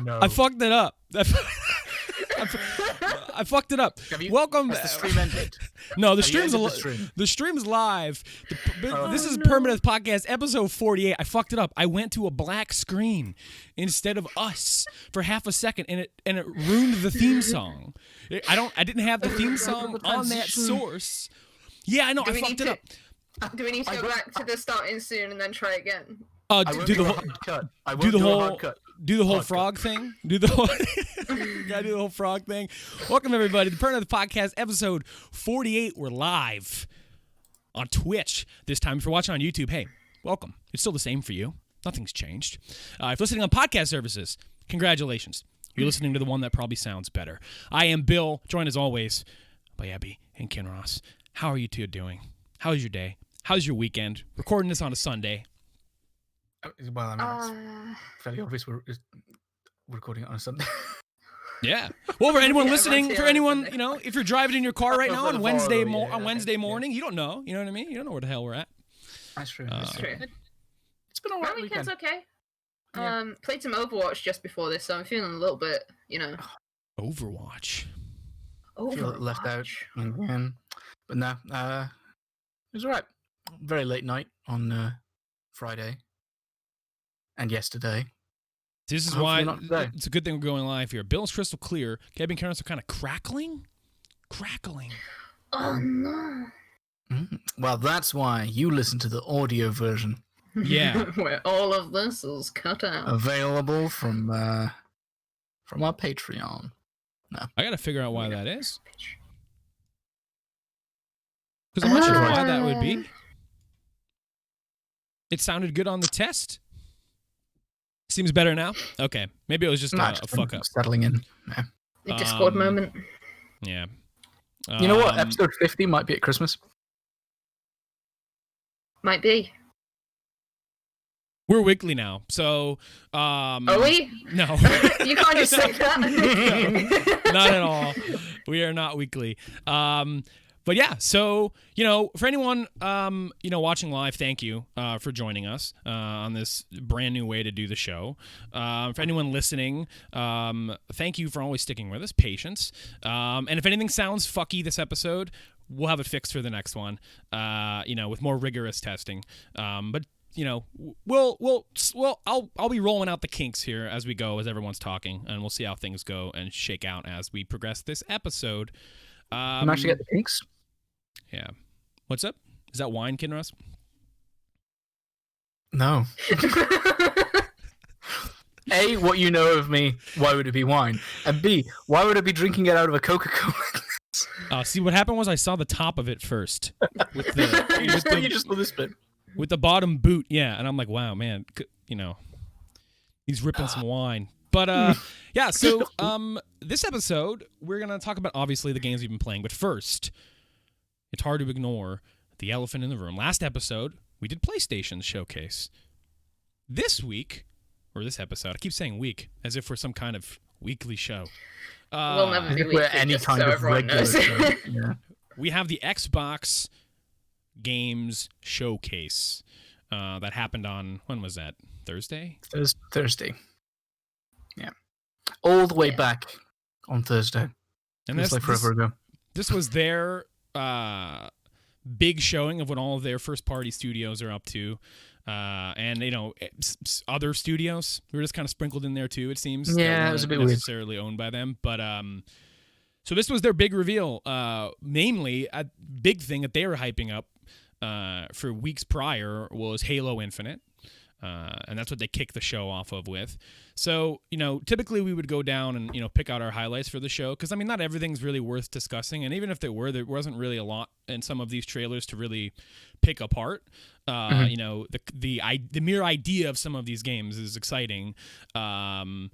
No. I fucked it up. I fucked it up. Welcome. Has the stream ended? No, the Have you stream's ended the stream? the stream's live. This is Permadeath Podcast, episode 48. I fucked it up. I went to a black screen instead of us for half a second, and it ruined the theme song. I didn't have the theme song on that source. Yeah, I know. I fucked it up. Do we need to go back to the starting soon and then try again? Do the whole frog thing. Gotta do the whole frog thing. Welcome everybody to the Permadeath Podcast, episode 48. We're live on Twitch this time. If you're watching on YouTube, hey, welcome. It's still the same for you. Nothing's changed. If you're listening on podcast services, congratulations. You're listening to the one that probably sounds better. I am Bill, joined as always by Abby and Kinross. How are you two doing? How's your day? How's your weekend? Recording this on a Sunday. Well, I mean, it's fairly obvious we're recording it on a Sunday. Yeah. Well, for anyone listening, for anyone, you know, if you're driving in your car right now on Wednesday morning, you don't know. You know what I mean? You don't know where the hell we're at. That's true. That's true. It's been a My while. weekend's okay. Yeah. Played some Overwatch just before this, so I'm feeling a little bit, you know. Overwatch. Feel left out again. But no, it was alright. Very late night on Friday and yesterday. This is why it's a good thing we're going live here. Bill's crystal clear. Gabby and Karen are kind of crackling. Oh no. Well, that's why you listen to the audio version. Yeah. Where all of this is cut out. Available from our Patreon. No. I got to figure out why that is. Because I'm not sure why that would be. It sounded good on the test. Seems better now? Okay. Maybe it was just a fuck up. Settling in. Yeah. The Discord moment. Yeah. You know what? Episode 50 might be at Christmas. Might be. We're weekly now, so... Are we? No. You can't just say that. No, not at all. We are not weekly. But yeah, so, you know, for anyone, you know, watching live, thank you for joining us on this brand new way to do the show. For anyone listening, thank you for always sticking with us. Patience. And if anything sounds fucky this episode, we'll have it fixed for the next one, you know, with more rigorous testing. But, you know, I'll be rolling out the kinks here as we go, as everyone's talking, and we'll see how things go and shake out as we progress this episode. I'm actually at the kinks. Yeah. What's up? Is that wine, Kinross? No. A, what you know of me, why would it be wine? And B, why would I be drinking it out of a Coca-Cola? See, what happened was I saw the top of it first. With You just saw this bit. With the bottom boot, yeah. And I'm like, wow, man, you know, he's ripping some wine. But, yeah, so this episode, we're going to talk about, obviously, the games we've been playing. But first, it's hard to ignore the elephant in the room. Last episode, we did PlayStation's showcase. This week, or this episode, I keep saying week, as if we're some kind of weekly show. We'll never be weekly, we're any kind of regular show. Yeah. We have the Xbox Games Showcase that happened on, when was that? Thursday? Thursday. Yeah. All the way back on Thursday. And that's like forever ago. This was their big showing of what all of their first-party studios are up to. and other studios were just kind of sprinkled in there too. It seems. Yeah, it was a bit weird. Necessarily owned by them, but so this was their big reveal. Namely, a big thing that they were hyping up for weeks prior was Halo Infinite. And that's what they kicked the show off of with. So, typically we would go down and, pick out our highlights for the show. Because, not everything's really worth discussing. And even if there wasn't really a lot in some of these trailers to really pick apart. The mere idea of some of these games is exciting. But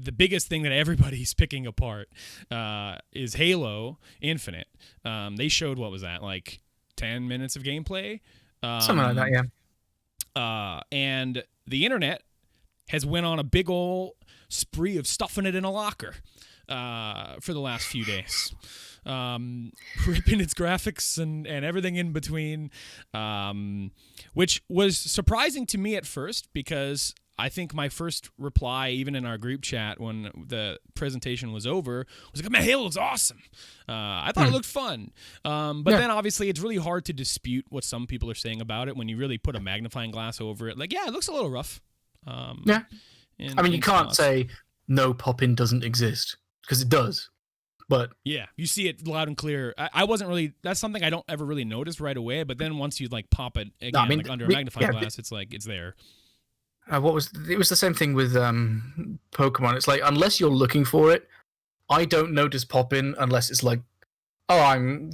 the biggest thing that everybody's picking apart is Halo Infinite. They showed, what was that, like 10 minutes of gameplay? Something like that, yeah. And the internet has went on a big ol' spree of stuffing it in a locker for the last few days. Ripping its graphics and everything in between, which was surprising to me at first because I think my first reply, even in our group chat when the presentation was over, was like, man, Halo looks awesome. I thought it looked fun. Then obviously it's really hard to dispute what some people are saying about it when you really put a magnifying glass over it. Like, yeah, it looks a little rough. You can't say no pop-in doesn't exist because it does. But yeah, you see it loud and clear. I wasn't really, that's something I don't ever really notice right away. But then once you like pop it again, under a magnifying glass, it's like, it's there. It was the same thing with Pokemon. It's like, unless you're looking for it, I don't notice pop-in unless it's like, oh, I'm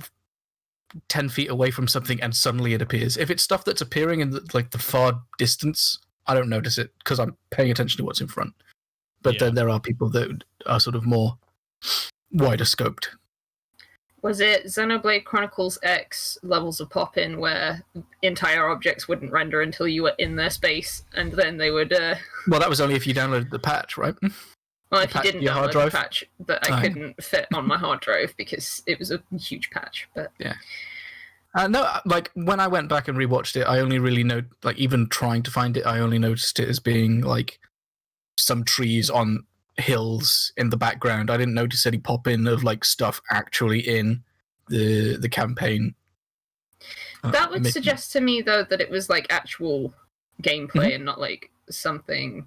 10 feet away from something and suddenly it appears. If it's stuff that's appearing in the far distance, I don't notice it because I'm paying attention to what's in front. But then there are people that are sort of more wider scoped. Was it Xenoblade Chronicles X levels of pop-in where entire objects wouldn't render until you were in their space, and then they would... Well, that was only if you downloaded the patch, right? Well, if you didn't download the patch, but I couldn't fit on my hard drive because it was a huge patch. But yeah. No, like, when I went back and rewatched it, I only really even trying to find it, I only noticed it as being, like, some trees on hills in the background. I didn't notice any pop-in of like stuff actually in the campaign. That would suggest to me though that it was like actual gameplay and not like something.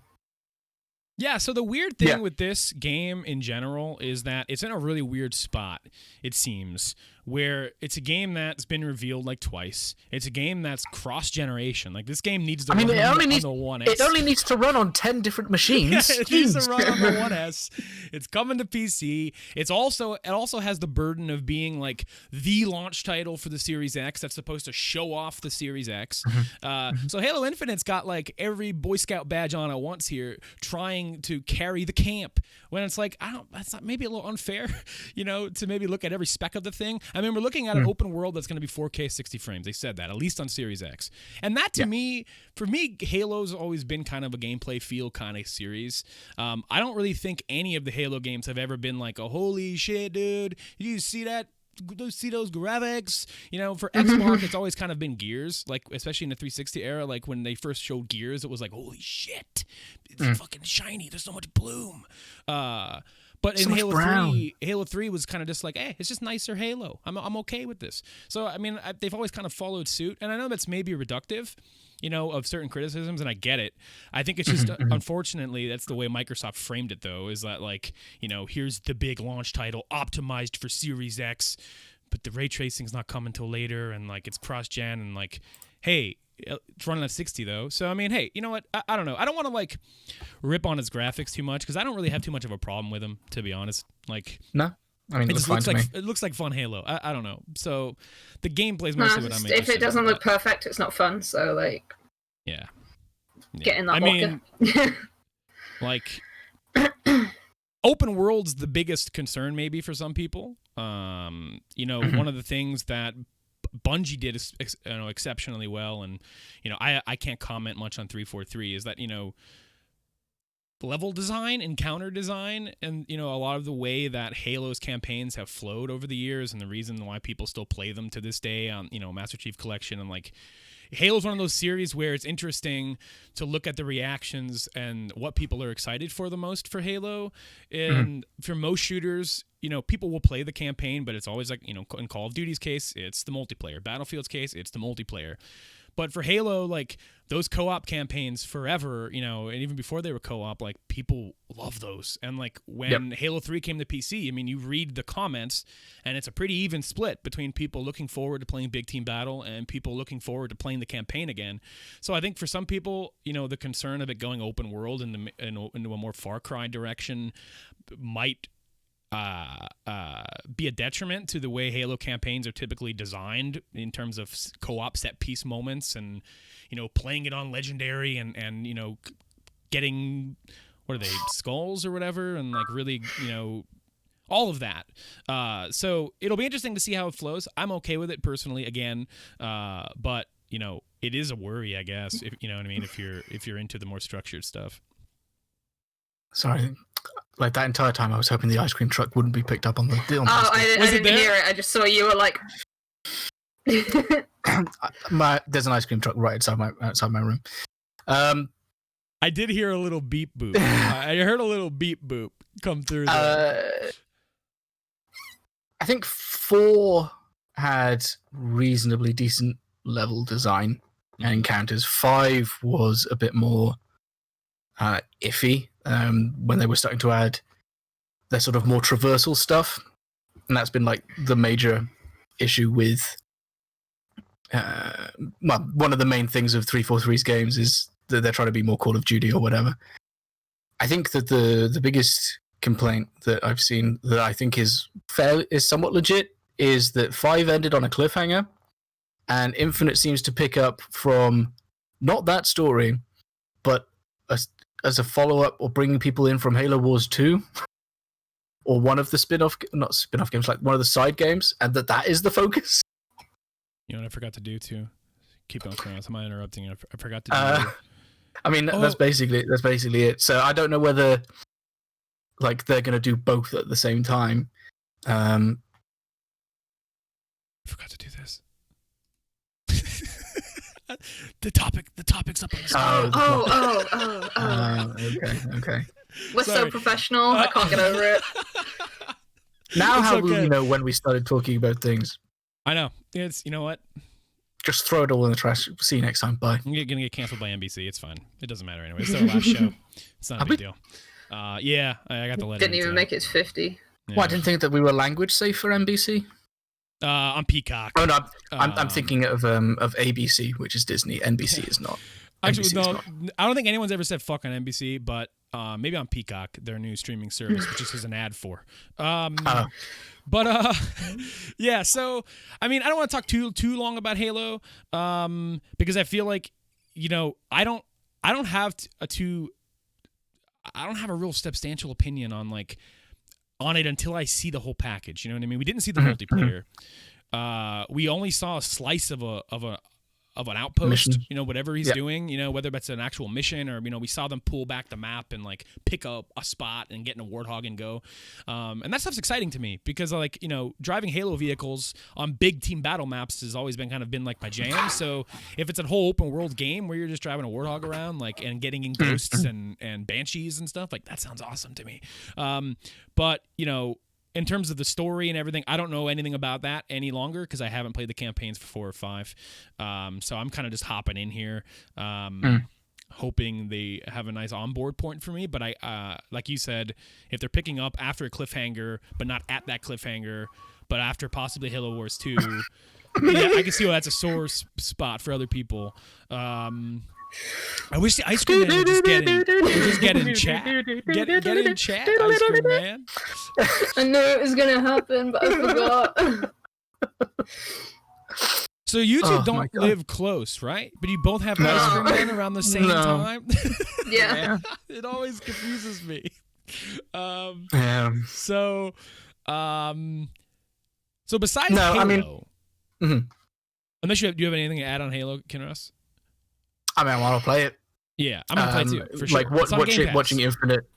Yeah, so the weird thing with this game in general is that it's in a really weird spot, it seems, where it's a game that's been revealed like twice. It's a game that's cross-generation. Like, this game needs to run on the One S. It only needs to run on 10 different machines. It needs to run on the One S. It's coming to PC. It also has the burden of being like the launch title for the Series X that's supposed to show off the Series X. So Halo Infinite's got like every Boy Scout badge on at once here, trying to carry the camp. When it's like, that's not maybe a little unfair, to maybe look at every spec of the thing. I mean, we're looking at an open world that's going to be 4K 60 frames. They said that, at least on Series X. And that, for me, Halo's always been kind of a gameplay feel kind of series. I don't really think any of the Halo games have ever been like, a holy shit, dude, you see that? See those graphics? For Xbox, it's always kind of been Gears, like, especially in the 360 era. Like, when they first showed Gears, it was like, holy shit, it's fucking shiny. There's so much bloom. But in Halo 3 was kind of just like, it's just nicer Halo. I'm okay with this. So, I mean, they've always kind of followed suit. And I know that's maybe reductive, of certain criticisms, and I get it. I think it's just, unfortunately, that's the way Microsoft framed it, though, is that, like, here's the big launch title optimized for Series X, but the ray tracing's not coming till later, and, like, it's cross-gen, and, like, hey, it's running at 60, though. So, I mean, hey, you know what? I don't know. I don't want to, like, rip on its graphics too much, because I don't really have too much of a problem with them, to be honest. Like, no. I mean, it looks like fun Halo. I don't know. So the gameplay is mostly what I'm interested in. If it doesn't look perfect, it's not fun. So, like, get in that locker. Mean, like, open world's the biggest concern maybe for some people. One of the things that Bungie did exceptionally well, and I can't comment much on 343, is that level design, encounter design, and a lot of the way that Halo's campaigns have flowed over the years, and the reason why people still play them to this day on Master Chief Collection, and like, Halo's one of those series where it's interesting to look at the reactions and what people are excited for the most for Halo. And for most shooters, people will play the campaign, but it's always like, in Call of Duty's case, it's the multiplayer. Battlefield's case, it's the multiplayer. But for Halo, like those co-op campaigns forever, you know, and even before they were co-op, like people love those. And like when Halo 3 came to PC, I mean, you read the comments and it's a pretty even split between people looking forward to playing Big Team Battle and people looking forward to playing the campaign again. So I think for some people, you know, the concern of it going open world into a more Far Cry direction might be a detriment to the way Halo campaigns are typically designed in terms of co-op set piece moments and, you know, playing it on Legendary and you know, getting, what are they, skulls or whatever, and like really, you know, all of that. So it'll be interesting to see how it flows. I'm okay with it personally, again, but you know, it is a worry, I guess, if you know what I mean, if you're into the more structured stuff. Sorry. Like that entire time, I was hoping the ice cream truck wouldn't be picked up on the. I didn't hear it. I just saw you were like. There's an ice cream truck right outside my room. I did hear a little beep boop. I heard a little beep boop come through there. I think 4 had reasonably decent level design and encounters. 5 was a bit more iffy when they were starting to add their sort of more traversal stuff, and that's been like the major issue with one of the main things of 343's games is that they're trying to be more Call of Duty or whatever. I think that the biggest complaint that I've seen that I think is somewhat legit is that 5 ended on a cliffhanger, and Infinite seems to pick up from not that story, but as a follow-up or bringing people in from Halo Wars 2 or one of the not spin-off games, like one of the side games, and that is the focus. You know what I forgot to do too? Keep on going. Am I interrupting you? I forgot to do. I mean, that's basically it. So I don't know whether like they're going to do both at the same time. I forgot to do this. the topic's up on the screen. Okay. We're so professional. I can't get over it. Now, how will you know when we started talking about things? I know. It's, you know what? Just throw it all in the trash. See you next time. Bye. I'm gonna get canceled by NBC. It's fine. It doesn't matter anyway. It's our last show. It's not a big deal. Yeah, I got the letter. Didn't even make it to 50. Yeah. Well, I didn't think that we were language safe for NBC. On Peacock. Oh no, I'm thinking of ABC, which is Disney. NBC is not. Actually, no, I don't think anyone's ever said fuck on NBC, but maybe on Peacock, their new streaming service, which this is an ad for. But yeah. So I mean, I don't want to talk too long about Halo, because I feel like, you know, I don't have a real substantial opinion on it until I see the whole package. You know what I mean? We didn't see the multiplayer. We only saw a slice of an outpost, mission. You know, whatever he's doing, you know, whether that's an actual mission or, you know, we saw them pull back the map and like pick up a spot and get in a Warthog and go. And that stuff's exciting to me because, like, you know, driving Halo vehicles on big team battle maps has always been like my jam. So if it's a whole open world game where you're just driving a Warthog around, like, and getting in ghosts and banshees and stuff, like, that sounds awesome to me. But, you know, in terms of the story and everything, I don't know anything about that any longer because I haven't played the campaigns for 4 or 5. So I'm kind of just hopping in here, hoping they have a nice onboard point for me. But I, like you said, if they're picking up after a cliffhanger, but not at that cliffhanger, but after possibly Halo Wars 2, yeah, I can see why that's a sore spot for other people. I wish the Ice Cream Man would just get in chat. Get in chat, Ice Cream Man. I knew it was gonna happen, but I forgot. So you two don't live close, right? But you both have Ice Cream Man around the same time? Yeah. It always confuses me. So besides Halo, unless you have anything to add on Halo, Kinross? I mean, I want to play it. Yeah, I'm gonna play too, for sure. Like watching Infinite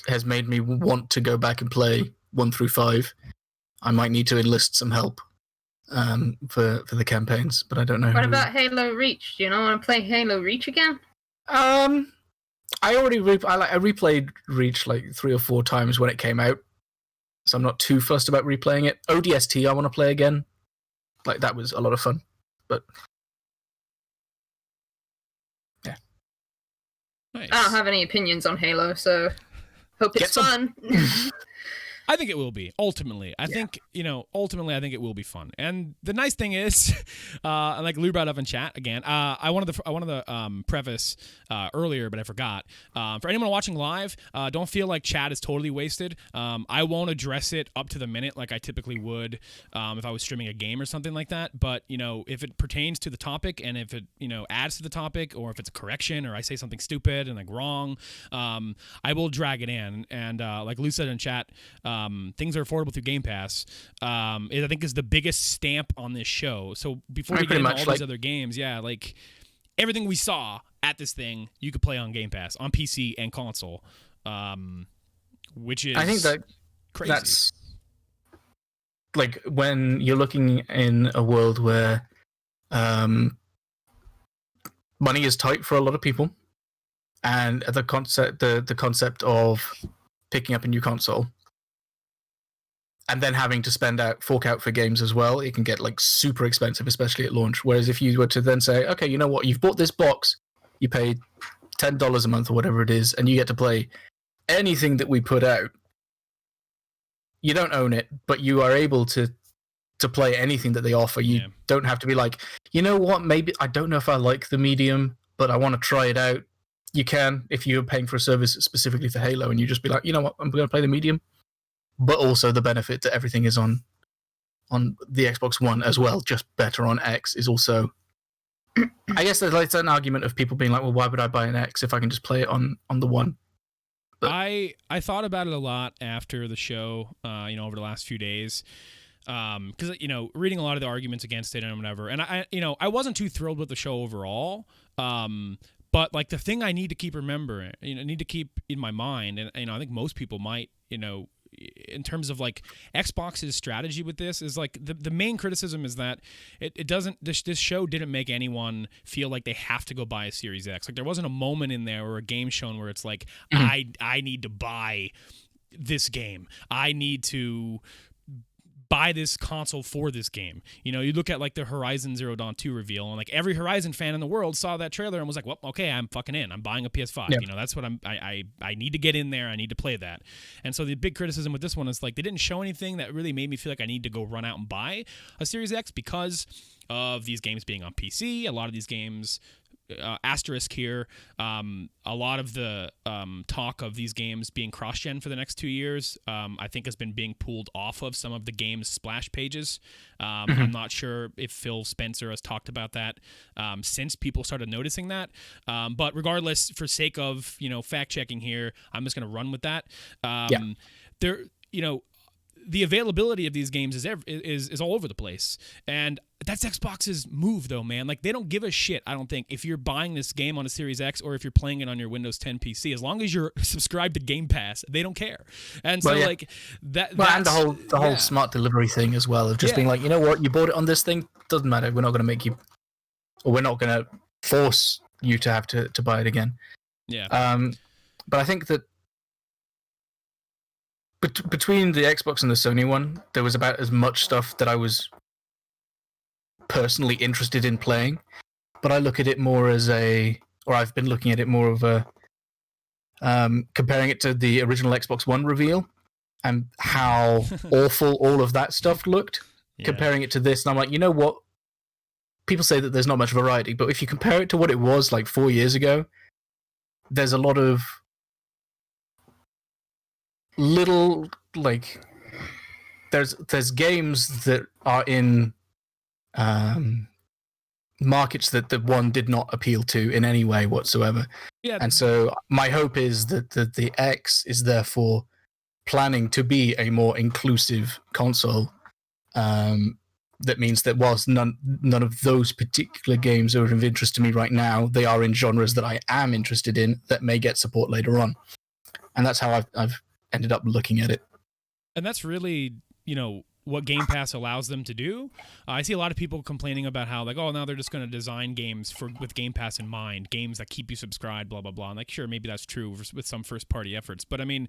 has made me want to go back and play 1 through 5. I might need to enlist some help for the campaigns, but I don't know. What about Halo Reach? Do you not want to play Halo Reach again? I already I replayed Reach like 3 or 4 times when it came out, so I'm not too fussed about replaying it. ODST I want to play again. Like, that was a lot of fun, but Nice. I don't have any opinions on Halo, so hope it's fun. I think it will be, ultimately. I think it will be fun. And the nice thing is, like Lou brought up in chat again, I wanted to preface earlier, but I forgot. For anyone watching live, don't feel like chat is totally wasted. I won't address it up to the minute like I typically would if I was streaming a game or something like that. But, if it pertains to the topic and if it, adds to the topic, or if it's a correction or I say something stupid and like wrong, I will drag it in. And like Lou said in chat, things are affordable through Game Pass. I think is the biggest stamp on this show. So before we get into all these other games, like everything we saw at this thing, you could play on Game Pass on PC and console, which is I think that crazy. That's like when you're looking in a world where money is tight for a lot of people, and the concept of picking up a new console and then having to fork out for games as well, it can get like super expensive, especially at launch. Whereas if you were to then say, okay, you know what, you've bought this box, you paid $10 a month or whatever it is, and you get to play anything that we put out. You don't own it, but you are able to play anything that they offer. You don't have to be like, you know what, maybe I don't know if I like the medium, but I want to try it out. You can, if you're paying for a service specifically for Halo, and you just be like, you know what, I'm going to play the medium. But also the benefit that everything is on the Xbox One as well, just better on X, is also... I guess there's like an argument of people being like, well, why would I buy an X if I can just play it on the One? But I thought about it a lot after the show, over the last few days, because reading a lot of the arguments against it and whatever, and I wasn't too thrilled with the show overall, but like the thing I need to keep remembering, need to keep in my mind, and I think most people might, in terms of like Xbox's strategy with this, is like the main criticism is that it doesn't, this show didn't make anyone feel like they have to go buy a Series X. Like there wasn't a moment in there or a game shown where it's like, I need to buy this game. I need to buy this console for this game. You look at like the Horizon Zero Dawn 2 reveal, and like every Horizon fan in the world saw that trailer and was like, well, okay, I'm fucking in. I'm buying a PS5. Yeah. That's what I need to get in there. I need to play that. And so the big criticism with this one is like they didn't show anything that really made me feel like I need to go run out and buy a Series X because of these games being on PC. A lot of these games, asterisk here, a lot of the talk of these games being cross-gen for the next 2 years, I think has been being pulled off of some of the game's splash pages. I'm not sure if Phil Spencer has talked about that since people started noticing that. But regardless, for sake of fact-checking here, I'm just going to run with that. The availability of these games is all over the place, and that's Xbox's move, though, man. Like they don't give a shit, I don't think, if you're buying this game on a Series X or if you're playing it on your Windows 10 PC. As long as you're subscribed to Game Pass, they don't care. And so, like that. Well, and the whole smart delivery thing as well, of just being like, you know what, you bought it on this thing, doesn't matter. We're not going to make you, or we're not going to force you to have to buy it again. Yeah. But I think that between the Xbox and the Sony one, there was about as much stuff that I was personally interested in playing. But I look at it more as I've been looking at it more of a, comparing it to the original Xbox One reveal and how awful all of that stuff looked. Yeah. Comparing it to this, and I'm like, you know what? People say that there's not much variety, but if you compare it to what it was like 4 years ago, there's a lot of little, like, there's games that are in markets that the one did not appeal to in any way whatsoever. Yeah. And so my hope is that the X is therefore planning to be a more inclusive console. That means that whilst none of those particular games are of interest to me right now, they are in genres that I am interested in that may get support later on. And that's how I've ended up looking at it. And that's really, what Game Pass allows them to do. I see a lot of people complaining about how, like, oh, now they're just going to design games with Game Pass in mind, games that keep you subscribed, blah, blah, blah. And like, sure, maybe that's true with some first-party efforts. But, I mean,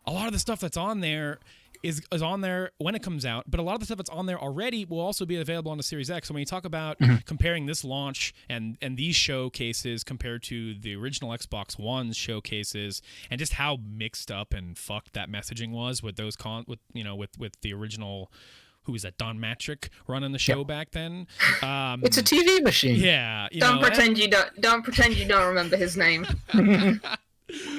a lot of the stuff that's on there is on there when it comes out, but a lot of the stuff that's on there already will also be available on the Series X. So when you talk about comparing this launch and these showcases compared to the original Xbox One's showcases, and just how mixed up and fucked that messaging was with those with the original. Who was that? Don Matrick running the show back then. It's a TV machine. Yeah. Don't pretend you don't remember his name.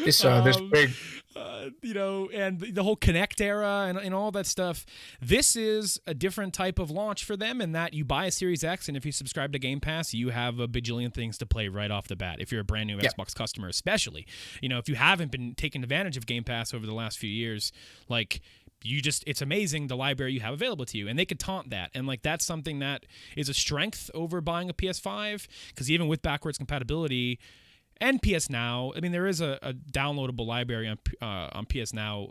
This big. And the whole Kinect era and all that stuff. This is a different type of launch for them in that you buy a Series X, and if you subscribe to Game Pass, you have a bajillion things to play right off the bat. If you're a brand new Xbox customer, especially, if you haven't been taking advantage of Game Pass over the last few years, like. It's amazing the library you have available to you, and they could taunt that, and like that's something that is a strength over buying a PS5, because even with backwards compatibility and PS Now, I mean there is a downloadable library on PS Now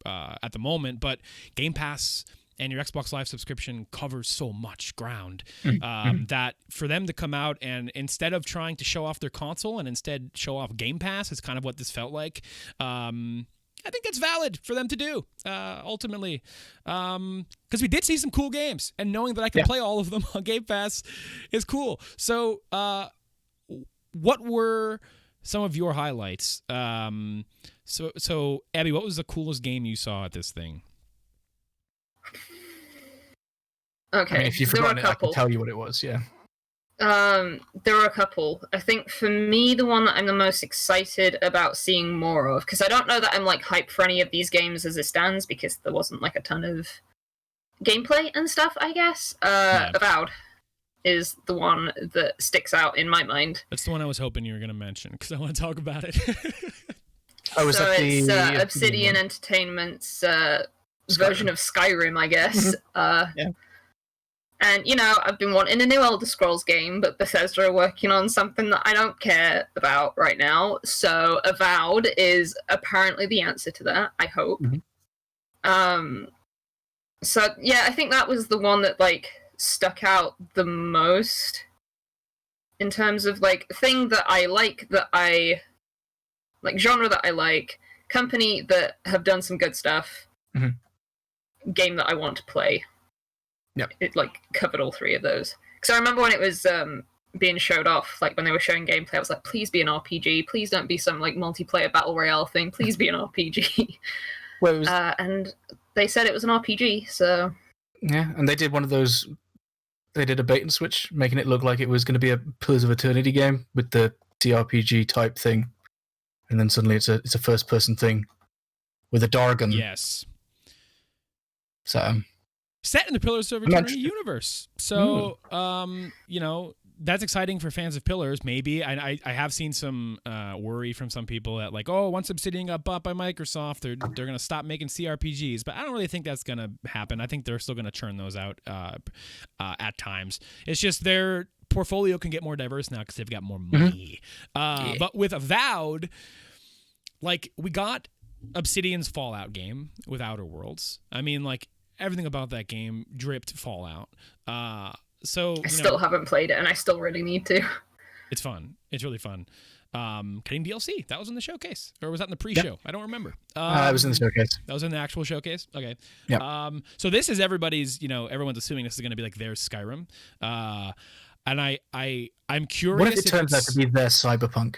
at the moment, but Game Pass and your Xbox Live subscription covers so much ground that for them to come out and instead of trying to show off their console and instead show off Game Pass is kind of what this felt like. I think it's valid for them to do, ultimately, because we did see some cool games, and knowing that I can play all of them on Game Pass is cool. So, what were some of your highlights? So Abby, what was the coolest game you saw at this thing? Okay, I mean, if you've forgotten it, I can tell you what it was. Yeah. There were a couple. I think for me, the one that I'm the most excited about seeing more of, because I don't know that I'm like hyped for any of these games as it stands, because there wasn't like a ton of gameplay and stuff, I guess. Avowed is the one that sticks out in my mind. That's the one I was hoping you were going to mention, because I want to talk about it. It's Obsidian Entertainment's version of Skyrim, I guess. And, I've been wanting a new Elder Scrolls game, but Bethesda are working on something that I don't care about right now. So Avowed is apparently the answer to that, I hope. So, yeah, I think that was the one that, like, stuck out the most in terms of, like, thing that I like, genre that I like, company that have done some good stuff, game that I want to play. Yeah, it like covered all three of those. Because I remember when it was being showed off, like when they were showing gameplay, I was like, please be an RPG. Please don't be some like multiplayer battle royale thing. Please be an RPG. And they said it was an RPG, so... Yeah, and they did one of those... They did a bait and switch, making it look like it was going to be a Pillars of Eternity game with the TRPG type thing. And then suddenly it's a first-person thing with a Dargon. Yes. So... Set in the Pillars of Eternity universe. So, that's exciting for fans of Pillars, maybe. I have seen some worry from some people that, like, once Obsidian got bought by Microsoft, they're going to stop making CRPGs. But I don't really think that's going to happen. I think they're still going to churn those out at times. It's just their portfolio can get more diverse now because they've got more money. But with Avowed, like, we got Obsidian's Fallout game with Outer Worlds. I mean, like, everything about that game dripped Fallout. So I still haven't played it, and I still really need to. It's fun. It's really fun. Getting DLC. That was in the showcase, or was that in the pre-show? Yep. I don't remember. It was in the showcase. That was in the actual showcase. Okay. Yeah. So this is everybody's. Everyone's assuming this is going to be like their Skyrim. And I'm curious. What if it turns out to be their Cyberpunk?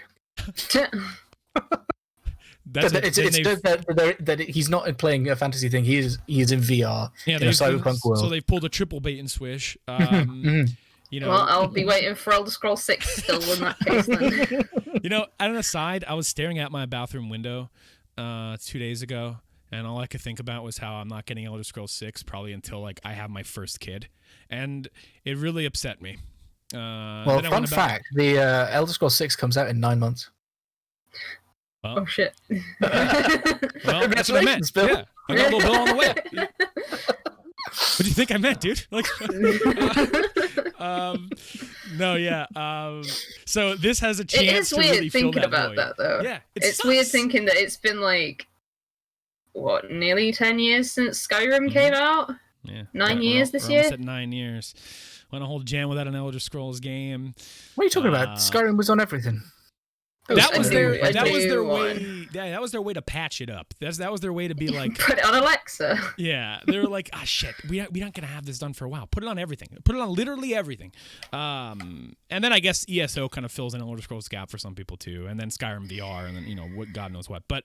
That he's not playing a fantasy thing. He is in VR in a cyberpunk world. So they've pulled a triple bait and swish. Well, I'll be waiting for Elder Scrolls 6 still in that case then. On an aside, I was staring at my bathroom window 2 days ago, and all I could think about was how I'm not getting Elder Scrolls 6 probably until like I have my first kid, and it really upset me. Well, fun fact: the Elder Scrolls 6 comes out in 9 months. Oh shit! Well, that's what I meant. Bill. Yeah, I got a little bill on the way. What do you think I meant, dude? Like, no, yeah. So this has a chance to really fill that void. It is weird thinking about that, though. Yeah, it's weird thinking that it's been like nearly 10 years since Skyrim came out. Yeah, 9 years this year. Almost at 9 years. Went a whole jam without an Elder Scrolls game. What are you talking about? Skyrim was on everything. That was their one. way. Yeah, that was their way to patch it up. That was their way to be like, put it on Alexa. Yeah, they were like, ah, shit, we're not gonna have this done for a while. Put it on everything. Put it on literally everything. And then I guess ESO kind of fills in an Elder Scrolls gap for some people too, and then Skyrim VR, and then what God knows what. But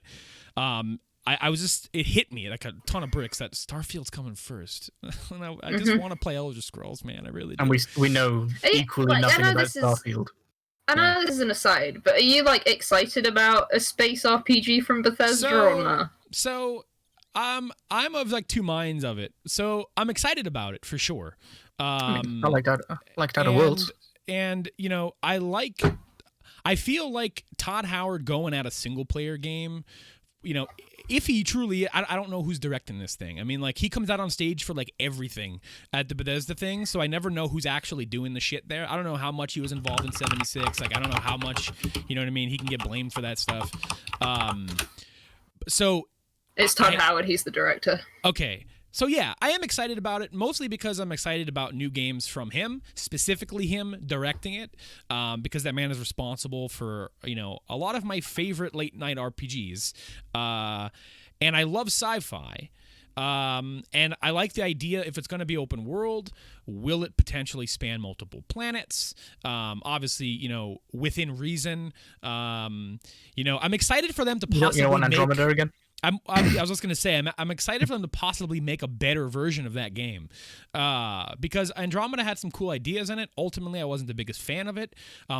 I was just, it hit me like a ton of bricks that Starfield's coming first, and I just want to play Elder Scrolls, man. I really do. And we know equally nothing about Starfield. I know this is an aside, but are you like excited about a space RPG from Bethesda or not? So, I'm of like two minds of it. So I'm excited about it for sure. I like that. I like Outer Worlds. And I feel like Todd Howard going at a single player game. If he truly, I don't know who's directing this thing. I mean, like, he comes out on stage for, like, everything at the Bethesda thing, so I never know who's actually doing the shit there. I don't know how much he was involved in 76. Like, I don't know how much, you know what I mean, he can get blamed for that stuff. So... It's Todd Howard, he's the director. Okay. So, yeah, I am excited about it, mostly because I'm excited about new games from him, specifically him directing it, because that man is responsible for, a lot of my favorite late-night RPGs. And I love sci-fi. And I like the idea, if it's going to be open world, will it potentially span multiple planets? Obviously, within reason. I'm excited for them to possibly You want Andromeda again? I was just gonna say I'm excited for them to possibly make a better version of that game, because Andromeda had some cool ideas in it. Ultimately, I wasn't the biggest fan of it.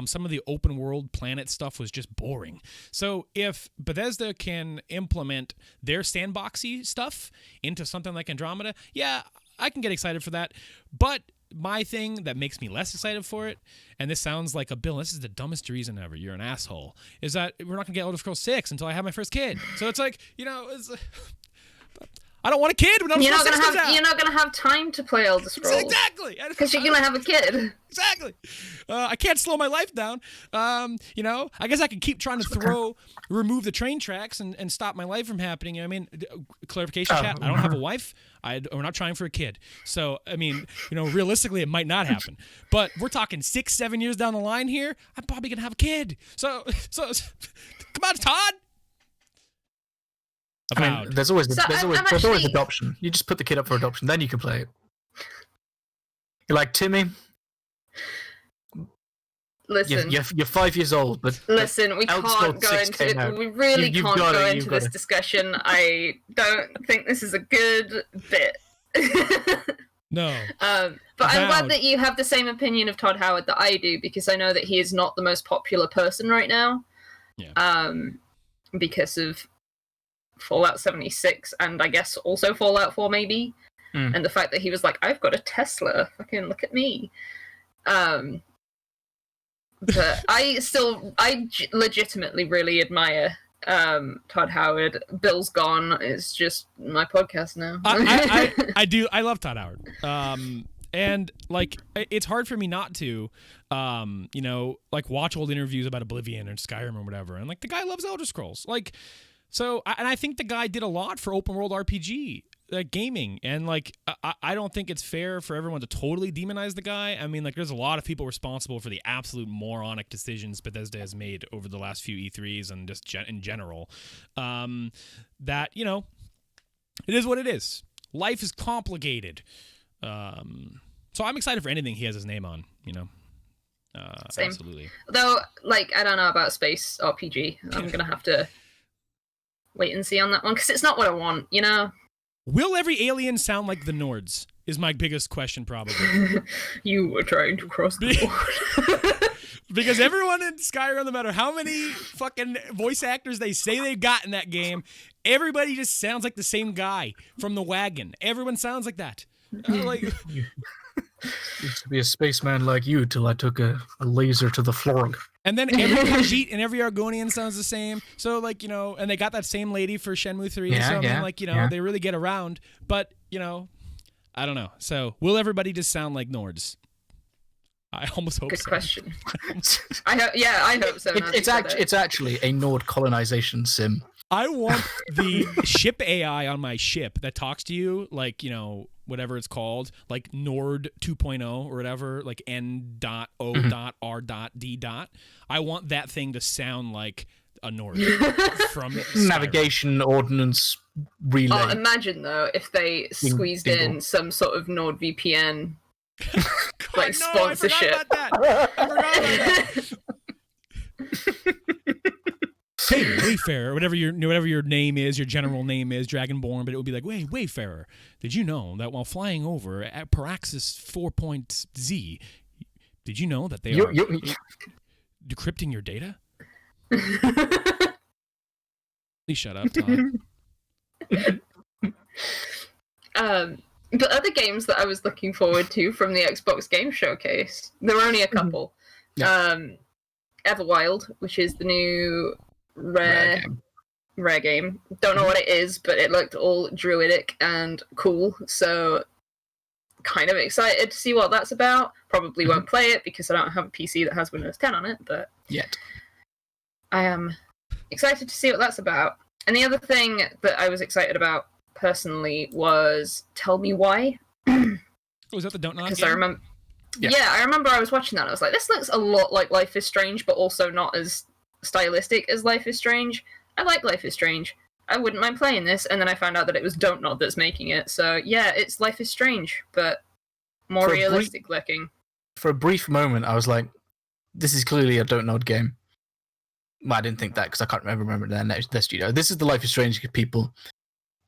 Some of the open world planet stuff was just boring. So if Bethesda can implement their sandboxy stuff into something like Andromeda, yeah, I can get excited for that. But my thing that makes me less excited for it, and this sounds like a Bill, this is the dumbest reason ever, you're an asshole, is that we're not going to get Elder Scrolls 6 until I have my first kid. So it's like, I don't want a kid when Elder Scrolls 6 comes out. You're not going to have time to play Elder Scrolls. Exactly. Because you're going to have a kid. Exactly. I can't slow my life down. I guess I could keep trying to remove the train tracks and stop my life from happening. I mean, clarification, chat, I don't have a wife. We're not trying for a kid. So, I mean, realistically, it might not happen. But we're talking 6-7 years down the line here, I'm probably going to have a kid. So come on, Todd. I mean, there's always adoption. You just put the kid up for adoption, then you can play it. You're like, Timmy, listen, you're 5 years old, but listen, we can't go into it. We really can't go into this discussion. I don't think this is a good bit. No. But I'm glad that you have the same opinion of Todd Howard that I do, because I know that he is not the most popular person right now. Yeah. Because of Fallout 76 and I guess also Fallout 4 maybe. And the fact that he was like, I've got a Tesla, fucking look at me. But I legitimately really admire Todd Howard. Bill's gone. It's just my podcast now. I do. I love Todd Howard. And like, it's hard for me not to, like, watch old interviews about Oblivion or Skyrim or whatever. And like, the guy loves Elder Scrolls. Like, so, and I think the guy did a lot for open world RPG gaming. And like, I don't think it's fair for everyone to totally demonize the guy. I mean, like, there's a lot of people responsible for the absolute moronic decisions Bethesda has made over the last few E3s and just in general. That, it is what it is. Life is complicated. So I'm excited for anything he has his name on, Same. Absolutely. Though, like, I don't know about space RPG. I'm going to have to wait and see on that one, because it's not what I want, Will every alien sound like the Nords? Is my biggest question, probably. You were trying to cross the board. Because everyone in Skyrim, no matter how many fucking voice actors they say they've got in that game, everybody just sounds like the same guy from the wagon. Everyone sounds like that. Used to be a spaceman like you till I took a laser to the florg. And then every Khajiit and every Argonian sounds the same. So, like, and they got that same lady for Shenmue 3. Yeah, so, I mean, they really get around. But, I don't know. So, will everybody just sound like Nords? I almost hope Good so. question. I hope so. It's actually a Nord colonization sim. I want the ship AI on my ship that talks to you like, whatever it's called, like Nord 2.0 or whatever, like N.O.R.D. I want that thing to sound like a Nord from Skyrim. Navigation ordnance relay. Oh, imagine though if they squeezed in some sort of NordVPN like sponsorship. I forgot about that. Hey, Wayfarer, whatever your name is, your general name is, Dragonborn, but it would be like, Wayfarer, did you know that while flying over at Paraxis 4.Z, did you know that they are decrypting your data? Please shut up, Todd. But other games that I was looking forward to from the Xbox Game Showcase, there were only a couple. Yeah. Everwild, which is the new rare game. Don't know what it is, but it looked all druidic and cool, so kind of excited to see what that's about. Probably won't play it because I don't have a PC that has Windows 10 on it, but yet I am excited to see what that's about. And the other thing that I was excited about personally was Tell Me Why. Was that the Don't Nod Because game? I remember, I remember I was watching that and I was like, this looks a lot like Life is Strange, but also not as stylistic as Life is Strange. I like Life is Strange. I wouldn't mind playing this, and then I found out that it was Don't Nod that's making it. So yeah, it's Life is Strange, but more realistic looking. For a brief moment, I was like, this is clearly a Don't Nod game. Well, I didn't think that because I can't remember their studio. This is the Life is Strange people.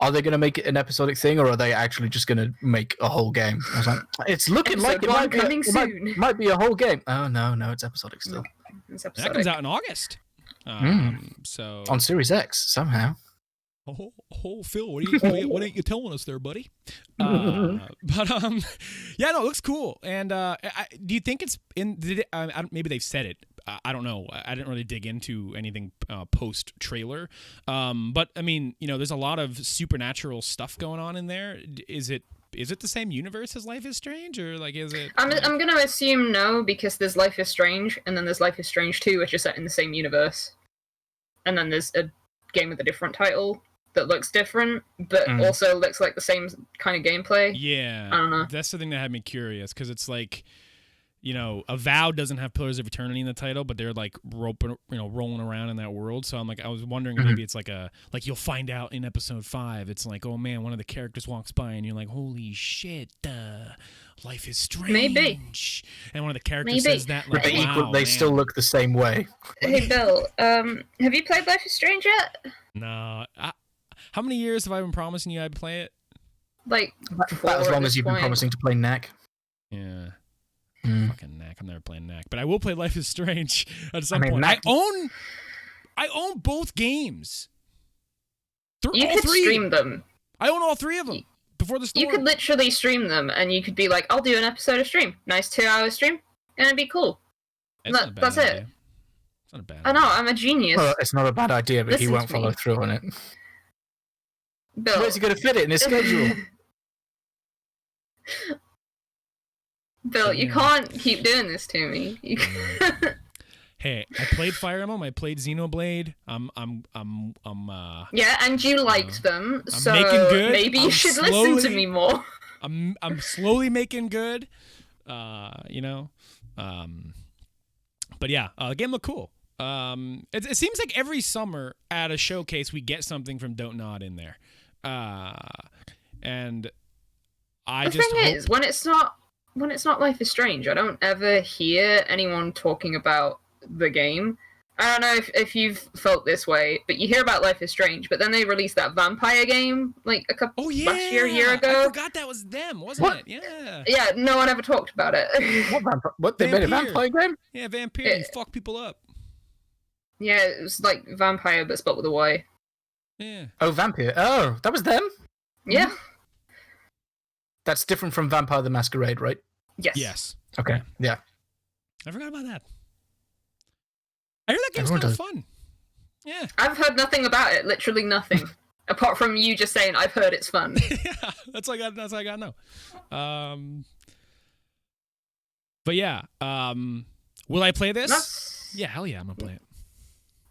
Are they going to make it an episodic thing, or are they actually just going to make a whole game? I was like, it's looking like it might be a whole game. Oh, no, it's episodic still. It's episodic. That comes out in August. So on Series X, somehow. Oh, Phil, what ain't you telling us there, buddy? Yeah, no, it looks cool. And do you think it's in? Maybe they've said it. I don't know. I didn't really dig into anything post trailer. But I mean, there's a lot of supernatural stuff going on in there. Is it the same universe as Life is Strange, or like is it? I'm gonna assume no, because there's Life is Strange, and then there's Life is Strange 2, which is set in the same universe, and then there's a game with a different title that looks different, but also looks like the same kind of gameplay. Yeah, I don't know. That's the thing that had me curious, because it's like, Avowed doesn't have Pillars of Eternity in the title, but they're like rolling around in that world. So I was wondering maybe it's like you'll find out in episode 5. It's like, oh man, one of the characters walks by and you're like, holy shit, Life is Strange. Maybe. And one of the characters says that, like, but they still look the same way. Hey Bill, have you played Life is Strange yet? No. How many years have I been promising you I'd play it? Like about as long as you've been promising to play Knack. Yeah. Fucking Knack. I'm never playing Knack, but I will play Life is Strange at some point. Knack... I own both games. You could stream them. I own all 3 of them before the storm. You could literally stream them, and you could be like, "I'll do an episode of stream, nice 2-hour stream, and it'd be cool." That's it. It's not a bad idea. I know, I'm a genius. Well, it's not a bad idea, but he won't follow through on it. Bill. Where's he going to fit it in his schedule? Bill, you can't keep doing this to me. Hey, I played Fire Emblem. I played Xenoblade. Yeah, and you liked them, so making good. Maybe you should listen to me more. I'm slowly making good. But yeah, the game looked cool. It seems like every summer at a showcase we get something from Don't Nod in there. And I the thing is, when it's not Life is Strange, I don't ever hear anyone talking about the game. I don't know if you've felt this way, but you hear about Life is Strange, but then they released that vampire game like a year ago. I forgot that was them, wasn't it? Yeah. Yeah, no one ever talked about it. What they made a vampire game? Yeah, vampire. You fuck people up. Yeah, it was like vampire, but spelled with a Y. Yeah. Oh, vampire. Oh, that was them? Yeah. That's different from Vampire the Masquerade, right? Yes. Okay. Yeah. I forgot about that. I heard that game's kind of fun. Yeah. I've heard nothing about it. Literally nothing. Apart from you just saying, I've heard it's fun. Yeah, that's all I got to know. But yeah. Will I play this? Yeah, hell yeah, I'm going to play it.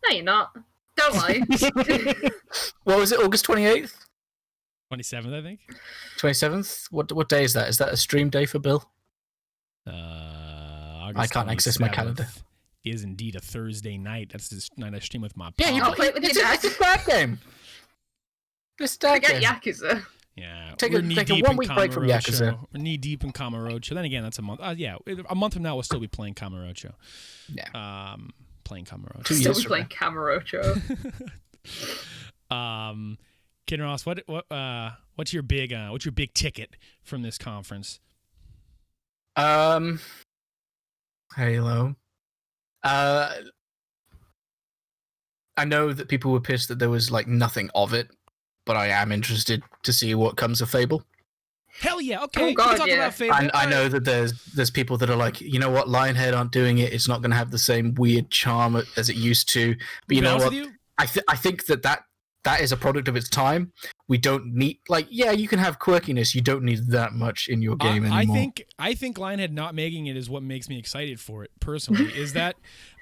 No, you're not. Don't lie. What was it, August 28th? 27th, I think. 27th. What day is that? Is that a stream day for Bill? August I can't access my calendar. Is indeed a Thursday night. That's the night I stream with my Yeah, you pop. play with your dad. It's a stag game. It's a stag Forget game. Yakuza. Yeah, Take we're a knee-deep 1 in week break from Yakuza. Kamurocho. We're knee deep in Kamurocho. Then again, that's a month. Yeah, a month from now we'll still be playing Kamurocho. Yeah. Playing Kamurocho. 2 Still years from playing Kamurocho. Kid Ross, what's your big ticket from this conference? Halo. I know that people were pissed that there was like nothing of it, but I am interested to see what comes of Fable. Hell yeah! Okay, Oh God, we can talk about Fable. And I know that there's people that are like, you know what, Lionhead aren't doing it. It's not going to have the same weird charm as it used to. But you know what? I think that is a product of its time. We don't need you can have quirkiness. You don't need that much in your game anymore. I think Lionhead not making it is what makes me excited for it personally. Is that,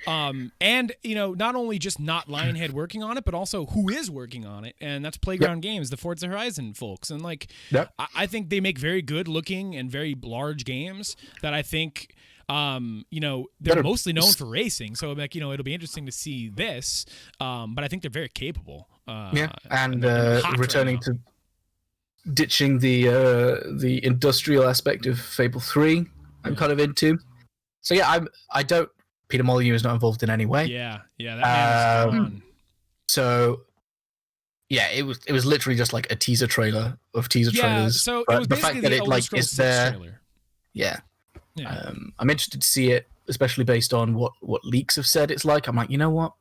and not only just not Lionhead working on it, but also who is working on it, and that's Playground Games, the Forza Horizon folks, and I think they make very good looking and very large games that I think. They're mostly known for racing, so it'll be interesting to see this. But I think they're very capable. And returning to ditching the industrial aspect of Fable 3, I'm kind of into. So I don't. Peter Molyneux is not involved in any way. Yeah, that man is gone. So. Yeah, it was literally just like a teaser trailer of teaser trailers. So it was the fact that it is there. Trailer. Yeah. Yeah. I'm interested to see it, especially based on what leaks have said it's like. I'm like, you know what?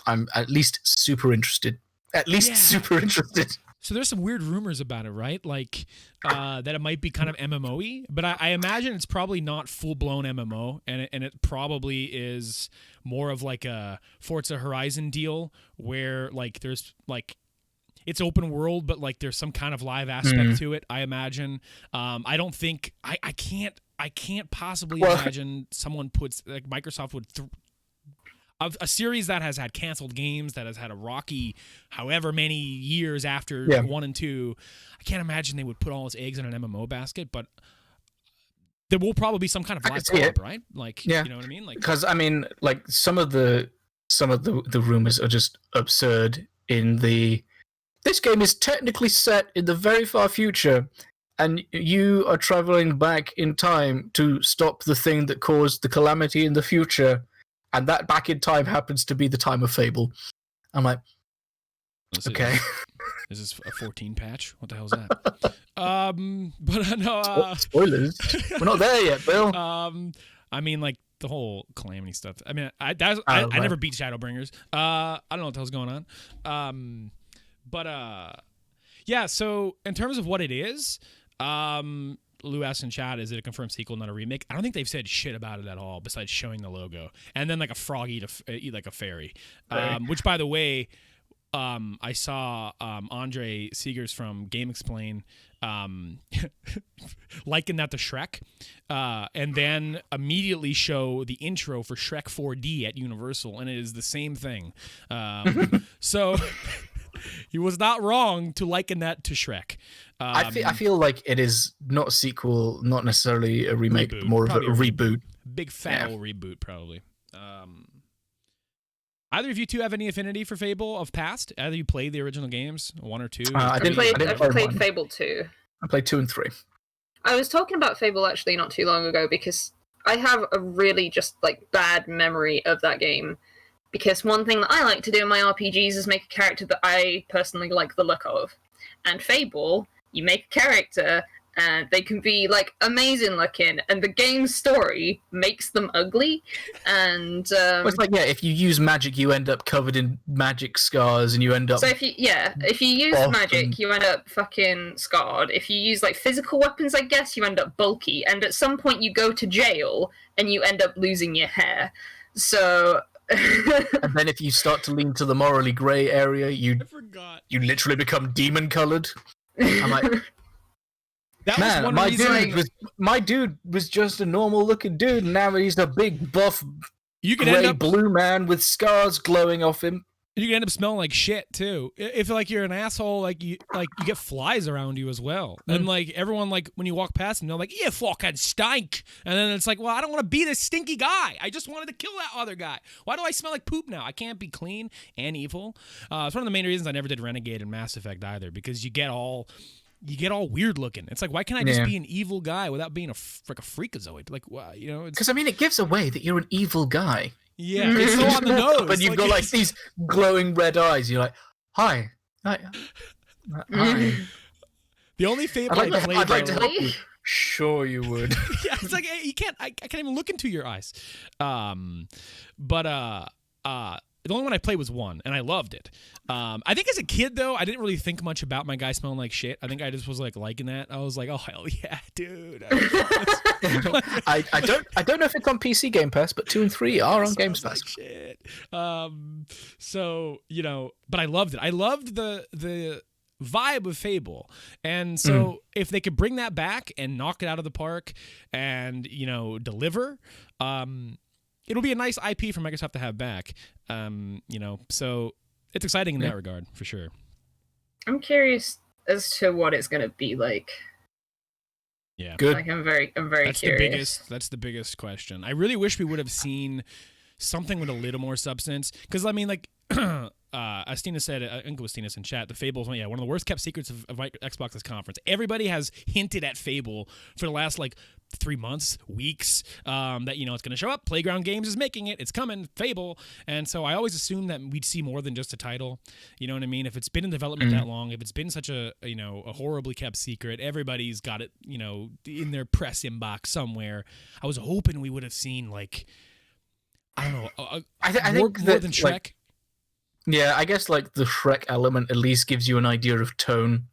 I'm at least super interested. Super interested. So there's some weird rumors about it, right? Like that it might be kind of MMO-y, but I imagine it's probably not full-blown MMO, and it probably is more of like a Forza Horizon deal where like there's like it's open world, but like there's some kind of live aspect to it. I imagine. I don't think I can't possibly imagine someone puts like Microsoft would. A series that has had canceled games, that has had a rocky however many years after 1 and 2, I can't imagine they would put all its eggs in an MMO basket, but there will probably be some kind of live co-op, right? Like, you know what I mean? Like, because I mean, like some of the rumors are just absurd. This game is technically set in the very far future, and you are traveling back in time to stop the thing that caused the calamity in the future. And that back in time happens to be the time of Fable. I'm like, okay. Is this a 14 patch? What the hell is that? But no. Spoilers. We're not there yet, Bill. I mean, like the whole calamity stuff. I mean, I never beat Shadowbringers. I don't know what the hell's going on. Yeah. So in terms of what it is, Lou asked in chat, is it a confirmed sequel, not a remake? I don't think they've said shit about it at all, besides showing the logo. And then like a frog eat like a fairy. Which, by the way, I saw Andre Seegers from Game Explain liken that to Shrek, and then immediately show the intro for Shrek 4D at Universal, and it is the same thing. So he was not wrong to liken that to Shrek. I feel like it is not a sequel, not necessarily a remake, but more of a reboot. Big fat old reboot, probably. Either of you two have any affinity for Fable of past? Either you played the original games, 1 or 2? I played Fable 2. I played 2 and 3. I was talking about Fable actually not too long ago because I have a really just like bad memory of that game. Because one thing that I like to do in my RPGs is make a character that I personally like the look of. And Fable, you make a character and they can be like amazing looking, and the game's story makes them ugly. And well, it's like if you use magic, you end up covered in magic scars, and you end up. So if you use magic, you end up fucking scarred. If you use like physical weapons, I guess you end up bulky, and at some point you go to jail and you end up losing your hair. So. And then if you start to lean to the morally grey area, you literally become demon coloured. I'm like, man, my dude was just a normal looking dude, and now he's a big buff, grey blue man with scars glowing off him. You can end up smelling like shit too. If like you're an asshole, like you get flies around you as well, and like everyone like when you walk past them, they're like, "You fucking stink," and then it's like, "Well, I don't want to be this stinky guy. I just wanted to kill that other guy. Why do I smell like poop now? I can't be clean and evil." It's one of the main reasons I never did Renegade and Mass Effect either, because you get all weird looking. It's like, why can't I just be an evil guy without being a freakazoid? Like, you know, because I mean, it gives away that you're an evil guy. Yeah, it's so on the nose. But you've got like these glowing red eyes. You're like, hi. The only Fable I played, I'd like to help you. Sure, you would. Yeah, it's like you can't. I can't even look into your eyes. The only one I played was 1, and I loved it. I think as a kid, though, I didn't really think much about my guy smelling like shit. I think I just was like liking that. I was like, oh hell yeah, dude. I don't know if it's on PC Game Pass, but 2 and 3 are on Game Pass. Like shit. So you know, but I loved it. I loved the vibe of Fable, and so if they could bring that back and knock it out of the park, and you know, deliver, it'll be a nice IP for Microsoft to have back. You know, so it's exciting in that regard for sure. I'm curious as to what it's gonna be like. Yeah, good. Like I'm very curious. That's the biggest question. I really wish we would have seen something with a little more substance, because I mean, like, as Tina said, I think it was Tina's in chat, the Fable's one of the worst kept secrets of Xbox's conference. Everybody has hinted at Fable for the last like 3 months, weeks, that, you know, it's going to show up. Playground Games is making it. It's coming, Fable. And so I always assumed that we'd see more than just a title. You know what I mean? If it's been in development that long, if it's been such a, you know, a horribly kept secret, everybody's got it, you know, in their press inbox somewhere. I was hoping we would have seen, like, I don't know, I think more than Shrek. Like, yeah, I guess like the Shrek element at least gives you an idea of tone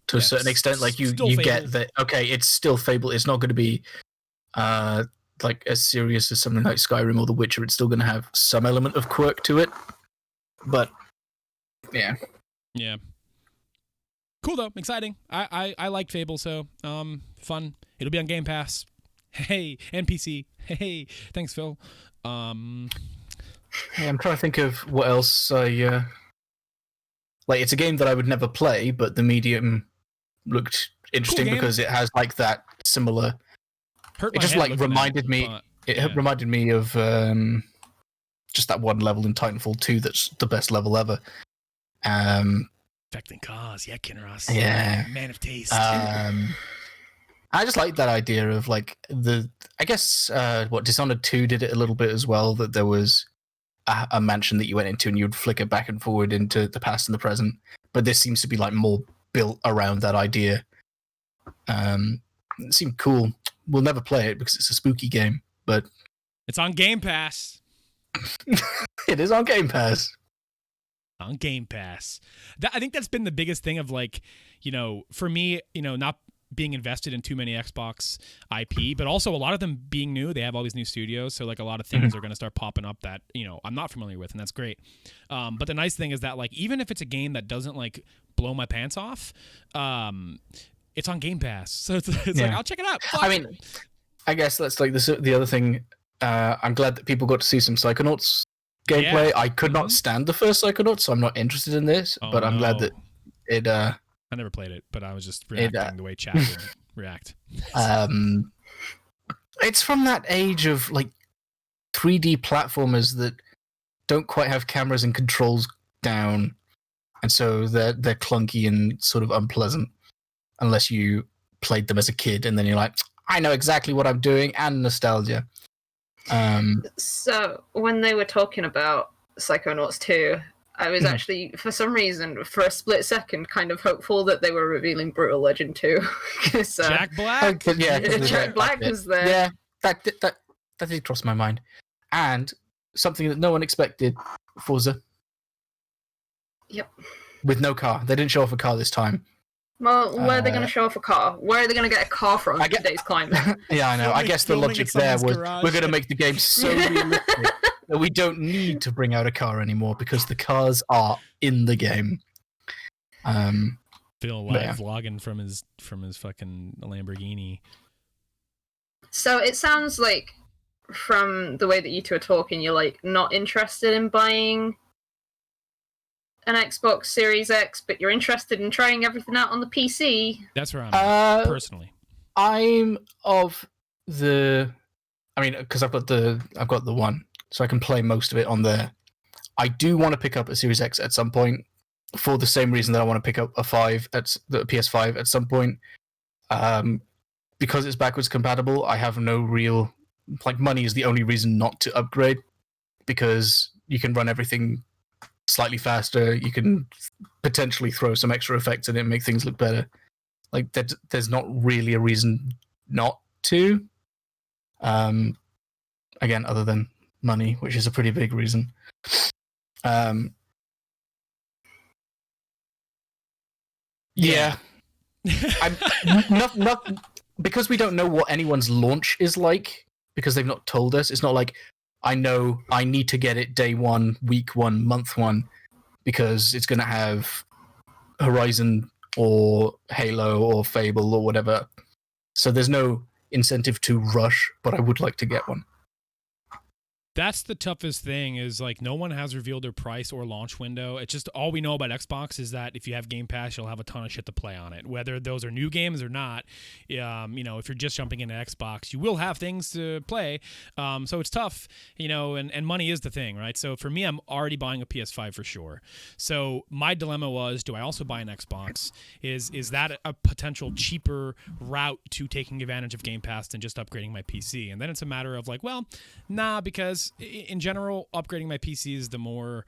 to a certain extent. Like you get that, okay, it's still Fable. It's not going to be like as serious as something like Skyrim or The Witcher. It's still going to have some element of quirk to it. But yeah. Cool though, exciting. I like Fable, so fun. It'll be on Game Pass. Hey, NPC. Hey, thanks, Phil. Yeah, I'm trying to think of what else I like. It's a game that I would never play, but the medium looked interesting because it has like that similar. It just like reminded me. It reminded me of just that one level in Titanfall 2 that's the best level ever. Affecting cause, yeah, Kinross. Yeah, man of taste. I just like that idea of like I guess what Dishonored 2 did it a little bit as well, that there was a mansion that you went into and you would flicker back and forward into the past and the present. But this seems to be like more built around that idea. It seemed cool. We'll never play it because it's a spooky game, but it's on Game Pass. It is on Game Pass. On Game Pass. I think that's been the biggest thing of like, you know, for me, you know, not being invested in too many Xbox IP, but also a lot of them being new. They have all these new studios, so like a lot of things are going to start popping up that, you know, I'm not familiar with, and that's great. But the nice thing is that like even if it's a game that doesn't like blow my pants off, it's on Game Pass, so it's like I'll check it out. Fuck. I mean, I guess that's like the other thing. I'm glad that people got to see some Psychonauts gameplay. Yeah. I could not stand the first Psychonauts, so I'm not interested in this. But I'm glad that it. I never played it, but I was just reacting the way chat would react. It's from that age of like 3D platformers that don't quite have cameras and controls down, and so they're clunky and sort of unpleasant unless you played them as a kid, and then you're like, I know exactly what I'm doing, and nostalgia. So when they were talking about Psychonauts 2, I was actually, for some reason, for a split second, kind of hopeful that they were revealing Brutal Legend 2. Jack Black? Jack Black was there. Yeah, that did cross my mind. And something that no one expected, Forza. Yep. With no car. They didn't show off a car this time. Well, where are they going to show off a car? Where are they going to get a car from in today's climate? Yeah, I know. I guess the logic there was we're going to make the game so realistic that we don't need to bring out a car anymore because the cars are in the game. Phil live vlogging from his fucking Lamborghini. So it sounds like, from the way that you two are talking, you're like not interested in buying an Xbox Series X, but you're interested in trying everything out on the PC. That's where I'm at, personally. I'm of the, I mean, because I've got the one, so I can play most of it on there. I do want to pick up a Series X at some point, for the same reason that I want to pick up a PS5 at some point. Because it's backwards compatible, I have no real, like, money is the only reason not to upgrade, because you can run everything slightly faster. You can potentially throw some extra effects in it and make things look better. Like, there's not really a reason not to. Again, other than money, which is a pretty big reason. Yeah. I'm not because we don't know what anyone's launch is like, because they've not told us. It's not like I know I need to get it day one, week one, month one, because it's going to have Horizon or Halo or Fable or whatever. So there's no incentive to rush, but I would like to get one. That's the toughest thing, is like no one has revealed their price or launch window. It's just all we know about Xbox is that if you have Game Pass, you'll have a ton of shit to play on it. Whether those are new games or not, if you're just jumping into Xbox, you will have things to play. So it's tough, and money is the thing, right? So for me, I'm already buying a PS5 for sure. So my dilemma was, do I also buy an Xbox? Is that a potential cheaper route to taking advantage of Game Pass than just upgrading my PC? And then it's a matter of like, well, nah, because in general, upgrading my PC is the more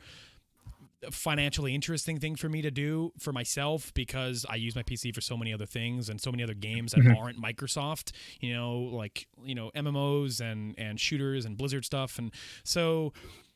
financially interesting thing for me to do for myself, because I use my PC for so many other things and so many other games that aren't Microsoft, MMOs and shooters and Blizzard stuff. And so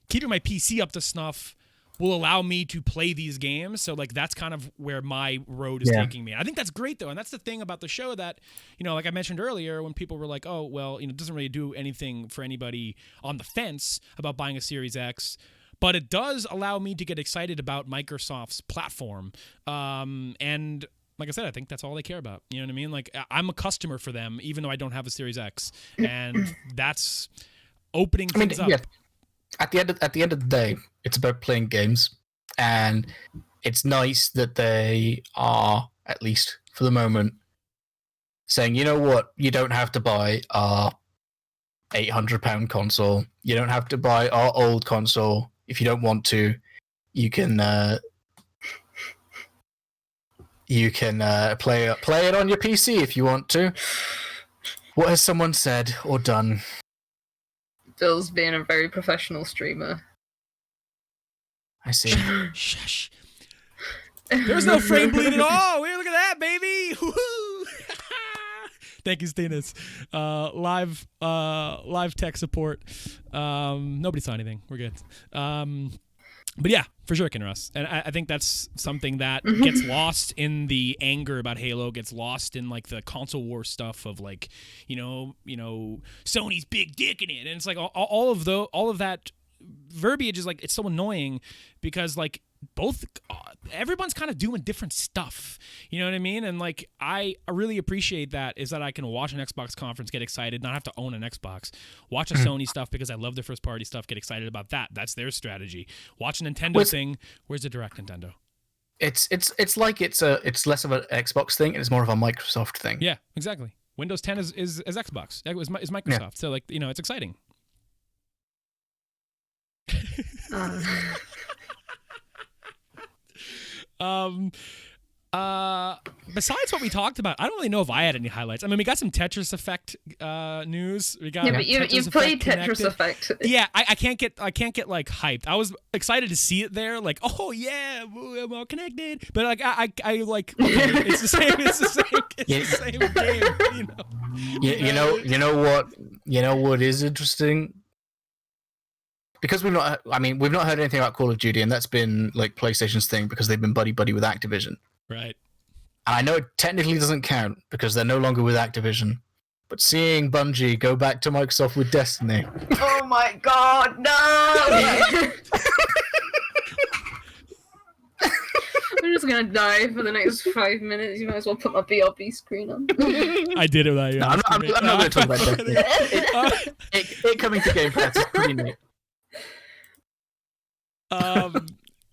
keeping my PC up to snuff will allow me to play these games. So like that's kind of where my road is taking me. I think that's great though. And that's the thing about the show that, like I mentioned earlier, when people were like, oh, well, it doesn't really do anything for anybody on the fence about buying a Series X, but it does allow me to get excited about Microsoft's platform. And like I said, I think that's all they care about. You know what I mean? Like I'm a customer for them, even though I don't have a Series X, and that's opening things up. Yeah. At the end of the day, it's about playing games, and it's nice that they are, at least for the moment, saying, you know what, you don't have to buy our £800 console. You don't have to buy our old console if you don't want to. You can play it on your PC if you want to. What has someone said or done? Bill's being a very professional streamer. I see. Shush. There's no frame bleed at all. Look at that, baby. Woo-hoo. Thank you, Stinas. Live tech support. Nobody saw anything. We're good. But yeah, for sure, Kinross. And I think that's something that gets lost in the anger about Halo, gets lost in like the console war stuff of like, Sony's big dick in it. And it's like all of that verbiage is like, it's so annoying because like everyone's kind of doing different stuff. You know what I mean? And like, I really appreciate that, is that I can watch an Xbox conference, get excited, not have to own an Xbox, watch a Sony stuff because I love their first party stuff, get excited about that. That's their strategy. Watch a Nintendo thing. Where's the direct Nintendo? It's like it's less of an Xbox thing and it's more of a Microsoft thing. Yeah, exactly. Windows 10 is Xbox. Is Microsoft. Yeah. So like, it's exciting. Besides what we talked about, I don't really know if I had any highlights. I mean, we got some Tetris Effect news. We got but you played Tetris Effect. Yeah, I can't get like hyped. I was excited to see it there, like, oh yeah, I'm all connected. But like I like, okay, it's the same. It's the same game. You know what is interesting? Because we've not heard anything about Call of Duty, and that's been like PlayStation's thing because they've been buddy with Activision. Right. And I know it technically doesn't count because they're no longer with Activision. But seeing Bungie go back to Microsoft with Destiny. Oh my god, no! I'm just gonna die for the next 5 minutes. You might as well put my BRB screen on. I did it without you. No, I'm not going to talk about Destiny. It coming to Game Pass is pretty neat.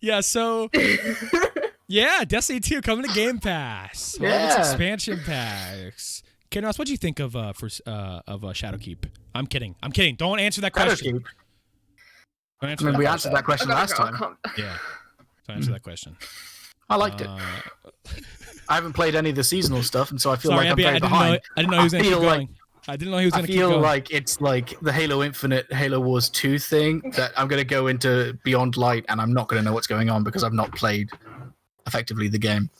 Yeah, so yeah, Destiny 2 coming to Game Pass. All Yeah. its expansion packs. Ken Ross, what'd you think of Shadowkeep? I'm kidding. Don't answer that question. Shadowkeep. Don't answer I mean, that we question. answered that question last time. Yeah. Don't answer that question. I liked it. I haven't played any of the seasonal stuff, and so I feel like I'm very behind. I didn't know he was going to keep going. I didn't know he was going to keep going. I feel like it's like the Halo Infinite, Halo Wars 2 thing that I'm going to go into Beyond Light, and I'm not going to know what's going on because I've not played effectively the game.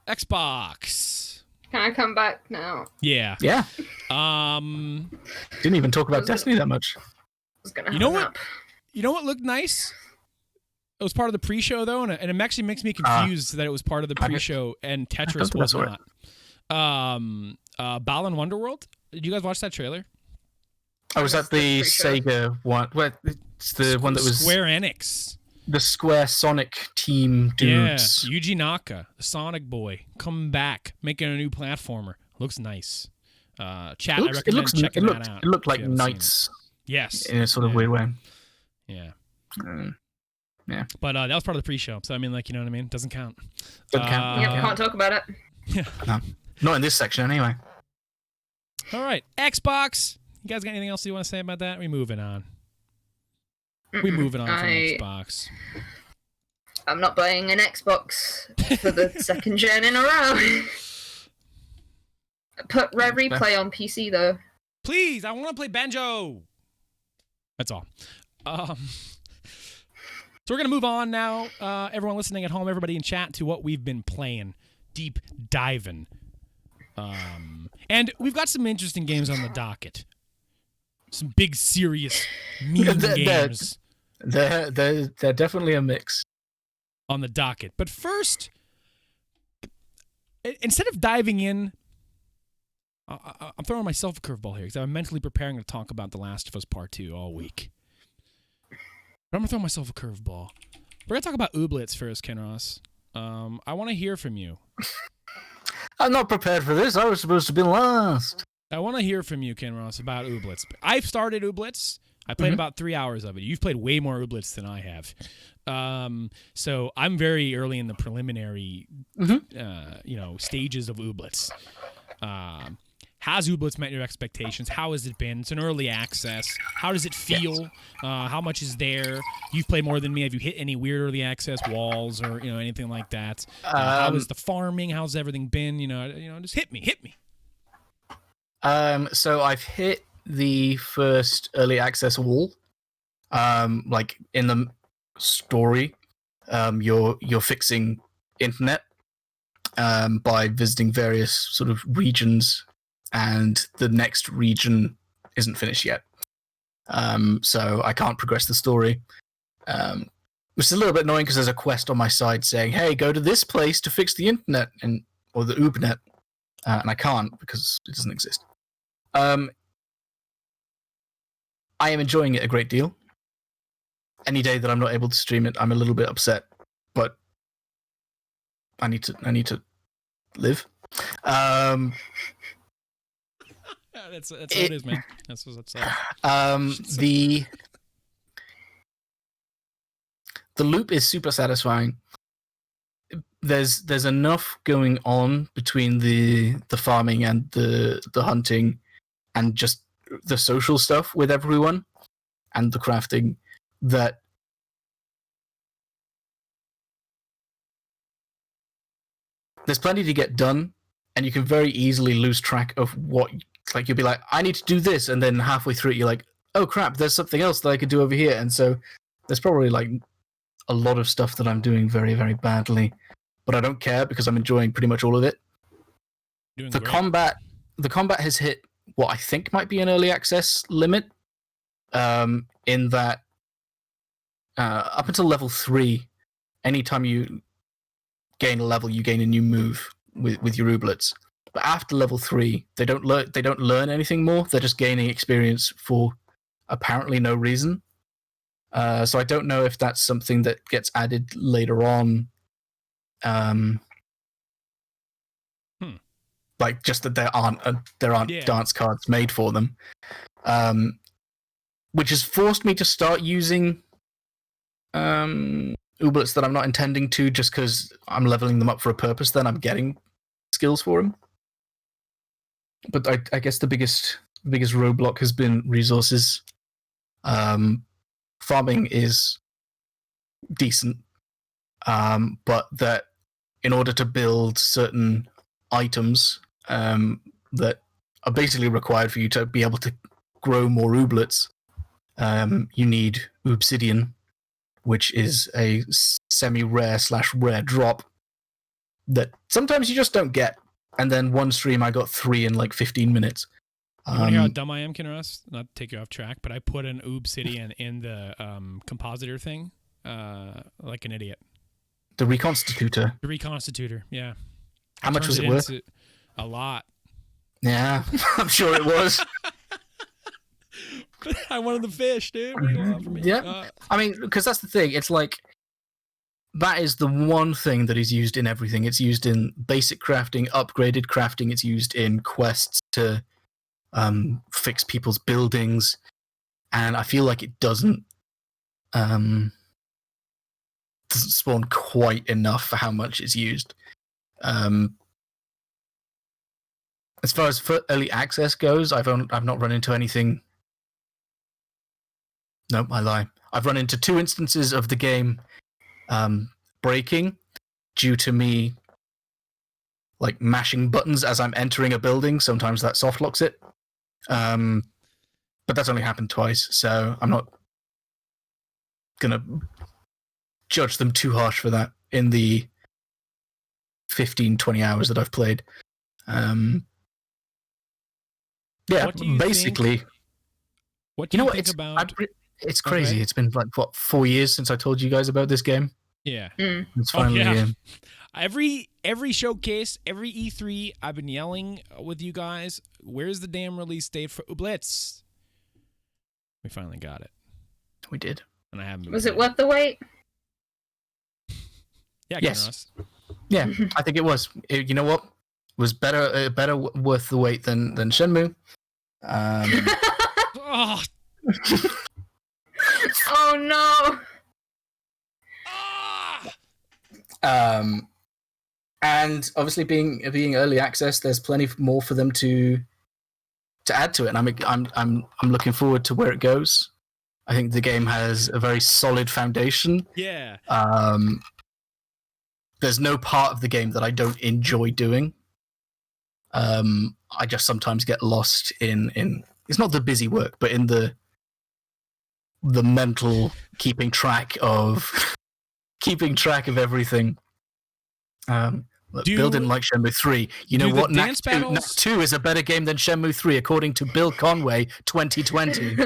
Xbox. Can I come back now? Yeah. Yeah. Didn't even talk about Destiny that much. I was gonna have You know a what? nap. You know what looked nice? It was part of the pre-show though, and it actually makes me confused that it was part of the pre-show and Tetris was not. Balan Wonderworld. Did you guys watch that trailer? Oh, was that the Sega one? Well, it's the one that was Square Enix. The Square Sonic team dudes. Yeah, Yuji Naka, the Sonic boy, coming back, making a new platformer. Looks nice. Chat, I recommend checking that out. It looked like Knights. Yes. In a sort of weird way. Yeah. Yeah. But that was part of the pre-show, so I mean, like, you know what I mean? Doesn't count. Doesn't count. Yep, can't talk about it. Yeah. No. Not in this section, anyway. All right, Xbox. You guys got anything else you want to say about that? We're moving on. We're moving on from Xbox. I'm not buying an Xbox for the second gen in a row. Put Red Replay on PC, though. Please, I want to play Banjo. That's all. So we're going to move on now, everyone listening at home, everybody in chat, to what we've been playing. Deep diving. And we've got some interesting games on the docket. Some big, serious, mean games. They're definitely a mix. On the docket. But first, instead of diving in, I'm throwing myself a curveball here because I'm mentally preparing to talk about The Last of Us Part 2 all week. But I'm going to throw myself a curveball. We're going to talk about Ooblets first, Ken Ross. I want to hear from you. I'm not prepared for this. I was supposed to be last. I want to hear from you, Ken Ross, about Ooblets. I've started Ooblets. I played about 3 hours of it. You've played way more Ooblets than I have. So I'm very early in the preliminary stages of Ooblets. Has Ooblets met your expectations? How has it been? It's an early access. How does it feel? How much is there? You've played more than me. Have you hit any weird early access walls or anything like that? How is the farming? How's everything been? Just hit me. So I've hit the first early access wall. Like in the story, you're fixing internet by visiting various sort of regions. And the next region isn't finished yet. So I can't progress the story. Which is a little bit annoying because there's a quest on my side saying, hey, go to this place to fix the internet or the Oobnet. And I can't because it doesn't exist. I am enjoying it a great deal. Any day that I'm not able to stream it, I'm a little bit upset. But I need to live. That's what it is, man. That's what's up. The loop is super satisfying. There's enough going on between the farming and the hunting and just the social stuff with everyone and the crafting that there's plenty to get done, and you can very easily lose track of what. Like you'll be like, I need to do this, and then halfway through it, you're like, oh crap, there's something else that I could do over here, and so there's probably like a lot of stuff that I'm doing very, very badly, but I don't care because I'm enjoying pretty much all of it. The combat has hit what I think might be an early access limit, in that up until level 3, anytime you gain a level, you gain a new move with your Ooblets. But after level 3, they don't learn anything more. They're just gaining experience for apparently no reason. So I don't know if that's something that gets added later on. Like just that there aren't dance cards made for them. which has forced me to start using Ooblets that I'm not intending to, just because I'm leveling them up for a purpose. Then I'm getting skills for them. But I guess the biggest roadblock has been resources. Farming is decent, but that in order to build certain items that are basically required for you to be able to grow more ooblets, you need obsidian, which is a semi-rare / rare drop that sometimes you just don't get. And then one stream I got 3 in like 15 minutes. You want to hear how dumb I am, Kinross? Not to take you off track, but I put an obsidian in the compositor thing, like an idiot. The reconstitutor. The reconstitutor, yeah. How much was it worth? A lot. Yeah, I'm sure it was. I wanted the fish, dude. What do you want from me? Yeah, I mean, because that's the thing. It's like that is the one thing that is used in everything. It's used in basic crafting, upgraded crafting. It's used in quests to fix people's buildings, and I feel like it doesn't spawn quite enough for how much it's used. As far as early access goes, I've not run into anything. Nope, I lie. I've run into 2 instances of the game breaking due to me like mashing buttons as I'm entering a building. Sometimes that soft locks it. But that's only happened twice, so I'm not gonna judge them too harsh for that in the 15-20 hours that I've played. Yeah, basically. What do you think it's about? It's crazy. Okay. It's been like 4 years since I told you guys about this game. Yeah, it's finally every showcase, every E3, I've been yelling with you guys. Where's the damn release date for Ooblets? We finally got it. We did, and I haven't. Was it worth the wait? Yeah. Yes. Yeah, I think it was. You know what? It was better worth the wait than Shenmue. Oh. Oh no. And obviously being early access, there's plenty more for them to add to it, and I'm looking forward to where it goes. I think the game has a very solid foundation. Yeah. There's no part of the game that I don't enjoy doing. I just sometimes get lost in it's not the busy work, but in the mental keeping track of everything. Building like Shenmue 3. You know what? Knack 2 is a better game than Shenmue 3, according to Bill Conway, 2020.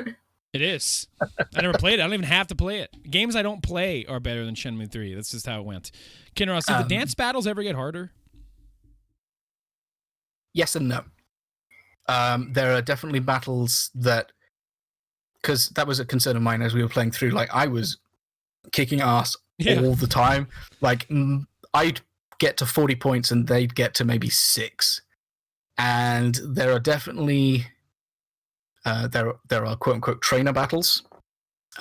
It is. I never played it. I don't even have to play it. Games I don't play are better than Shenmue 3. That's just how it went. Kinross, did the dance battles ever get harder? Yes and no. There are definitely battles that, because that was a concern of mine as we were playing through. Like, I was kicking ass all the time. Like, I'd get to 40 points and they'd get to maybe 6. And there are definitely there are quote unquote trainer battles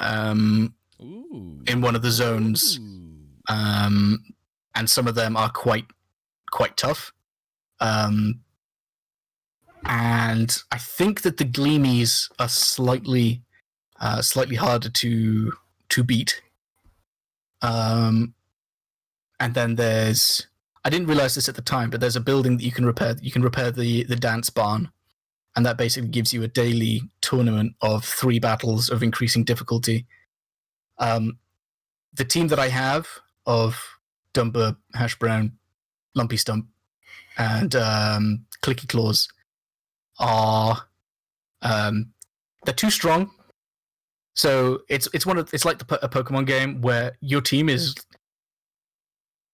in one of the zones. And some of them are quite tough. And I think that the Gleamies are slightly harder to beat. And then there's, I didn't realize this at the time, but there's a building that you can repair. You can repair the dance barn, and that basically gives you a daily tournament of 3 battles of increasing difficulty. The team that I have of Dumber, Hash Brown, Lumpy Stump, and Clicky Claws are they're too strong. So it's like a Pokemon game where your team is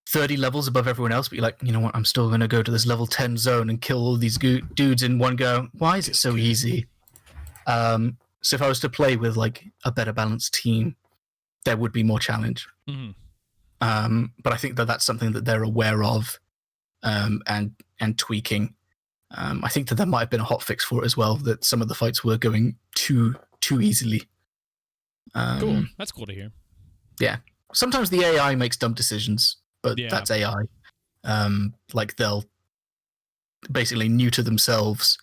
30 levels above everyone else, but you're like, you know what, I'm still going to go to this level 10 zone and kill all these dudes in one go. Why is it so easy? So if I was to play with like a better balanced team, there would be more challenge. Mm-hmm. But I think that's something that they're aware of and tweaking. I think that there might have been a hotfix for it as well, that some of the fights were going too easily. Cool. That's cool to hear. Yeah. Sometimes the AI makes dumb decisions, but Yeah. that's AI. Like they'll basically neuter themselves,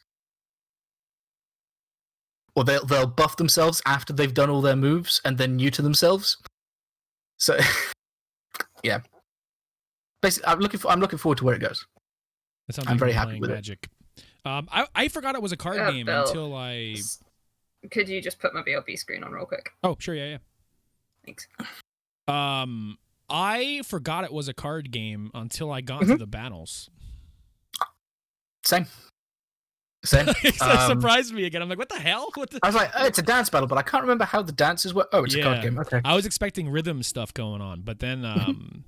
or they'll buff themselves after they've done all their moves and then neuter themselves. So, yeah. Basically, I'm looking forward to where it goes. That sounds I'm like very you're happy playing with Magic. I forgot it was a card game Bill, until I. Could you just put my BLB screen on real quick? Oh, sure, yeah. Thanks. I forgot it was a card game until I got to the battles. Same. That surprised me again. I'm like, what the hell? I was like, oh, it's a dance battle, but I can't remember how the dances work. Oh, it's a card game. Okay. I was expecting rhythm stuff going on, but then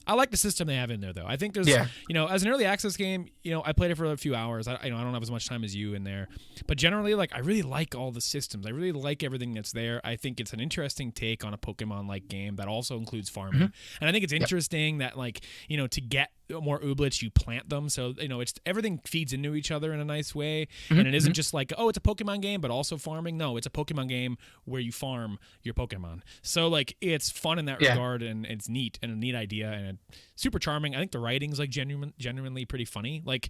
I like the system they have in there, though. I think there's, as an early access game, I played it for a few hours. I don't have as much time as you in there, but generally, like, I really like all the systems. I really like everything that's there. I think it's an interesting take on a Pokemon-like game that also includes farming, and I think it's interesting that, like, to get more Ooblets, you plant them, so it's everything feeds into each other in a nice way, and it isn't just like, oh, it's a Pokemon game but also farming. No, it's a Pokemon game where you farm your Pokemon, so like it's fun in that regard, and it's neat and a neat idea and super charming. I think the writing's like genuinely pretty funny. Like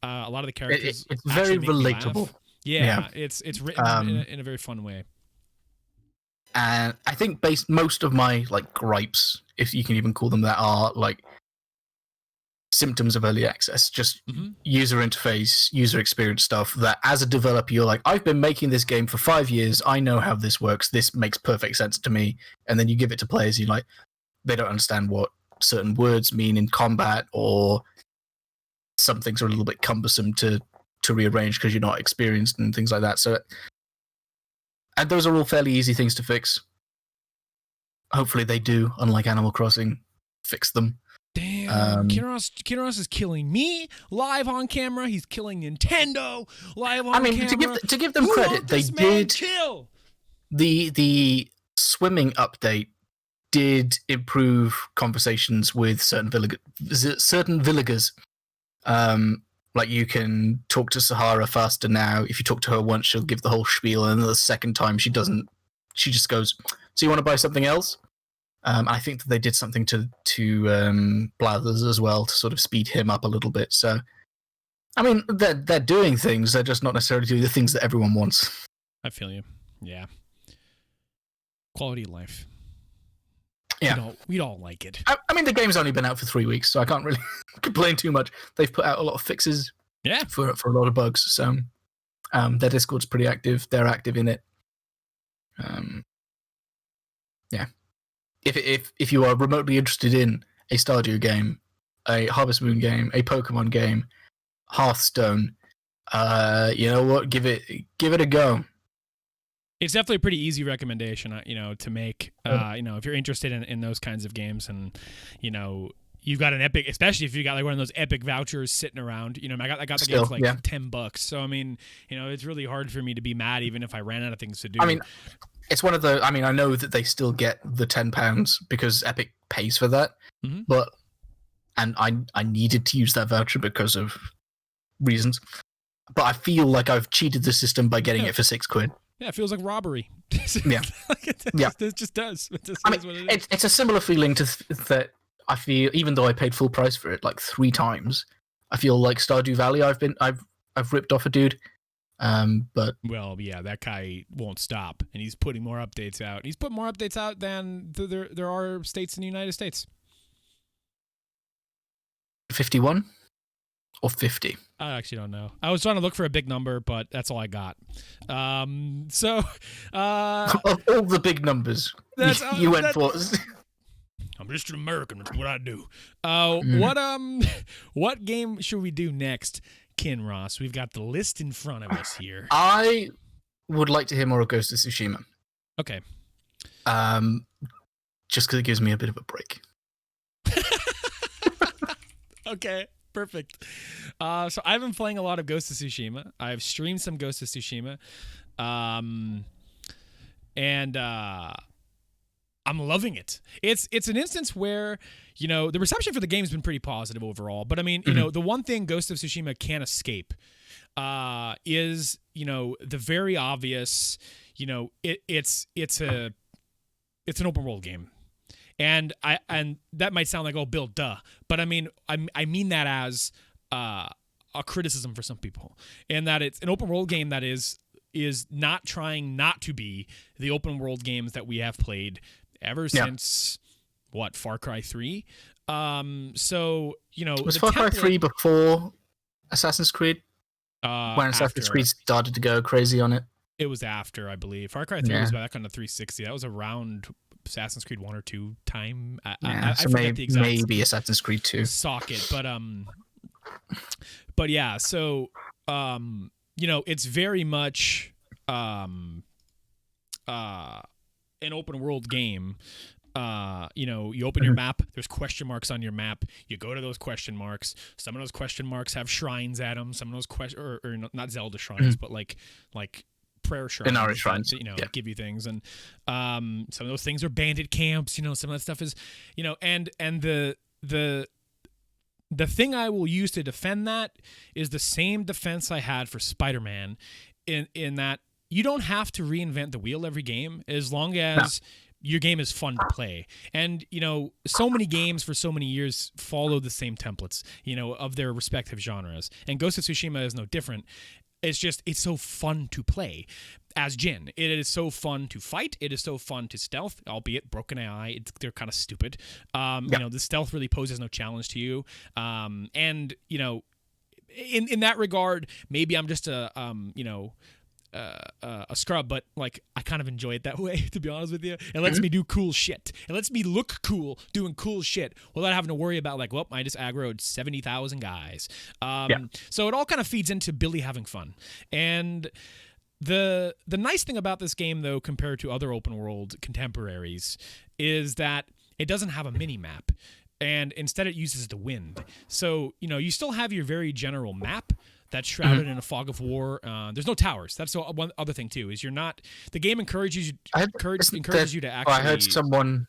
a lot of the characters, it's very relatable. It's written in a very fun way. And I think most of my like gripes, if you can even call them that, are like symptoms of early access, just user interface, user experience stuff that as a developer you're like, I've been making this game for 5 years, I know how this works, this makes perfect sense to me, and then you give it to players, you're like, they don't understand what certain words mean in combat, or some things are a little bit cumbersome to rearrange because you're not experienced and things like that. So, and those are all fairly easy things to fix. Hopefully they do, unlike Animal Crossing, fix them. Damn, Kinross is killing me live on camera. He's killing Nintendo live on camera. To give them credit, they did kill. The swimming update did improve conversations with certain villagers. Like you can talk to Sahara faster now. If you talk to her once, she'll give the whole spiel, and the second time she doesn't. She just goes, "So you want to buy something else?" I think that they did something to Blathers as well to sort of speed him up a little bit. So, I mean, they're doing things. They're just not necessarily doing the things that everyone wants. I feel you. Yeah. Quality of life. Yeah. We'd all like it. I mean, the game's only been out for 3 weeks, so I can't really complain too much. They've put out a lot of fixes for a lot of bugs. So their Discord's pretty active. They're active in it. Yeah. If you are remotely interested in a Stardew game, a Harvest Moon game, a Pokemon game, Hearthstone, you know what? Give it a go. It's definitely a pretty easy recommendation, to make. If you're interested in those kinds of games, and you've got an epic, especially if you got like one of those epic vouchers sitting around. I got the game for like $10. So I mean, it's really hard for me to be mad even if I ran out of things to do. I mean, it's one of the. I mean, I know that they still get the £10 because Epic pays for that, but I needed to use that voucher because of reasons. But I feel like I've cheated the system by getting it for £6. Yeah, it feels like robbery. It just does. It's a similar feeling to that. I feel, even though I paid full price for it like 3 times, I feel like Stardew Valley. I've ripped off a dude. But that guy won't stop, and he's putting more updates out. He's put more updates out than there are states in the United States. 51 or 50? I actually don't know. I was trying to look for a big number, but that's all I got. So all the big numbers you went for. I'm just an American. That's what I do. What game should we do next, Kinross? We've got the list in front of us here. I would like to hear more of Ghost of Tsushima. Okay. Just because it gives me a bit of a break. Okay, perfect. So I've been playing a lot of Ghost of Tsushima. I've streamed some Ghost of Tsushima. And I'm loving it. It's an instance where, the reception for the game has been pretty positive overall. But I mean, the one thing Ghost of Tsushima can't escape is, the very obvious, it's a it's an open world game. And that might sound like, oh, Bill, duh. But I mean that as a criticism for some people, and that it's an open world game that is not trying not to be the open world games that we have played ever since Far Cry 3. So was Far Cry 3 before Assassin's Creed? When Assassin's Creed started to go crazy on it. It was after, I believe. Far Cry 3 was back on the 360. That was around Assassin's Creed 1 or 2 time. I forget the exact maybe Assassin's Creed 2 socket, but yeah. So it's very much an open world game. You open your map, there's question marks on your map. You go to those question marks. Some of those question marks have shrines at them. Some of those or not Zelda shrines, but like prayer shrines. Inari shrines. That, give you things. And some of those things are bandit camps. Some of that stuff is, and the thing I will use to defend that is the same defense I had for Spider-Man, in that you don't have to reinvent the wheel every game as long as your game is fun to play. And, so many games for so many years follow the same templates, of their respective genres. And Ghost of Tsushima is no different. It's so fun to play as Jin. It is so fun to fight. It is so fun to stealth, albeit broken AI. They're kind of stupid. The stealth really poses no challenge to you. In that regard, maybe I'm just a scrub, but I kind of enjoy it that way, to be honest with you. It lets me do cool shit. It lets me look cool doing cool shit without having to worry about I just aggroed 70,000 guys. So it all kind of feeds into Billy having fun. And the nice thing about this game, though, compared to other open world contemporaries, is that it doesn't have a mini map. And instead it uses the wind. So, you still have your very general map that's shrouded in a fog of war. There's no towers. That's one other thing too. Is the game encourages you to actually. I heard someone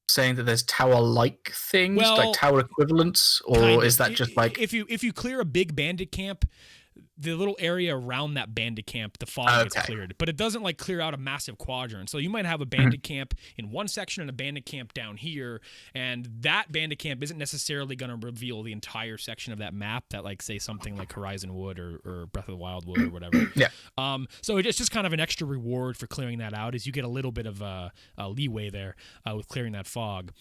saying that there's tower-like things, like tower equivalents, or is that just like if you clear a big bandit camp, the little area around that bandit camp, the fog gets cleared, but it doesn't clear out a massive quadrant. So you might have a bandit camp in one section and a bandit camp down here, and that bandit camp isn't necessarily going to reveal the entire section of that map that say something like Horizon would or Breath of the Wild would or whatever. So it's just kind of an extra reward for clearing that out, is you get a little bit of a leeway there with clearing that fog.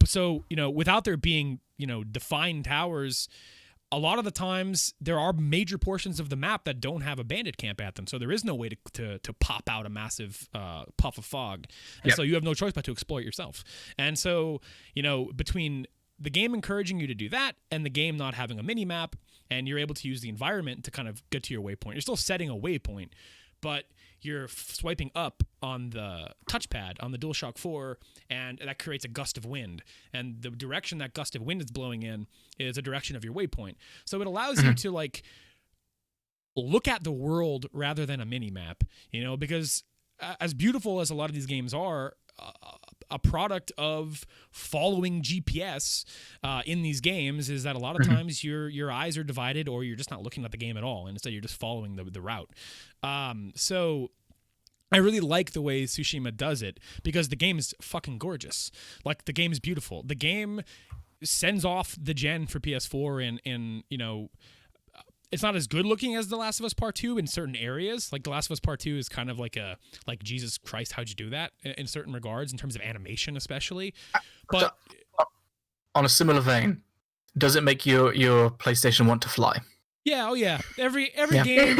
So without there being defined towers, a lot of the times there are major portions of the map that don't have a bandit camp at them. So there is no way to pop out a massive puff of fog. And so you have no choice but to explore it yourself. And so, between the game encouraging you to do that and the game not having a mini map, and you're able to use the environment to kind of get to your waypoint. You're still setting a waypoint, but you're swiping up on the touchpad on the DualShock 4, and that creates a gust of wind. And the direction that gust of wind is blowing in is a direction of your waypoint. So it allows you to look at the world rather than a mini map, because as beautiful as a lot of these games are, a product of following GPS in these games is that a lot of times your eyes are divided, or you're just not looking at the game at all, and instead you're just following the route. So I really like the way Tsushima does it, because the game is fucking gorgeous. The game is beautiful. The game sends off the gen for PS4 and it's not as good looking as The Last of Us Part 2 in certain areas. The Last of Us Part 2 is kind of like Jesus Christ, how'd you do that in certain regards, in terms of animation especially. But on a similar vein, does it make your PlayStation want to fly? Yeah, oh yeah. Every game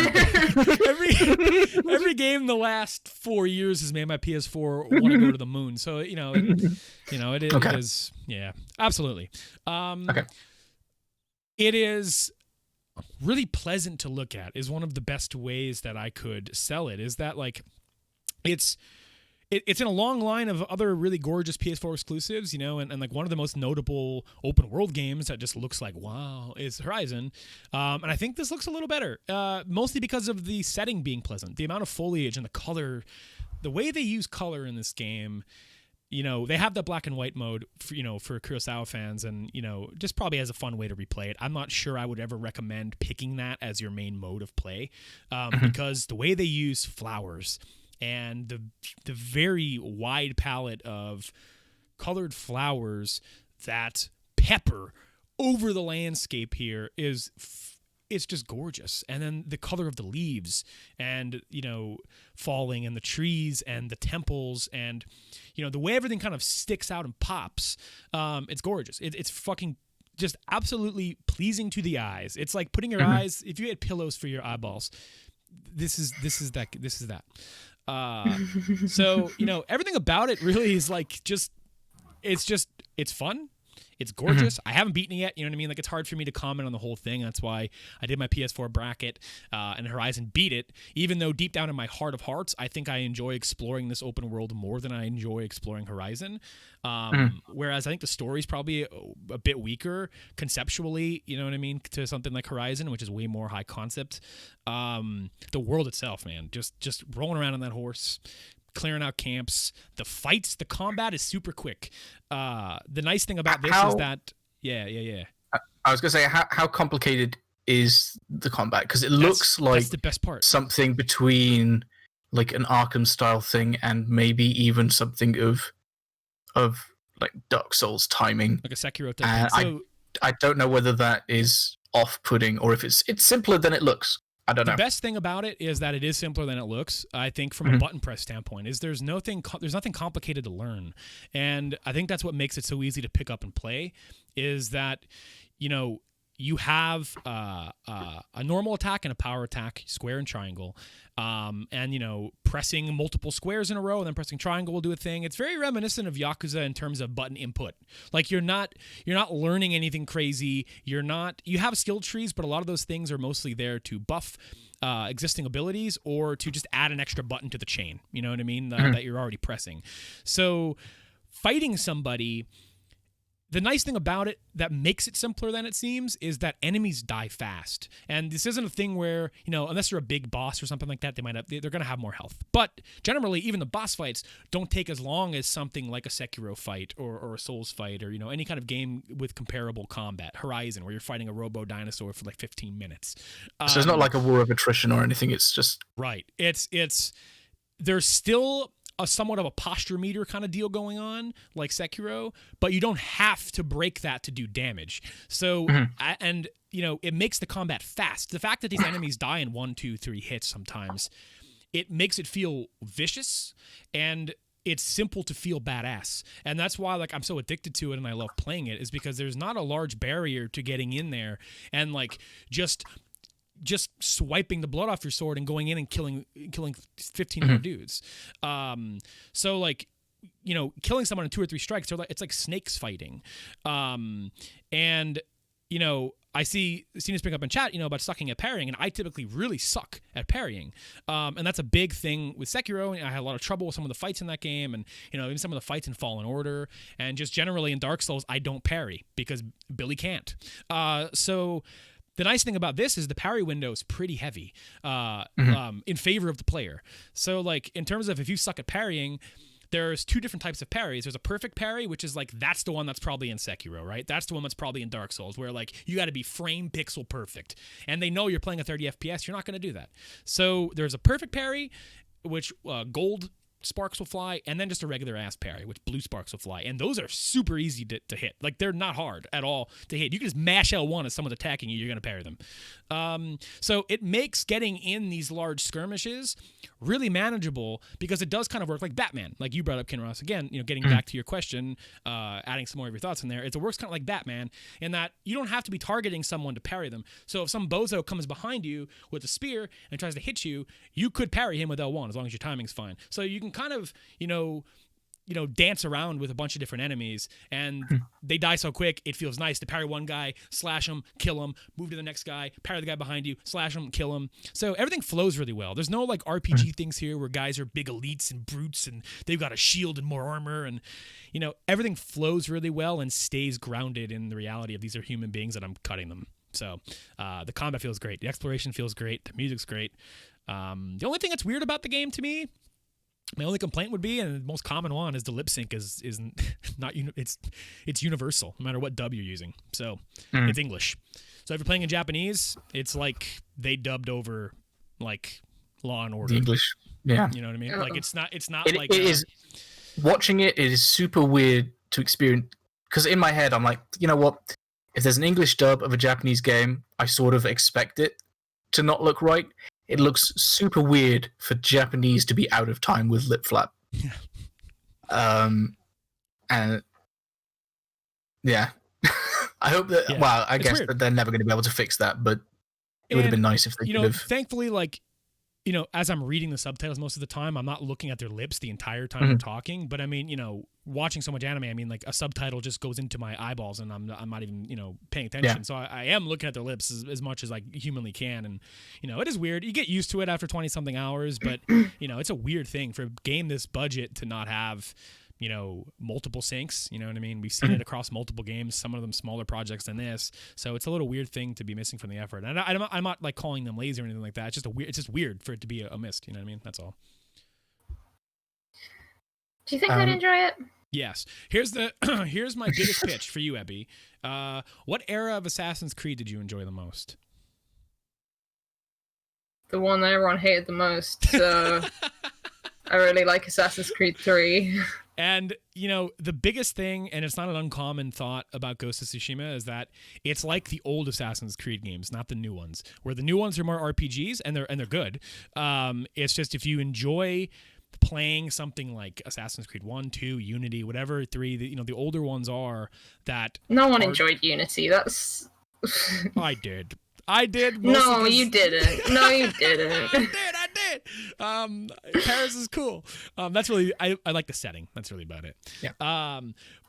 every game the last 4 years has made my PS4 want to go to the moon. So, it is, yeah, absolutely. It is really pleasant to look at, is one of the best ways that I could sell it, is that it's in a long line of other really gorgeous PS4 exclusives, and one of the most notable open world games that just looks like wow is Horizon. And I think this looks a little better, mostly because of the setting being pleasant, the amount of foliage and the color, the way they use color in this game. They have the black and white mode for Kurosawa fans, and just probably as a fun way to replay it. I'm not sure I would ever recommend picking that as your main mode of play, because the way they use flowers and the very wide palette of colored flowers that pepper over the landscape here it's just gorgeous. And then the color of the leaves and, falling, and the trees and the temples, and, the way everything kind of sticks out and pops. It's gorgeous. It's fucking just absolutely pleasing to the eyes. It's like putting your eyes, if you had pillows for your eyeballs, this is that. So, everything about it really is like it's fun. It's gorgeous. I haven't beaten it yet. You know what I mean? Like, it's hard for me to comment on the whole thing. That's why I did my PS4 bracket and Horizon beat it, even though deep down in my heart of hearts, I think I enjoy exploring this open world more than I enjoy exploring Horizon. Whereas I think the story's probably a bit weaker conceptually, you know what I mean, to something like Horizon, which is way more high concept. The world itself, man, just rolling around on that horse, clearing out camps, the fights, the combat is super quick. The nice thing about this is that I was gonna say, how complicated is the combat? Because it looks like that's the best part. Something between like an Arkham style thing and maybe even something of like Dark Souls timing, like a Sekiro type. So I don't know whether that is off-putting or if it's simpler than it looks. I don't know. The best thing about it is that it is simpler than it looks. I think from a button press standpoint, is there's nothing complicated to learn, and I think that's what makes it so easy to pick up and play. Is that you have a normal attack and a power attack, square and triangle, and pressing multiple squares in a row and then pressing triangle will do a thing. It's very reminiscent of Yakuza in terms of button input. Like you're not learning anything crazy. You have skill trees, but a lot of those things are mostly there to buff existing abilities or to just add an extra button to the chain. You know what I mean? That you're already pressing. So fighting somebody. The nice thing about it that makes it simpler than it seems is that enemies die fast. And this isn't a thing where, unless you're a big boss or something like that, they're going to have more health. But generally, even the boss fights don't take as long as something like a Sekiro fight or a Souls fight or, any kind of game with comparable combat. Horizon, where you're fighting a robo-dinosaur for like 15 minutes. So it's not like a war of attrition or anything. It's just... Right. There's still somewhat of a posture meter kind of deal going on, like Sekiro, but you don't have to break that to do damage. So, it makes the combat fast. The fact that these enemies die in 1, 2, 3 hits sometimes, it makes it feel vicious, and it's simple to feel badass. And that's why, I'm so addicted to it and I love playing it, is because there's not a large barrier to getting in there and, just swiping the blood off your sword and going in and killing 15 more dudes. So killing someone in 2 or 3 strikes, it's like snakes fighting. I see Cena's bring up in chat, about sucking at parrying, and I typically really suck at parrying. And that's a big thing with Sekiro. I had a lot of trouble with some of the fights in that game, and, even some of the fights in Fallen Order, and just generally in Dark Souls, I don't parry because Billy can't. So the nice thing about this is the parry window is pretty heavy in favor of the player. So, in terms of if you suck at parrying, there's 2 different types of parries. There's a perfect parry, which is that's the one that's probably in Sekiro, right? That's the one that's probably in Dark Souls, where you got to be frame pixel perfect. And they know you're playing a 30 FPS. You're not going to do that. So there's a perfect parry, which gold sparks will fly, and then just a regular ass parry, which blue sparks will fly. And those are super easy to hit. They're not hard at all to hit. You can just mash L1 as someone's attacking you, you're going to parry them. So it makes getting in these large skirmishes really manageable, because it does kind of work like Batman, like you brought up, Kinross. Again, getting back to your question, adding some more of your thoughts in there, it works kind of like Batman in that you don't have to be targeting someone to parry them. So if some bozo comes behind you with a spear and tries to hit you, you could parry him with L1 as long as your timing's fine. So you can kind of, dance around with a bunch of different enemies, and they die so quick, it feels nice to parry one guy, slash him, kill him, move to the next guy, parry the guy behind you, slash him, kill him. So everything flows really well. There's no RPG things here where guys are big elites and brutes and they've got a shield and more armor, and everything flows really well and stays grounded in the reality of these are human beings and I'm cutting them. So the combat feels great, the exploration feels great, the music's great. The only thing that's weird about the game to me, my only complaint would be, and the most common one, is the lip sync is not it's universal no matter what dub you're using. So it's English. So if you're playing in Japanese, it's like they dubbed over Law and Order. The English. Yeah. You know what I mean? Like it's not It is watching it is super weird to experience, because in my head I'm like, you know what? If there's an English dub of a Japanese game, I sort of expect it to not look right. It looks super weird for Japanese to be out of time with lip flap. And yeah. I hope that. Yeah. Well, I It's guess weird. that they're never going to be able to fix that, but it would have been nice if they could have. Thankfully, like, as I'm reading the subtitles most of the time, I'm not looking at their lips the entire time Mm-hmm. they're talking. But I mean, watching so much anime, I mean, like a subtitle just goes into my eyeballs, and I'm not even paying attention. Yeah. So I am looking at their lips as much as I humanly can, and it is weird. You get used to it after 20 something hours, but it's a weird thing for a game this budget to not have multiple syncs. You know what I mean? We've seen it across multiple games, some of them smaller projects than this. So it's a little weird thing to be missing from the effort. And I'm not like calling them lazy or anything like that. It's just weird for it to be a missed. You know what I mean? That's all. Do you think I'd enjoy it? Yes. Here's my biggest pitch for you, Ebby. What era of Assassin's Creed did you enjoy the most? The one that everyone hated the most. So I really like Assassin's Creed 3. And, the biggest thing, and it's not an uncommon thought about Ghost of Tsushima, is that it's like the old Assassin's Creed games, not the new ones, where the new ones are more RPGs, and they're good. It's just if you enjoy playing something like Assassin's Creed 1, 2, Unity, whatever, 3, the older ones are that... No one enjoyed Unity. That's... I did. No, you didn't. No, you didn't. I did. Paris is cool. That's really I like the setting. That's really about it. Yeah.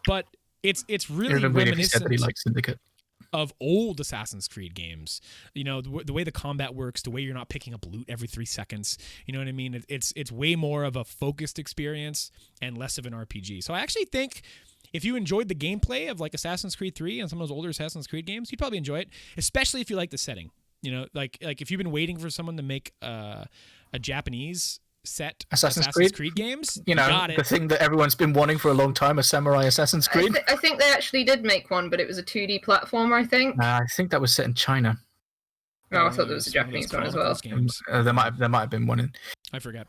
But it's really It would have been weird if he said reminiscent that he likes Syndicate. of old Assassin's Creed games. The way the combat works, the way you're not picking up loot every 3 seconds. You know what I mean? It's way more of a focused experience and less of an RPG. So I actually think if you enjoyed the gameplay of like Assassin's Creed 3 and some of those older Assassin's Creed games, you'd probably enjoy it, especially if you like the setting. Like if you've been waiting for someone to make a Japanese set Assassin's Creed games, got it. The thing that everyone's been wanting for a long time, a samurai Assassin's Creed. I think they actually did make one, but it was a 2D platformer, I think. I think that was set in China. No, I thought there was a Japanese one as well. There might have been one in. I forget.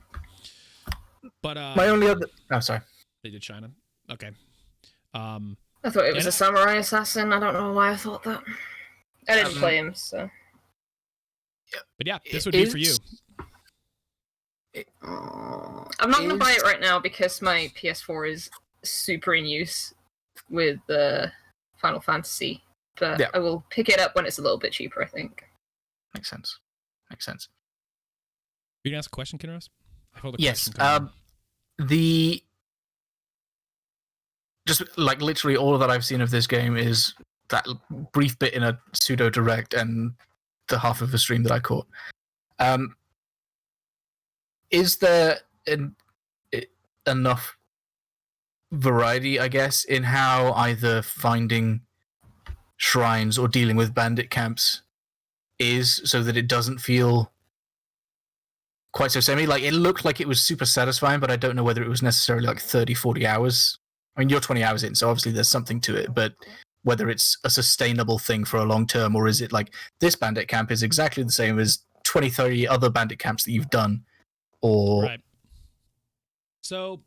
But my only other. Oh, sorry. They did China. Okay. I thought it was a samurai assassin. I don't know why I thought that. I didn't play him, so. But yeah, this would be for you. I'm not going to buy it right now because my PS4 is super in use with Final Fantasy. But I will pick it up when it's a little bit cheaper, I think. Makes sense. You can ask a question, Kinros? Yes. Just like literally all that I've seen of this game is that brief bit in a pseudo direct and the half of a stream that I caught. Is there enough variety, I guess, in how either finding shrines or dealing with bandit camps is, so that it doesn't feel quite so samey? Like, it looked like it was super satisfying, but I don't know whether it was necessarily like 30, 40 hours. I mean, you're 20 hours in, so obviously there's something to it, but whether it's a sustainable thing for a long term, or is it like this bandit camp is exactly the same as 20, 30 other bandit camps that you've done, or... Right. So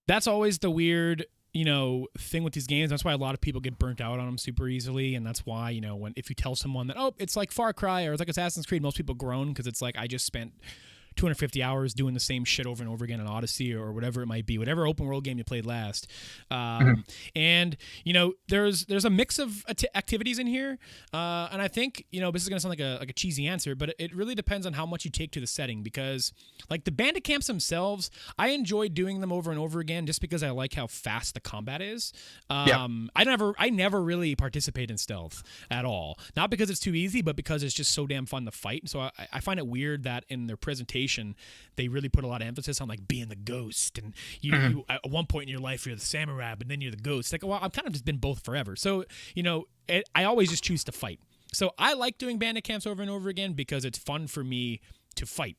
that's always the weird, thing with these games. That's why a lot of people get burnt out on them super easily, and that's why, if you tell someone that, oh, it's like Far Cry or it's like Assassin's Creed, most people groan because it's like, I just spent 250 hours doing the same shit over and over again in Odyssey or whatever it might be, whatever open world game you played last. And, there's a mix of activities in here. And I think, this is going to sound like a cheesy answer, but it really depends on how much you take to the setting, because like the bandit camps themselves, I enjoy doing them over and over again just because I like how fast the combat is. I never really participate in stealth at all. Not because it's too easy, but because it's just so damn fun to fight. So I find it weird that in their presentation, they really put a lot of emphasis on like being the ghost, and you at one point in your life you're the samurai, but then you're the ghost. Like, well, I've kind of just been both forever. So I always just choose to fight. So I like doing bandit camps over and over again because it's fun for me to fight,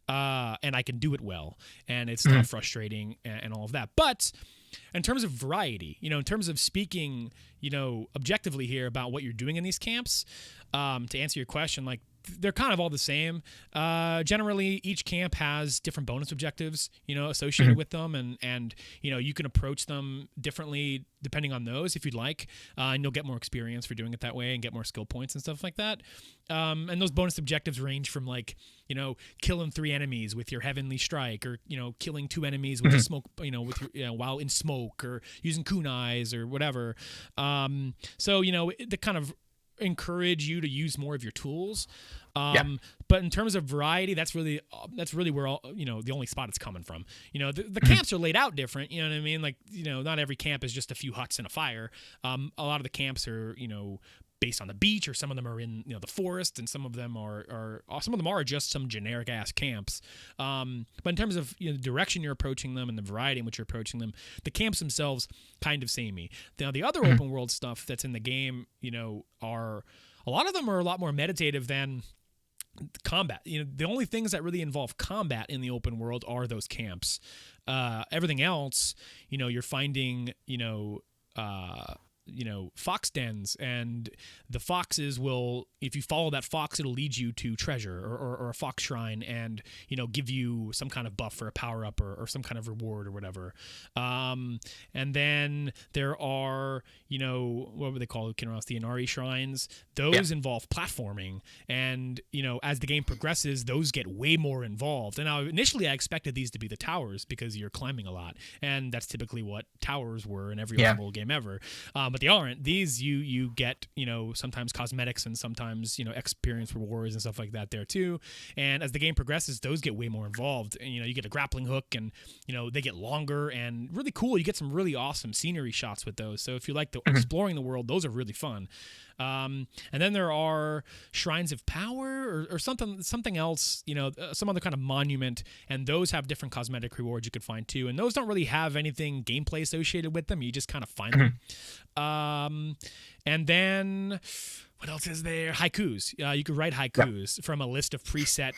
and I can do it well, and it's not frustrating and all of that. But in terms of variety, in terms of speaking, objectively here about what you're doing in these camps, to answer your question, like they're kind of all the same. Generally, each camp has different bonus objectives, associated with them, and you can approach them differently depending on those if you'd like, and you'll get more experience for doing it that way and get more skill points and stuff like that. And those bonus objectives range from killing 3 enemies with your heavenly strike, or killing 2 enemies with the smoke, while in smoke, or using kunais or whatever. So they kind of encourage you to use more of your tools. But in terms of variety, that's really where all, the only spot it's coming from. The camps are laid out different. You know what I mean? Like, not every camp is just a few huts and a fire. A lot of the camps are, based on the beach, or some of them are in the forest, and some of them are just some generic ass camps. But in terms of the direction you're approaching them and the variety in which you're approaching them, the camps themselves kind of samey. Now the other open world stuff that's in the game, are a lot of them are a lot more meditative than combat. The only things that really involve combat in the open world are those camps. Everything else, you're finding, fox dens, and the foxes will, if you follow that fox, it'll lead you to treasure or a fox shrine, and give you some kind of buff or a power up or some kind of reward or whatever. And then there are what would they call it, the Inari shrines. Those involve platforming, and as the game progresses, those get way more involved. And now initially I expected these to be the towers, because you're climbing a lot, and that's typically what towers were in every open world game ever. But they aren't. These you get sometimes cosmetics, and sometimes experience rewards and stuff like that there too. And as the game progresses, those get way more involved, and you get a grappling hook, and they get longer and really cool. You get some really awesome scenery shots with those. So if you like exploring the world, those are really fun. And then there are shrines of power or something else, some other kind of monument, and those have different cosmetic rewards you could find too. And those don't really have anything gameplay associated with them. You just kind of find them. And then what else is there? Haikus. You could write haikus from a list of preset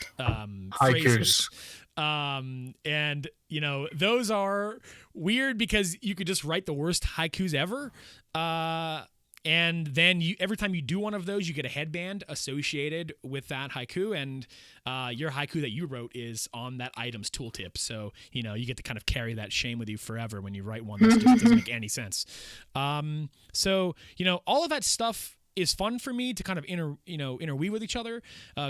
phrases. And those are weird because you could just write the worst haikus ever. And then every time you do one of those, you get a headband associated with that haiku, and your haiku that you wrote is on that item's tooltip. So, you get to kind of carry that shame with you forever when you write one that just doesn't make any sense. So, all of that stuff is fun for me to kind of interweave with each other,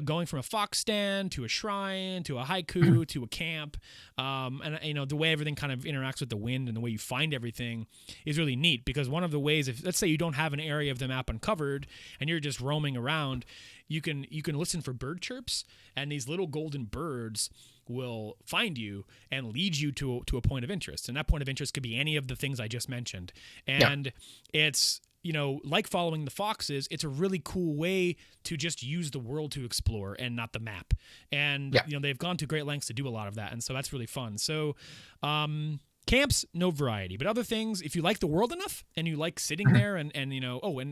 going from a fox stand to a shrine to a haiku to a camp, and the way everything kind of interacts with the wind and the way you find everything is really neat. Because one of the ways, if let's say you don't have an area of the map uncovered and you're just roaming around, you can listen for bird chirps, and these little golden birds will find you and lead you to a point of interest, and that point of interest could be any of the things I just mentioned, and it's like following the foxes, it's a really cool way to just use the world to explore and not the map. And, they've gone to great lengths to do a lot of that. And so that's really fun. So, camps, no variety. But other things, if you like the world enough and you like sitting there and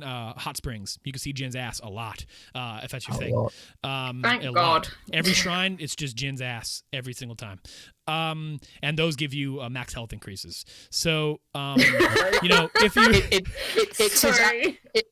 hot springs, you can see Jin's ass a lot, if that's your thing. Thank God. Every shrine, it's just Jin's ass every single time. And those give you max health increases. So, if you...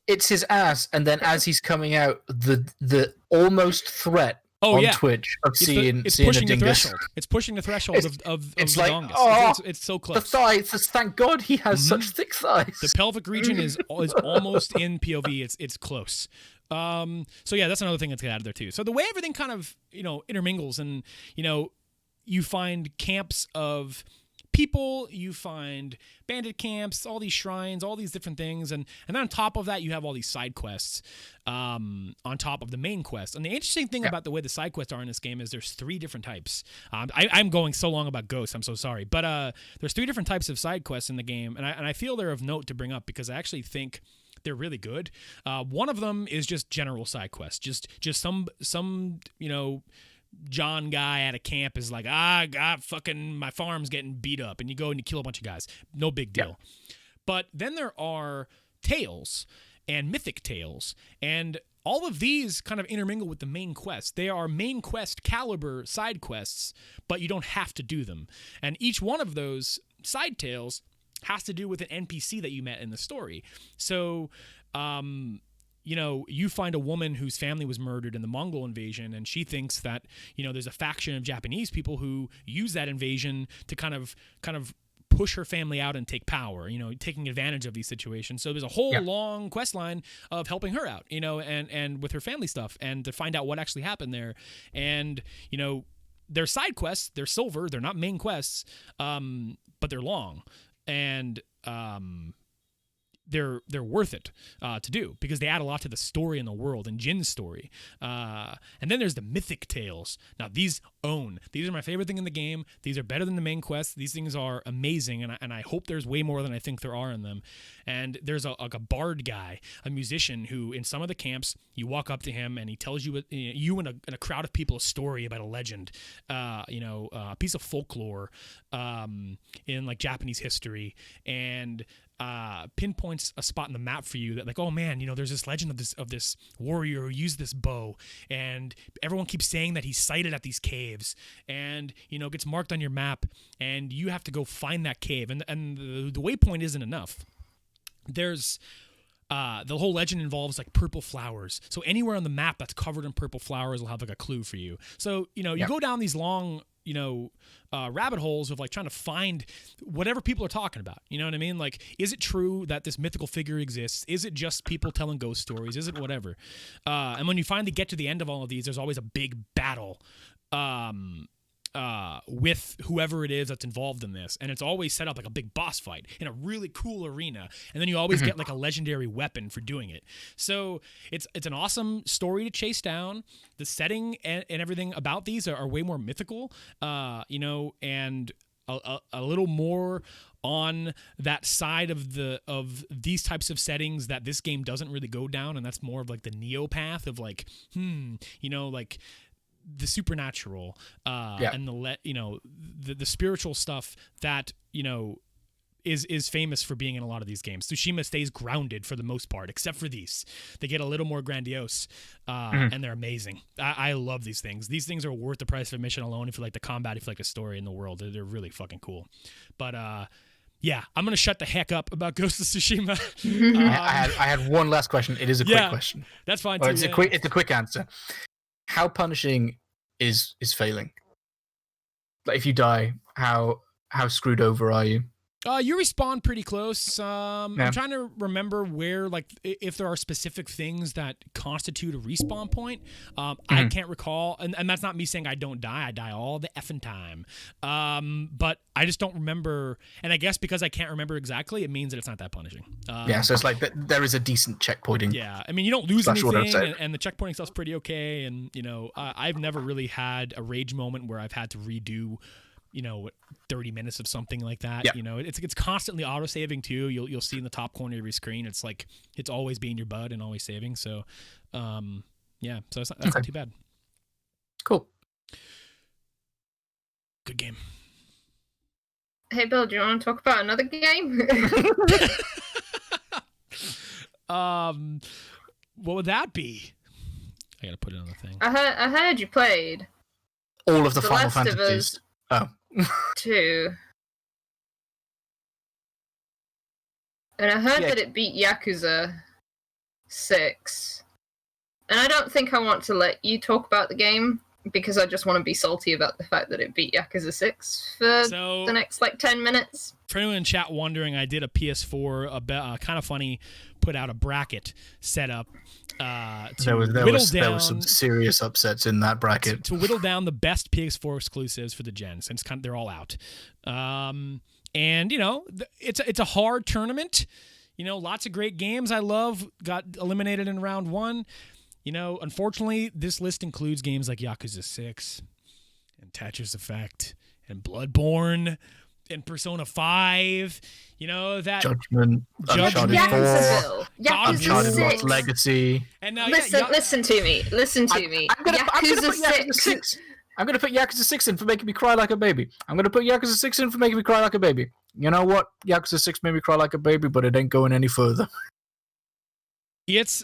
It's his ass, and then as he's coming out, the almost threat on Twitch of seeing a dingus. It's pushing the threshold of it's the like, dongus. It's so close. The thighs, thank God he has such thick thighs. The pelvic region is almost in POV. It's close. So yeah, that's another thing that's added there too. So the way everything kind of intermingles, and you find camps of people, you find bandit camps, all these shrines, all these different things, and then on top of that, you have all these side quests on top of the main quest. And the interesting thing about the way the side quests are in this game is there's 3 different types. I'm going so long about ghosts, I'm so sorry, but there's 3 different types of side quests in the game, and I feel they're of note to bring up because I actually think they're really good. One of them is just general side quests, just some John guy at a camp is like, fucking my farm's getting beat up, and you go and you kill a bunch of guys. No big deal. But then there are tales and mythic tales, and all of these kind of intermingle with the main quest. They are main quest caliber side quests, but you don't have to do them. And each one of those side tales has to do with an NPC that you met in the story. So, you find a woman whose family was murdered in the Mongol invasion, and she thinks that, there's a faction of Japanese people who use that invasion to kind of push her family out and take power, taking advantage of these situations. So there's a whole long quest line of helping her out, and with her family stuff, and to find out what actually happened there. And, they're side quests, they're silver, they're not main quests, but they're long. And, they're worth it to do, because they add a lot to the story and the world and Jin's story. And then there's the mythic tales. Now these are my favorite thing in the game. These are better than the main quests. These things are amazing, and I hope there's way more than I think there are in them. And there's a bard guy, a musician, who in some of the camps you walk up to him and he tells you and a crowd of people a story about a legend, a piece of folklore in like Japanese history, and pinpoints a spot in the map for you that, like, oh man, there's this legend of this warrior who used this bow, and everyone keeps saying that he's sighted at these caves, and gets marked on your map, and you have to go find that cave, and the waypoint isn't enough. There's the whole legend involves like purple flowers, so anywhere on the map that's covered in purple flowers will have like a clue for you. So you go down these long rabbit holes of like trying to find whatever people are talking about. You know what I mean? Like, is it true that this mythical figure exists? Is it just people telling ghost stories? Is it whatever? And when you finally get to the end of all of these, there's always a big battle with whoever it is that's involved in this, and it's always set up like a big boss fight in a really cool arena, and then you always get like a legendary weapon for doing it. So it's an awesome story to chase down. The setting and everything about these are way more mythical, and a little more on that side of these types of settings that this game doesn't really go down, and that's more of like the Neo path of like like the supernatural and the spiritual stuff that is famous for being in a lot of these games. Tsushima stays grounded for the most part, except for these. They get a little more grandiose, and they're amazing. I love these things. These things are worth the price of admission alone. If you like the combat, if you like the story in the world, they're really fucking cool. But yeah, I'm gonna shut the heck up about Ghost of Tsushima. I had one last question. It is a quick question. That's fine too. It's a quick answer. How punishing is failing? Like, if you die, how screwed over are you? You respawn pretty close. I'm trying to remember where, like, if there are specific things that constitute a respawn point. I can't recall, and that's not me saying I don't die. I die all the effing time. But I just don't remember, and I guess because I can't remember exactly, it means that it's not that punishing. So it's like there is a decent checkpointing. Yeah, I mean, you don't lose anything, and the checkpointing stuff's pretty okay. And I've never really had a rage moment where I've had to redo 30 minutes of something like that. It's constantly auto saving too. You'll see in the top corner of your screen, it's like it's always being your bud and always saving. So so that's not too bad. Cool. Good game. Hey Bill, do you want to talk about another game? What would that be? I gotta put it on the thing. I heard you played all of the Final Last of Fantasies. Us Oh. 2. And I heard that it beat Yakuza 6. And I don't think I want to let you talk about the game, because I just want to be salty about the fact that it beat Yakuza 6 for the next, 10 minutes. For anyone in chat wondering, I did a PS4, kind of funny, put out a bracket setup. There was some serious upsets in that bracket. To whittle down the best PS4 exclusives for the gen, since they're all out. And, it's a hard tournament. Lots of great games I love got eliminated in round 1. Unfortunately, this list includes games like Yakuza 6 and Tetris Effect and Bloodborne and Persona 5. That Uncharted 4, Uncharted 6. Legacy. And now, listen to me. I'm gonna put Yakuza 6. I'm gonna put Yakuza 6 in for making me cry like a baby. I'm gonna put Yakuza 6 in for making me cry like a baby. You know what? Yakuza 6 made me cry like a baby, but it ain't going any further. It's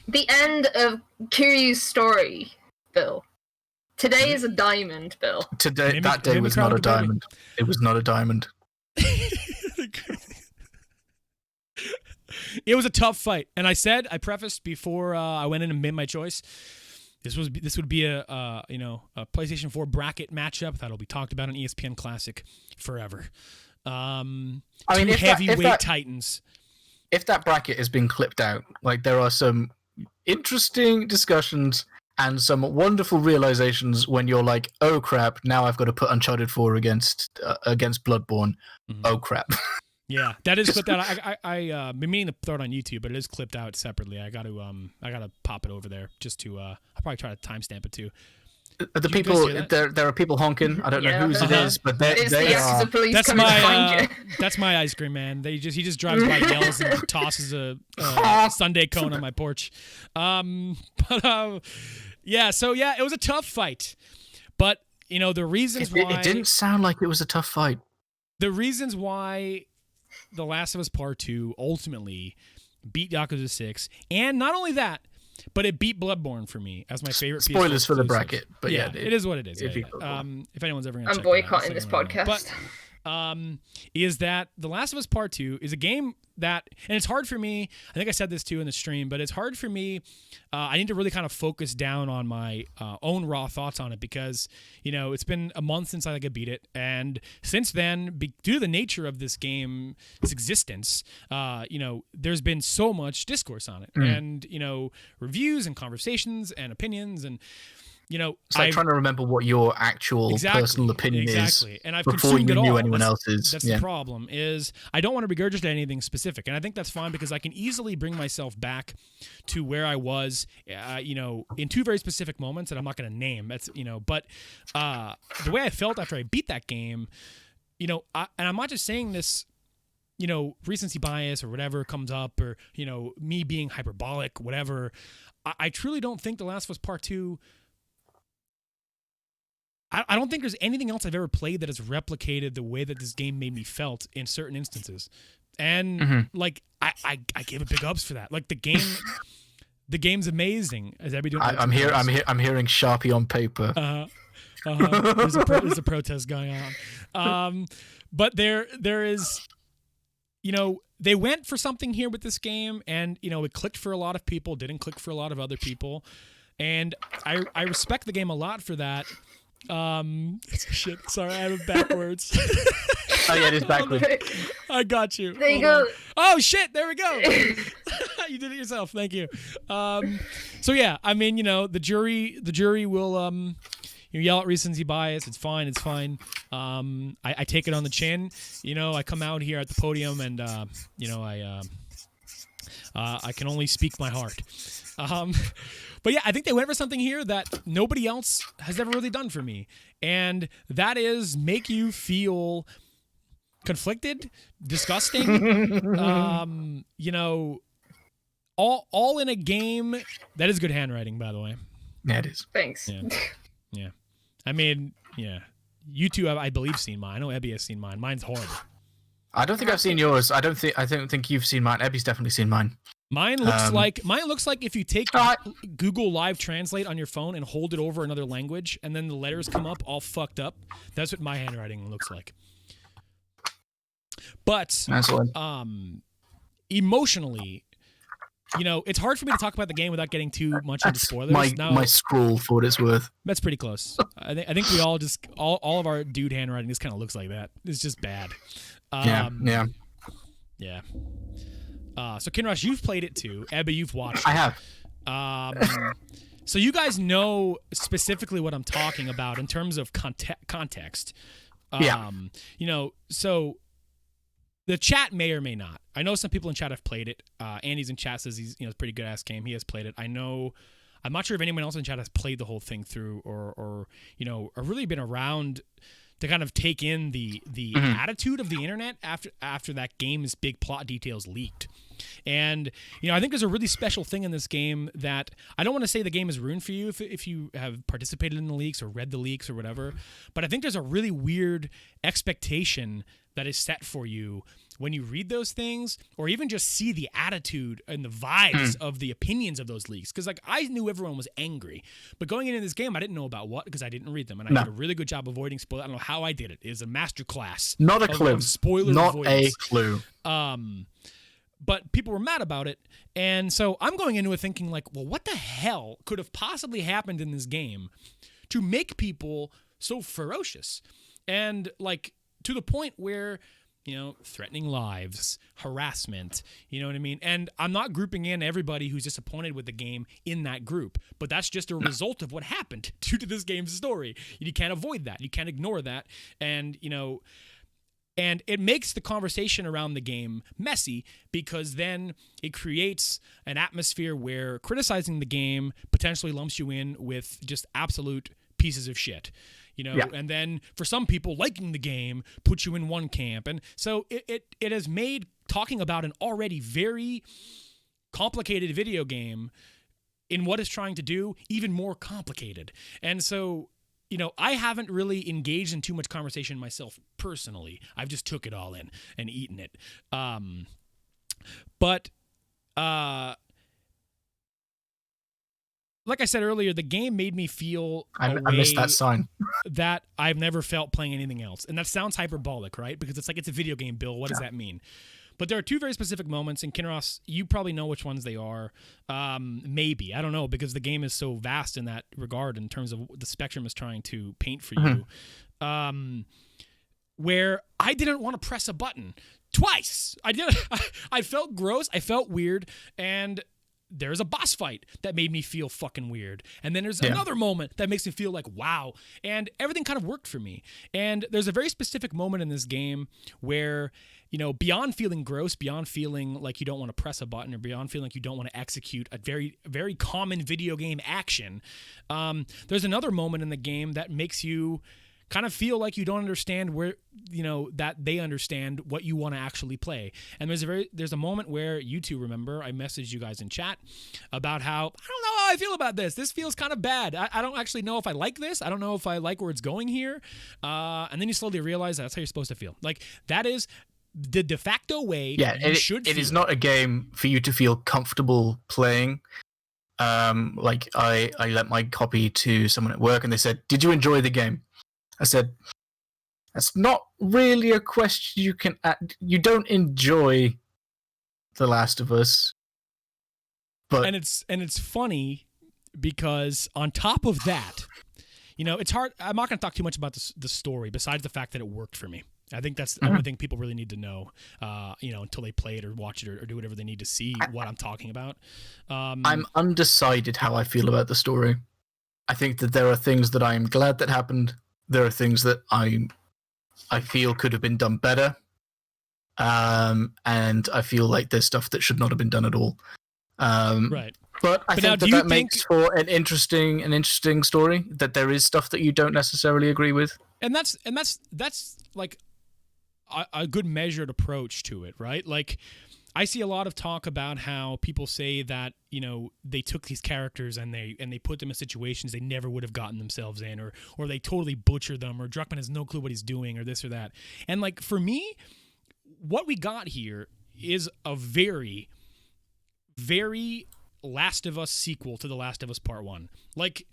the end of Kiryu's story, Bill. Today is a diamond, Bill. That day was not a diamond. It was not a diamond. It was a tough fight, and I prefaced before I went in and made my choice. This would be a PlayStation 4 bracket matchup that'll be talked about on ESPN Classic forever. Two heavyweight titans. If that bracket has been clipped out, like there are some interesting discussions and some wonderful realizations when you're like, oh crap, now I've got to put Uncharted 4 against Bloodborne. Mm-hmm. Oh crap. Yeah, that is clipped out. I been meaning to throw it on YouTube, but it is clipped out separately. I got to pop it over there just to. I'll probably try to timestamp it too. The people there are people honking. I don't know whose it is, but they are. That's my ice cream man. He just drives by, yells, and tosses a sundae cone on my porch. So it was a tough fight, but the reasons why it didn't sound like it was a tough fight. The reasons why The Last of Us Part 2 ultimately beat Yakuza 6, and not only that, but it beat Bloodborne for me as my favorite. Spoilers for the bracket, but yeah, it is what it is. If anyone's ever going to check boycotting this podcast. But is that The Last of Us Part 2 is a game that, and it's hard for me, I think I said this too in the stream, but it's hard for me, I need to really kind of focus down on my own raw thoughts on it because, it's been a month since I beat it, and since then, due to the nature of this game's existence, there's been so much discourse on it, and, reviews and conversations and opinions, and it's like trying to remember what your actual personal opinion is and I've before you knew anyone else's. That's the problem, is I don't want to regurgitate anything specific, and I think that's fine because I can easily bring myself back to where I was, in two very specific moments that I'm not going to name. That's but the way I felt after I beat that game, and I'm not just saying this. Recency bias or whatever comes up, or me being hyperbolic, whatever. I truly don't think The Last of Us Part 2. I don't think there's anything else I've ever played that has replicated the way that this game made me felt in certain instances. And I give it big ups for that. Like the game's amazing. Is everybody doing? I'm hearing Sharpie on paper. There's a protest going on. But there is, they went for something here with this game, and it clicked for a lot of people, didn't click for a lot of other people, and I respect the game a lot for that. Shit. Sorry, I have it backwards. Oh yeah, it is backwards. I got you. There you go. Oh shit! There we go. You did it yourself. Thank you. So yeah, I mean, the jury will yell at recency bias. It's fine. It's fine. I take it on the chin. I come out here at the podium and I can only speak my heart. But yeah, I think they went for something here that nobody else has ever really done for me. And that is make you feel conflicted, disgusting, all in a game. That is good handwriting, by the way. Yeah, it is. Thanks. Yeah. I mean, yeah. You two have, I believe, seen mine. I know Ebby has seen mine. Mine's horrible. I don't think I've seen yours. I don't think you've seen mine. Ebby's definitely seen mine. Mine looks like if you take Google Live Translate on your phone and hold it over another language, and then the letters come up all fucked up. That's what my handwriting looks like. But emotionally, it's hard for me to talk about the game without getting too much into spoilers. My scroll for what it's worth. That's pretty close. I think we all just all of our dude handwriting just kind of looks like that. It's just bad. Yeah. So Kinrosh, you've played it too. Ebba, you've watched it. I have. So you guys know specifically what I'm talking about in terms of context. So the chat may or may not. I know some people in chat have played it. Andy's in chat says he's a pretty good ass game. He has played it. I'm not sure if anyone else in chat has played the whole thing through or really been around to kind of take in the attitude of the internet after that game's big plot details leaked. And, I think there's a really special thing in this game that I don't want to say the game is ruined for you if you have participated in the leaks or read the leaks or whatever, but I think there's a really weird expectation that is set for you when you read those things or even just see the attitude and the vibes of the opinions of those leaks. Because, I knew everyone was angry. But going into this game, I didn't know about what because I didn't read them. And I did a really good job avoiding spoilers. I don't know how I did it. It was a master class. Not a clue. Spoiler Not avoidance. a clue. but people were mad about it. And so I'm going into it thinking like, well, what the hell could have possibly happened in this game to make people so ferocious? And like to the point where, you know, threatening lives, harassment, you know what I mean? And I'm not grouping in everybody who's disappointed with the game in that group, but that's just a result of what happened due to this game's story. You can't avoid that. You can't ignore that. And, you know, and it makes the conversation around the game messy because then it creates an atmosphere where criticizing the game potentially lumps you in with just absolute pieces of shit. You know, and then for some people, liking the game puts you in one camp. And so it has made talking about an already very complicated video game in what it's trying to do even more complicated. And so, you know, I haven't really engaged in too much conversation myself personally. I've just took it all in and eaten it. Like I said earlier, the game made me feel I missed that sign. that I've never felt playing anything else. And that sounds hyperbolic, right? Because it's like, it's a video game, Bill. What does that mean? But there are two very specific moments, and Kinross, you probably know which ones they are. Maybe. I don't know, because the game is so vast in that regard in terms of the spectrum is trying to paint for you. Where I didn't want to press a button twice. I felt gross. I felt weird. And there's a boss fight that made me feel fucking weird. And then there's another moment that makes me feel like, wow. And everything kind of worked for me. And there's a very specific moment in this game where, you know, beyond feeling gross, beyond feeling like you don't want to press a button, or beyond feeling like you don't want to execute a very, very common video game action, there's another moment in the game that makes you kind of feel like you don't understand where, you know, that they understand what you want to actually play. And there's a moment where you two remember, I messaged you guys in chat about how, I don't know how I feel about this. This feels kind of bad. I don't actually know if I like this. I don't know if I like where it's going here. And then you slowly realize that's how you're supposed to feel. Like, that is the de facto way you should feel. It is not a game for you to feel comfortable playing. Like, I let my copy to someone at work and they said, "Did you enjoy the game?" I said, "That's not really a question you can ask. You don't enjoy The Last of Us." But and it's funny because on top of that, you know, it's hard. I'm not going to talk too much about the story besides the fact that it worked for me. I think that's the only thing people really need to know, you know, until they play it or watch it or do whatever they need to see what I'm talking about. I'm undecided how I feel about the story. I think that there are things that I am glad that happened. There are things that I feel could have been done better, and I feel like there's stuff that should not have been done at all. Right. But I think that makes for an interesting story. That there is stuff that you don't necessarily agree with, and that's like a good measured approach to it, right? Like, I see a lot of talk about how people say that, you know, they took these characters and they put them in situations they never would have gotten themselves in, or they totally butcher them, or Druckmann has no clue what he's doing, or this or that. And like, for me, what we got here is a very, very Last of Us sequel to The Last of Us Part 1. Like,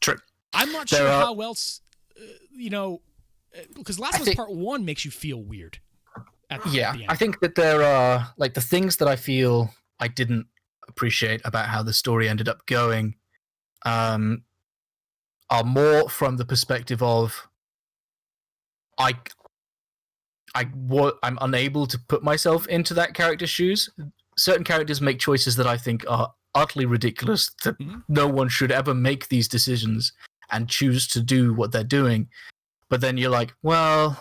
true. I'm not sure how else, you know, because Last of Us Part 1 makes you feel weird. At the end. I think that there are, like, the things that I feel I didn't appreciate about how the story ended up going are more from the perspective of I'm unable to put myself into that character's shoes. Certain characters make choices that I think are utterly ridiculous, that no one should ever make these decisions and choose to do what they're doing. But then you're like, well,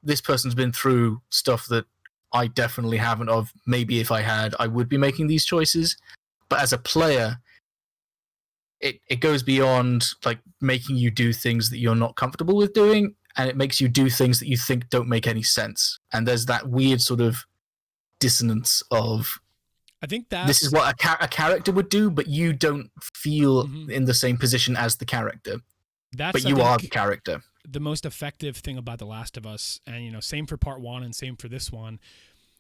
this person's been through stuff that I definitely haven't. Of maybe if I had, I would be making these choices. But as a player, it goes beyond like making you do things that you're not comfortable with doing, and it makes you do things that you think don't make any sense. And there's that weird sort of dissonance of, I think that this is what a character would do, but you don't feel in the same position as the character. But you are the character. The most effective thing about The Last of Us, and, you know, same for Part 1 and same for this one,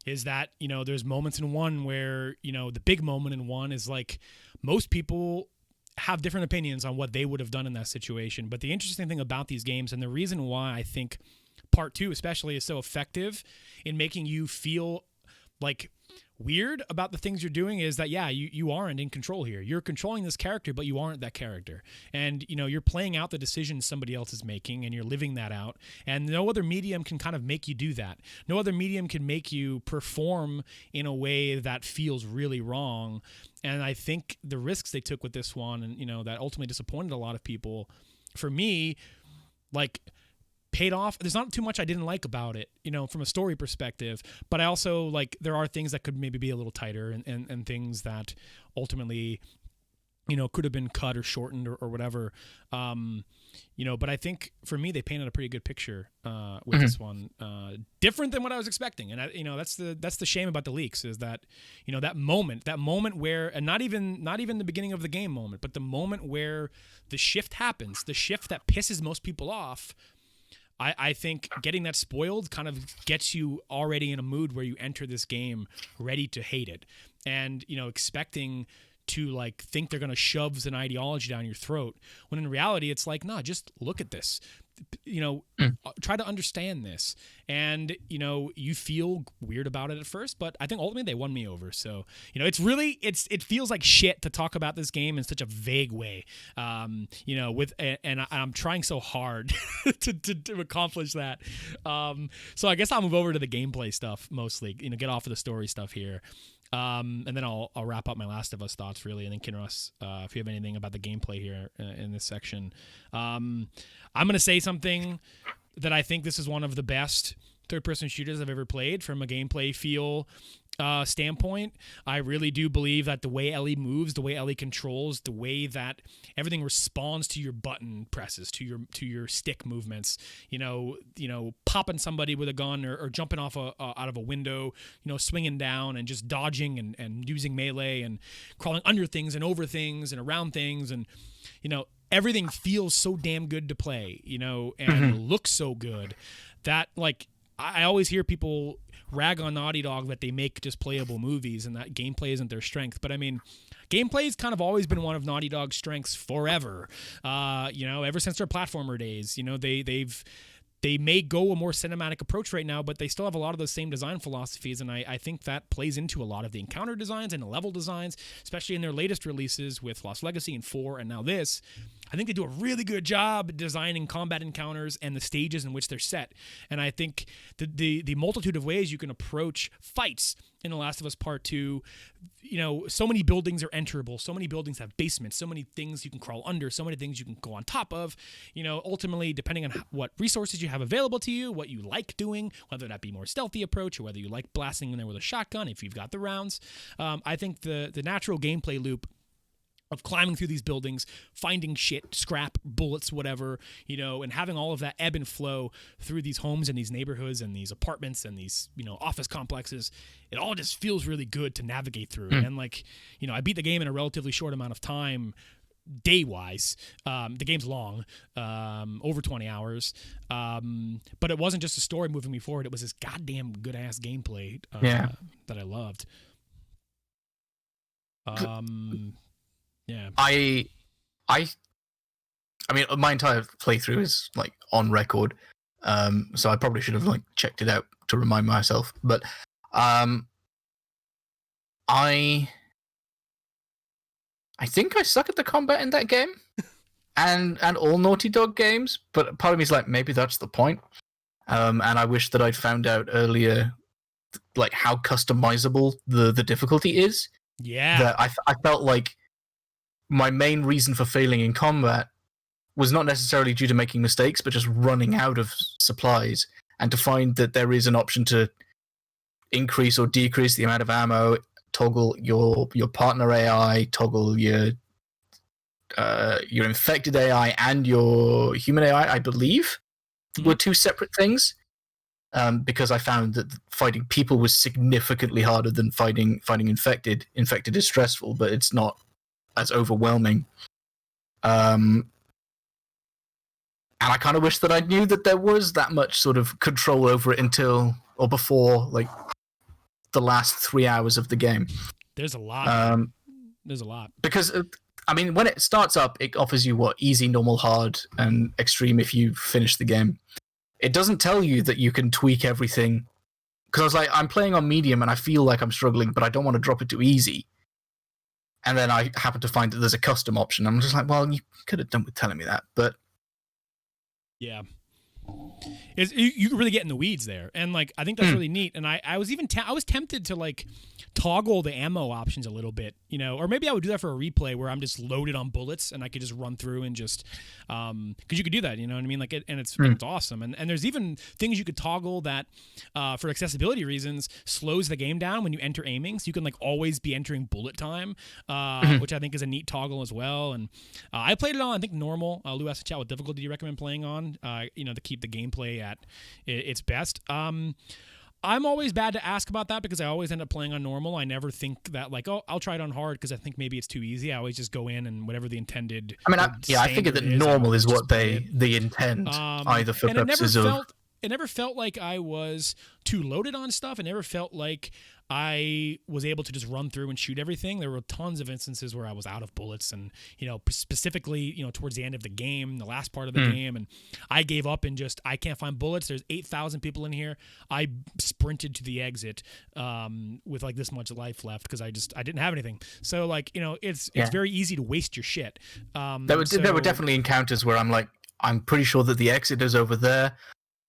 is that, you know, there's moments in one where, you know, the big moment in one is like, most people have different opinions on what they would have done in that situation. But the interesting thing about these games, and the reason why I think Part 2 especially is so effective in making you feel like weird about the things you're doing is that, yeah, you aren't in control here. You're controlling this character, but you aren't that character. And, you're playing out the decisions somebody else is making, and you're living that out. And no other medium can kind of make you do that. No other medium can make you perform in a way that feels really wrong. And I think the risks they took with this one, and, that ultimately disappointed a lot of people, for me, like, paid off. There's not too much I didn't like about it, from a story perspective, but I also, like, there are things that could maybe be a little tighter, and things that ultimately, could have been cut or shortened or whatever. But I think for me, they painted a pretty good picture with this one, different than what I was expecting. And that's the shame about the leaks, is that, that moment where, and not even the beginning of the game moment, but the moment where the shift happens, the shift that pisses most people off. I think getting that spoiled kind of gets you already in a mood where you enter this game ready to hate it, and expecting to, like, think they're going to shove an ideology down your throat, when in reality it's like, no, just look at this, try to understand this. And you feel weird about it at first, but I think ultimately they won me over. So it feels like shit to talk about this game in such a vague way, and I'm trying so hard to accomplish that. So I guess I'll move over to the gameplay stuff mostly, get off of the story stuff here. And then I'll wrap up my Last of Us thoughts, really, and then Kinross, if you have anything about the gameplay here in this section. I'm going to say something that I think this is one of the best third-person shooters I've ever played from a gameplay feel standpoint. I really do believe that the way Ellie moves, the way Ellie controls, the way that everything responds to your button presses, to your stick movements, popping somebody with a gun, or jumping off out of a window, swinging down and just dodging and using melee and crawling under things and over things and around things, and everything feels so damn good to play, and looks so good that, like, I always hear people rag on Naughty Dog that they make just playable movies and that gameplay isn't their strength. But I mean, gameplay's kind of always been one of Naughty Dog's strengths forever. Ever since their platformer days, they may go a more cinematic approach right now, but they still have a lot of those same design philosophies, and I think that plays into a lot of the encounter designs and the level designs, especially in their latest releases with Lost Legacy and 4 and now this. I think they do a really good job designing combat encounters and the stages in which they're set. And I think the multitude of ways you can approach fights in The Last of Us Part 2, so many buildings are enterable, so many buildings have basements, so many things you can crawl under, so many things you can go on top of, ultimately, depending on what resources you have available to you, what you like doing, whether that be more stealthy approach or whether you like blasting in there with a shotgun if you've got the rounds. I think the natural gameplay loop of climbing through these buildings, finding shit, scrap, bullets, whatever, and having all of that ebb and flow through these homes and these neighborhoods and these apartments and these, office complexes, it all just feels really good to navigate through. And I beat the game in a relatively short amount of time, day-wise. The game's long, over 20 hours, but it wasn't just a story moving me forward. It was this goddamn good-ass gameplay that I loved. Yeah. I mean, my entire playthrough is like on record, so I probably should have like checked it out to remind myself. But I think I suck at the combat in that game, and all Naughty Dog games. But part of me is like, maybe that's the point. And I wish that I'd found out earlier, like how customizable the difficulty is. Yeah. That I felt like my main reason for failing in combat was not necessarily due to making mistakes, but just running out of supplies, and to find that there is an option to increase or decrease the amount of ammo, toggle your partner AI, toggle your infected AI and your human AI, I believe, were two separate things. Because I found that fighting people was significantly harder than fighting infected. Infected is stressful, but it's not as overwhelming. And I kind of wish that I knew that there was that much sort of control over it until, or before, like, the last 3 hours of the game. There's a lot. There's a lot. Because, I mean, when it starts up, it offers you, easy, normal, hard, and extreme if you finish the game. It doesn't tell you that you can tweak everything because I was like, I'm playing on medium and I feel like I'm struggling, but I don't want to drop it to easy. And then I happen to find that there's a custom option. I'm just like, well, you could have done with telling me that, but yeah. You really get in the weeds there, and like I think that's really neat. And I was even I was tempted to like toggle the ammo options a little bit, you know, or maybe I would do that for a replay where I'm just loaded on bullets and I could just run through and just because you could do that, you know what I mean? Like and it's awesome. And there's even things you could toggle that for accessibility reasons slows the game down when you enter aiming, so you can like always be entering bullet time, which I think is a neat toggle as well. And I played it on I think normal. Lou asked in chat what difficulty do you recommend playing on, you know, to keep the gameplay at its best. I'm always bad to ask about that because I always end up playing on normal. I never think that like, oh, I'll try it on hard because I think maybe it's too easy. I always just go in and whatever the intended. I mean, I figured that normal is what they intend, either for purposes of. It never felt like I was too loaded on stuff. It never felt like I was able to just run through and shoot everything. There were tons of instances where I was out of bullets, and you know, specifically, you know, towards the end of the game, the last part of the game, and I gave up and just I can't find bullets. There's 8,000 people in here. I sprinted to the exit with like this much life left because I didn't have anything. So like, you know, it's very easy to waste your shit. There were definitely encounters where I'm like, I'm pretty sure that the exit is over there.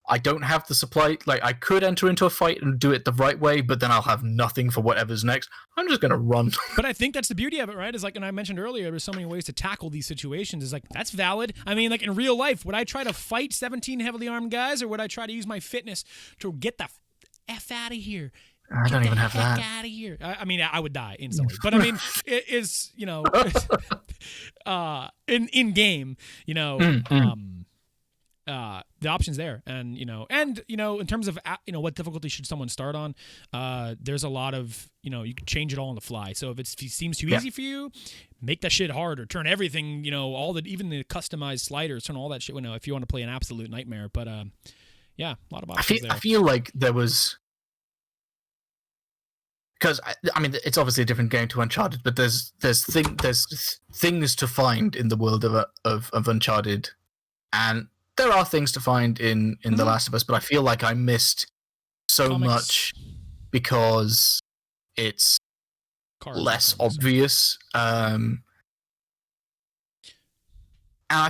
I don't have the supply. Like, I could enter into a fight and do it the right way, but then I'll have nothing for whatever's next. I'm just going to run. But I think that's the beauty of it, right? Is like, and I mentioned earlier, there's so many ways to tackle these situations. Is like, that's valid. I mean, like in real life, would I try to fight 17 heavily armed guys, or would I try to use my fitness to get the F out of here? I don't even have that. Get out of here. I mean, I would die instantly. But I mean, it is, you know, in game, you know, the option's there, and you know, in terms of what difficulty should someone start on, there's a lot of, you know, you can change it all on the fly. So if it seems too easy for you, make that shit harder. Turn everything, you know, even the customized sliders, turn all that shit. You know, if you want to play an absolute nightmare. But yeah, a lot of options there. I feel like there was. Because I mean, it's obviously a different game to Uncharted, but there's things to find in the world of Uncharted, and there are things to find in The Last of Us. But I feel like I missed so much because it's less obvious. And I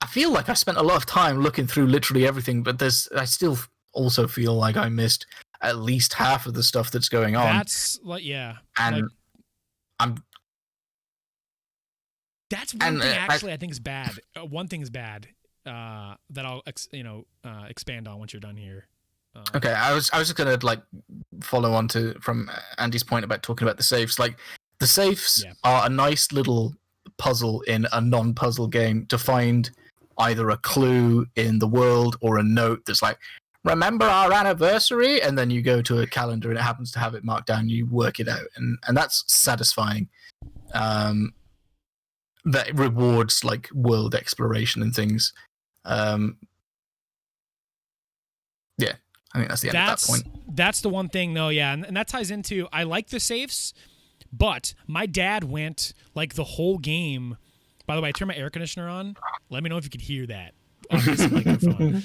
feel like I spent a lot of time looking through literally everything, but I still also feel like I missed at least half of the stuff that's going on. That's like, yeah. And that's one thing actually I think is bad. One thing is bad that I'll expand on once you're done here. Okay, I was just gonna like follow on from Andy's point about talking about the safes. Like the safes are a nice little puzzle in a non-puzzle game to find either a clue in the world or a note that's like, remember our anniversary, and then you go to a calendar and it happens to have it marked down. You work it out, and that's satisfying. That rewards like world exploration and things. Yeah, I think that's the end of that point. That's the one thing, though. Yeah, and that ties into I like the safes, but my dad went like the whole game. By the way, I turned my air conditioner on. Let me know if you could hear that on this microphone.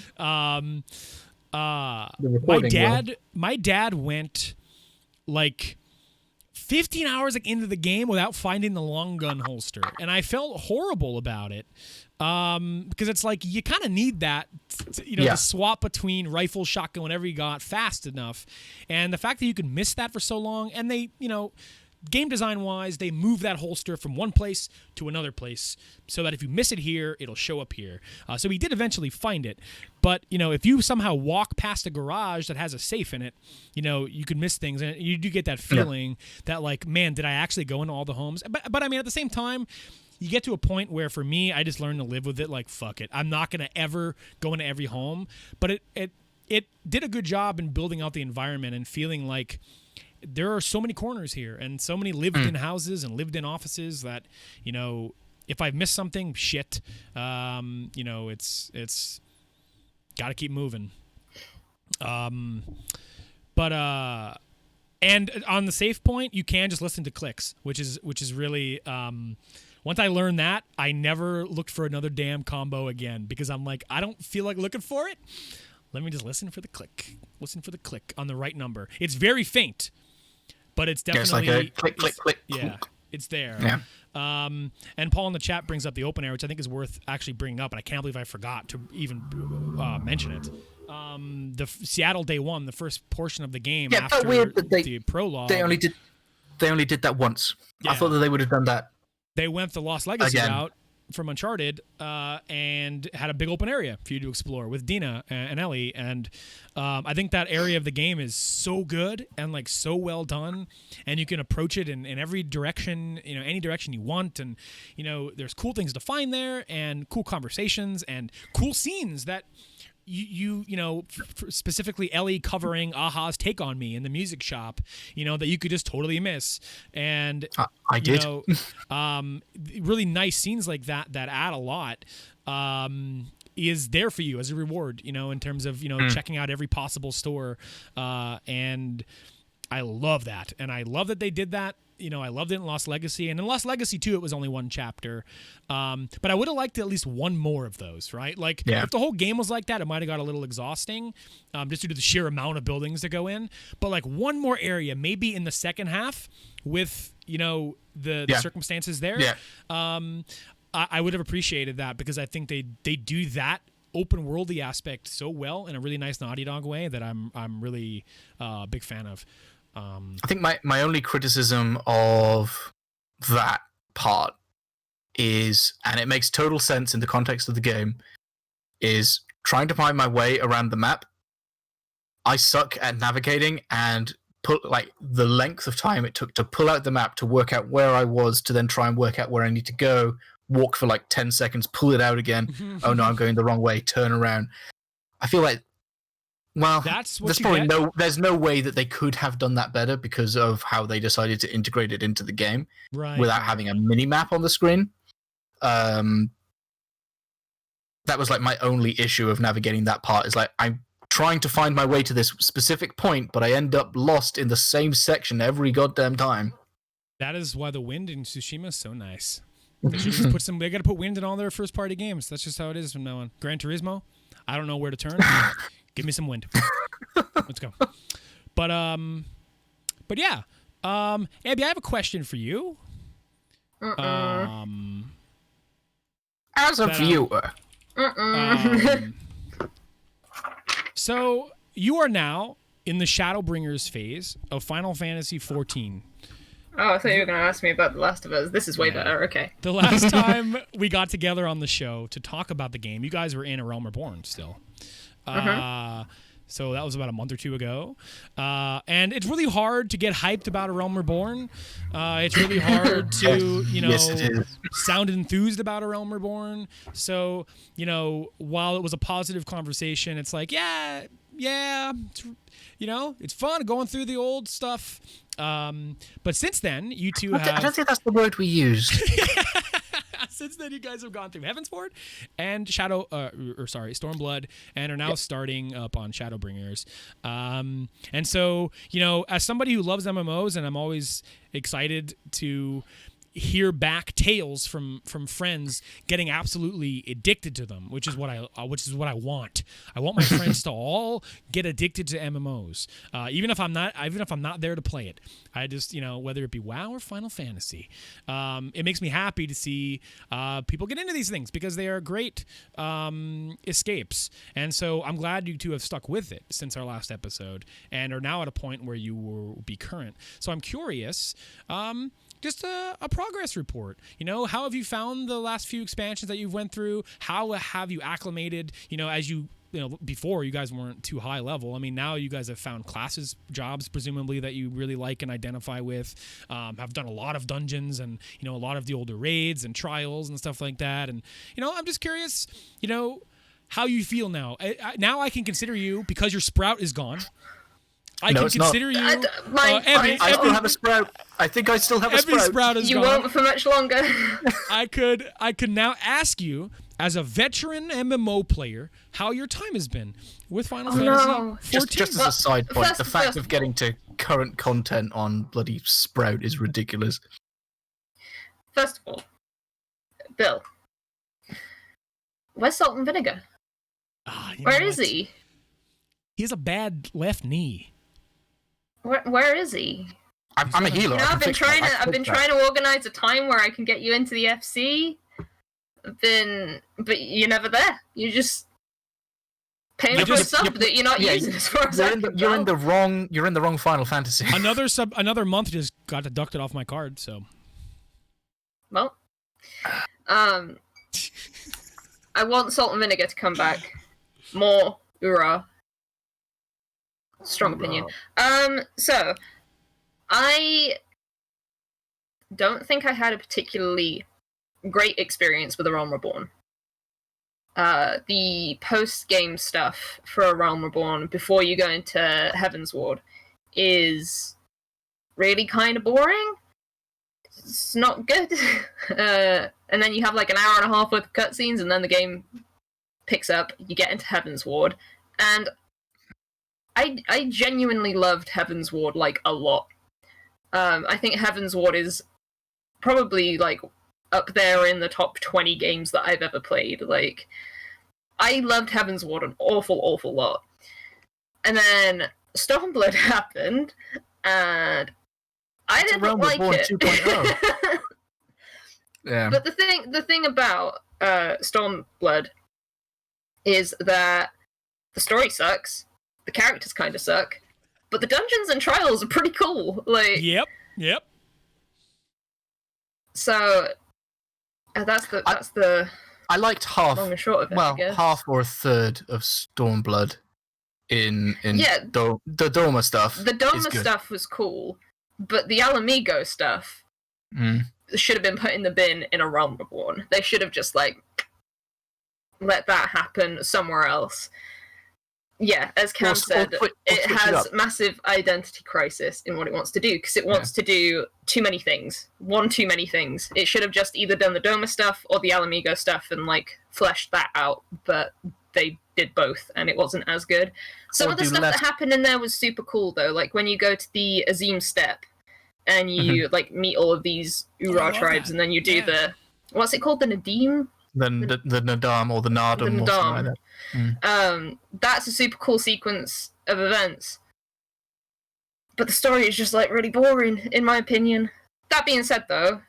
My dad went like 15 hours like into the game without finding the long gun holster, and I felt horrible about it because it's like you kind of need that to swap between rifle, shotgun, whatever you got fast enough, and the fact that you can miss that for so long, and they, you know, game design wise, they move that holster from one place to another place so that if you miss it here, it'll show up here. So he did eventually find it. But, you know, if you somehow walk past a garage that has a safe in it, you know, you could miss things. And you do get that feeling that, like, man, did I actually go into all the homes? But I mean, at the same time, you get to a point where, for me, I just learned to live with it. Like, fuck it. I'm not going to ever go into every home. But it did a good job in building out the environment and feeling like there are so many corners here and so many lived-in houses and lived-in offices that, you know, if I miss something, shit, you know, it's got to keep moving. But and on the safe point, you can just listen to clicks, which is really once I learned that, I never looked for another damn combo again because I'm like, I don't feel like looking for it. Let me just listen for the click. Listen for the click on the right number. It's very faint, but it's definitely it's like a click, click, click. Yeah, it's there. Yeah. And Paul in the chat brings up the open air, which I think is worth actually bringing up, and I can't believe I forgot to even mention it. The Seattle Day One, the first portion of the game after weird that the prologue. They only did that once. Yeah. I thought that they would have done that. They went the Lost Legacy Again. route from Uncharted and had a big open area for you to explore with Dina and Ellie. And I think that area of the game is so good and like so well done, and you can approach it in every direction, any direction you want. And, there's cool things to find there and cool conversations and cool scenes that specifically Ellie covering Aha's Take on Me in the music shop, that you could just totally miss. And I did. Really nice scenes like that add a lot is there for you as a reward, in terms of, checking out every possible store. And I love that. And I love that they did that. I loved it in Lost Legacy. And in Lost Legacy 2, it was only one chapter. But I would have liked at least one more of those, right? Like, if the whole game was like that, it might have got a little exhausting just due to the sheer amount of buildings that go in. But, like, one more area, maybe in the second half with, the circumstances there. Yeah. I would have appreciated that because I think they do that open worldy aspect so well in a really nice Naughty Dog way that I'm really a big fan of. I think my only criticism of that part is, and it makes total sense in the context of the game, is trying to find my way around the map. I suck at navigating, and the length of time it took to pull out the map to work out where I was, to then try and work out where I need to go, walk for like 10 seconds, pull it out again. Oh no, I'm going the wrong way, turn around. I feel like, well, there's no way that they could have done that better because of how they decided to integrate it into the game without having a mini map on the screen. That was like my only issue of navigating that part, is like I'm trying to find my way to this specific point, but I end up lost in the same section every goddamn time. That is why the wind in Tsushima is so nice. They should just they got to put wind in all their first party games. That's just how it is from now on. Gran Turismo, I don't know where to turn. Give me some wind. Let's go. But yeah. Abby, I have a question for you. As a viewer. So you are now in the Shadowbringers phase of Final Fantasy XIV. Oh, I thought you were going to ask me about The Last of Us. This is way better. Okay. The last time we got together on the show to talk about the game, you guys were in A Realm Reborn still. So that was about a month or two ago. And it's really hard to get hyped about A Realm Reborn. It's really hard to, sound enthused about A Realm Reborn. So, while it was a positive conversation, it's like, it's fun going through the old stuff. But since then, you two have... I don't think that's the word we used. Since then, you guys have gone through Heavensward and Stormblood, and are now starting up on Shadowbringers. And so, as somebody who loves MMOs, and I'm always excited to hear back tales from friends getting absolutely addicted to them, which is what I want. I want my friends to all get addicted to MMOs, even if I'm not there to play it. I just, whether it be WoW or Final Fantasy, it makes me happy to see people get into these things because they are great escapes. And so I'm glad you two have stuck with it since our last episode and are now at a point where you will be current. So I'm curious. Just a progress report. How have you found the last few expansions that you've went through? How have you acclimated, as before you guys weren't too high level. I mean, now you guys have found classes, jobs, presumably, that you really like and identify with, have done a lot of dungeons and, a lot of the older raids and trials and stuff like that. And, I'm just curious, how you feel now. Now I can consider you, because your Sprout is gone, I can consider you. I still have a Sprout. I think I still have a Sprout. Sprout is you gone. won't for much longer. I could now ask you, as a veteran MMO player, how your time has been with Final Fantasy 14. Just as a side point, the fact of getting to current content on bloody Sprout is ridiculous. First of all, Bill, where's Salt and Vinegar? Where is he? He has a bad left knee. Where is he? I'm a healer. You know, I've been trying to organize a time where I can get you into the FC. But you're never there. You just paying for a sub that you're not using. As far as you're in the wrong Final Fantasy. Another month just got deducted off my card. So, well, I want Salt and Vinegar to come back. More, hoorah! Strong opinion. So I don't think I had a particularly great experience with A Realm Reborn. The post-game stuff for A Realm Reborn before you go into Heaven's Ward is really kind of boring. It's not good. And then you have like an hour and a half worth of cutscenes, and then the game picks up. You get into Heaven's Ward, and I genuinely loved Heaven's Ward like a lot. I think Heaven's Ward is probably like up there in the top 20 games that I've ever played. Like, I loved Heaven's Ward an awful lot. And then Stormblood happened, and I didn't like it. 2.0. Yeah. But the thing about Stormblood is that the story sucks, the characters kind of suck, but the dungeons and trials are pretty cool. Like, yep. So that's the I liked half, long and short of it. well, I guess. half or a third of Stormblood in the Doma stuff. The Doma stuff was cool, but the Alamigo stuff should have been put in the bin in A Realm Reborn. They should have just like let that happen somewhere else. Yeah, as Cam said, it has massive identity crisis in what it wants to do, because it wants to do too many things. Too many things. It should have just either done the Doma stuff or the Alamigo stuff and like fleshed that out, but they did both and it wasn't as good. Some of the stuff that happened in there was super cool though, like when you go to the Azim Steppe and you like meet all of these Ura tribes, and then you do the, what's it called, the Nadim? The Nadam or the Nardam. The or something like that. That's a super cool sequence of events. But the story is just like really boring, in my opinion. That being said though,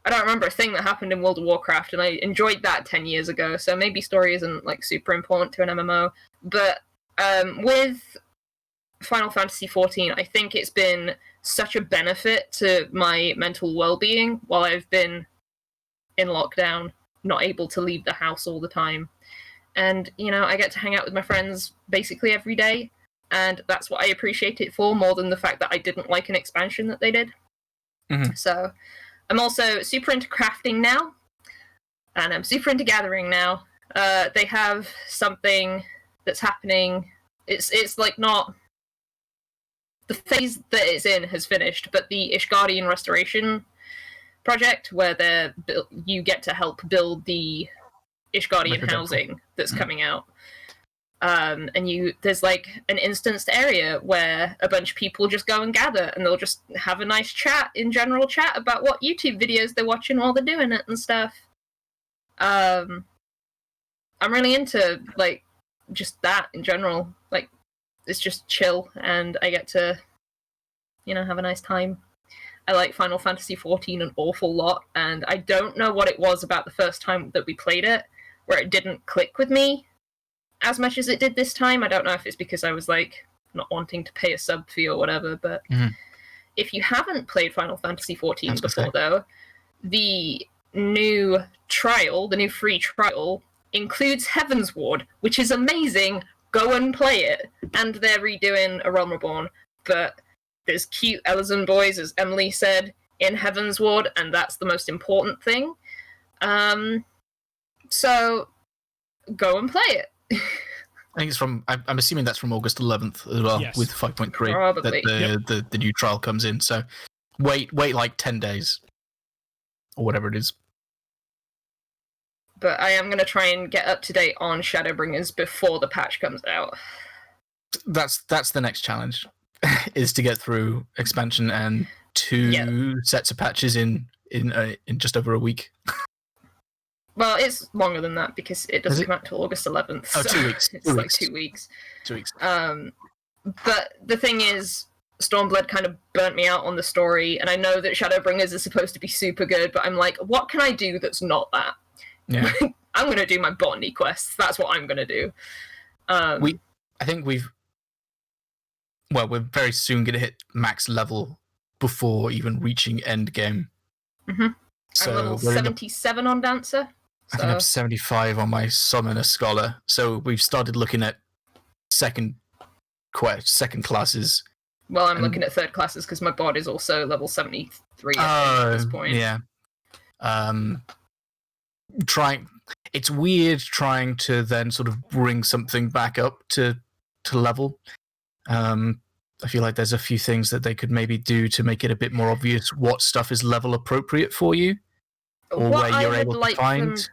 I don't remember a thing that happened in World of Warcraft, and I enjoyed that 10 years ago, so maybe story isn't like super important to an MMO. But with Final Fantasy XIV, I think it's been such a benefit to my mental well-being while I've been in lockdown, not able to leave the house all the time. And, you know, I get to hang out with my friends basically every day, and that's what I appreciate it for, more than the fact that I didn't like an expansion that they did. So, I'm also super into crafting now, and I'm super into gathering now. They have something that's happening. It's like not... The phase that it's in has finished, but the Ishgardian Restoration project, where you get to help build the Ishgardian housing that's coming out. And there's like an instanced area where a bunch of people just go and gather, and they'll just have a nice chat in general chat about what YouTube videos they're watching while they're doing it and stuff. I'm really into like just that in general. Like, it's just chill, and I get to, you know, have a nice time. I like Final Fantasy XIV an awful lot, and I don't know what it was about the first time that we played it where it didn't click with me as much as it did this time. I don't know if it's because I was like not wanting to pay a sub fee or whatever, but if you haven't played Final Fantasy XIV before though, the new trial, the new free trial, includes Heaven's Ward, which is amazing. Go and play it. And they're redoing A Realm Reborn, but there's cute Elysian boys, as Emily said, in Heaven's Ward, and that's the most important thing. So go and play it. I think it's from. I'm assuming that's from August 11th as well, with 5.3. Probably. That the new trial comes in. So wait like 10 days or whatever it is. But I am going to try and get up to date on Shadowbringers before the patch comes out. That's the next challenge, is to get through expansion and two sets of patches in just over a week. Well, it's longer than that because it doesn't Is it? come out until August 11th. Oh, so 2 weeks. It's 2 like weeks. 2 weeks. 2 weeks. But the thing is, Stormblood kind of burnt me out on the story, and I know that Shadowbringers is supposed to be super good, but I'm like, what can I do that's not that? Yeah. I'm going to do my botany quests. That's what I'm going to do. I think we're very soon going to hit max level before even reaching end game. Mhm. So I'm level 77 on Dancer. I think I'm 75 on my Summoner Scholar. So we've started looking at second classes. Well, I'm looking at third classes because my bod is also level 73 at this point. Yeah. It's weird trying to then sort of bring something back up to level. I feel like there's a few things that they could maybe do to make it a bit more obvious what stuff is level appropriate for you, or where you're able to find.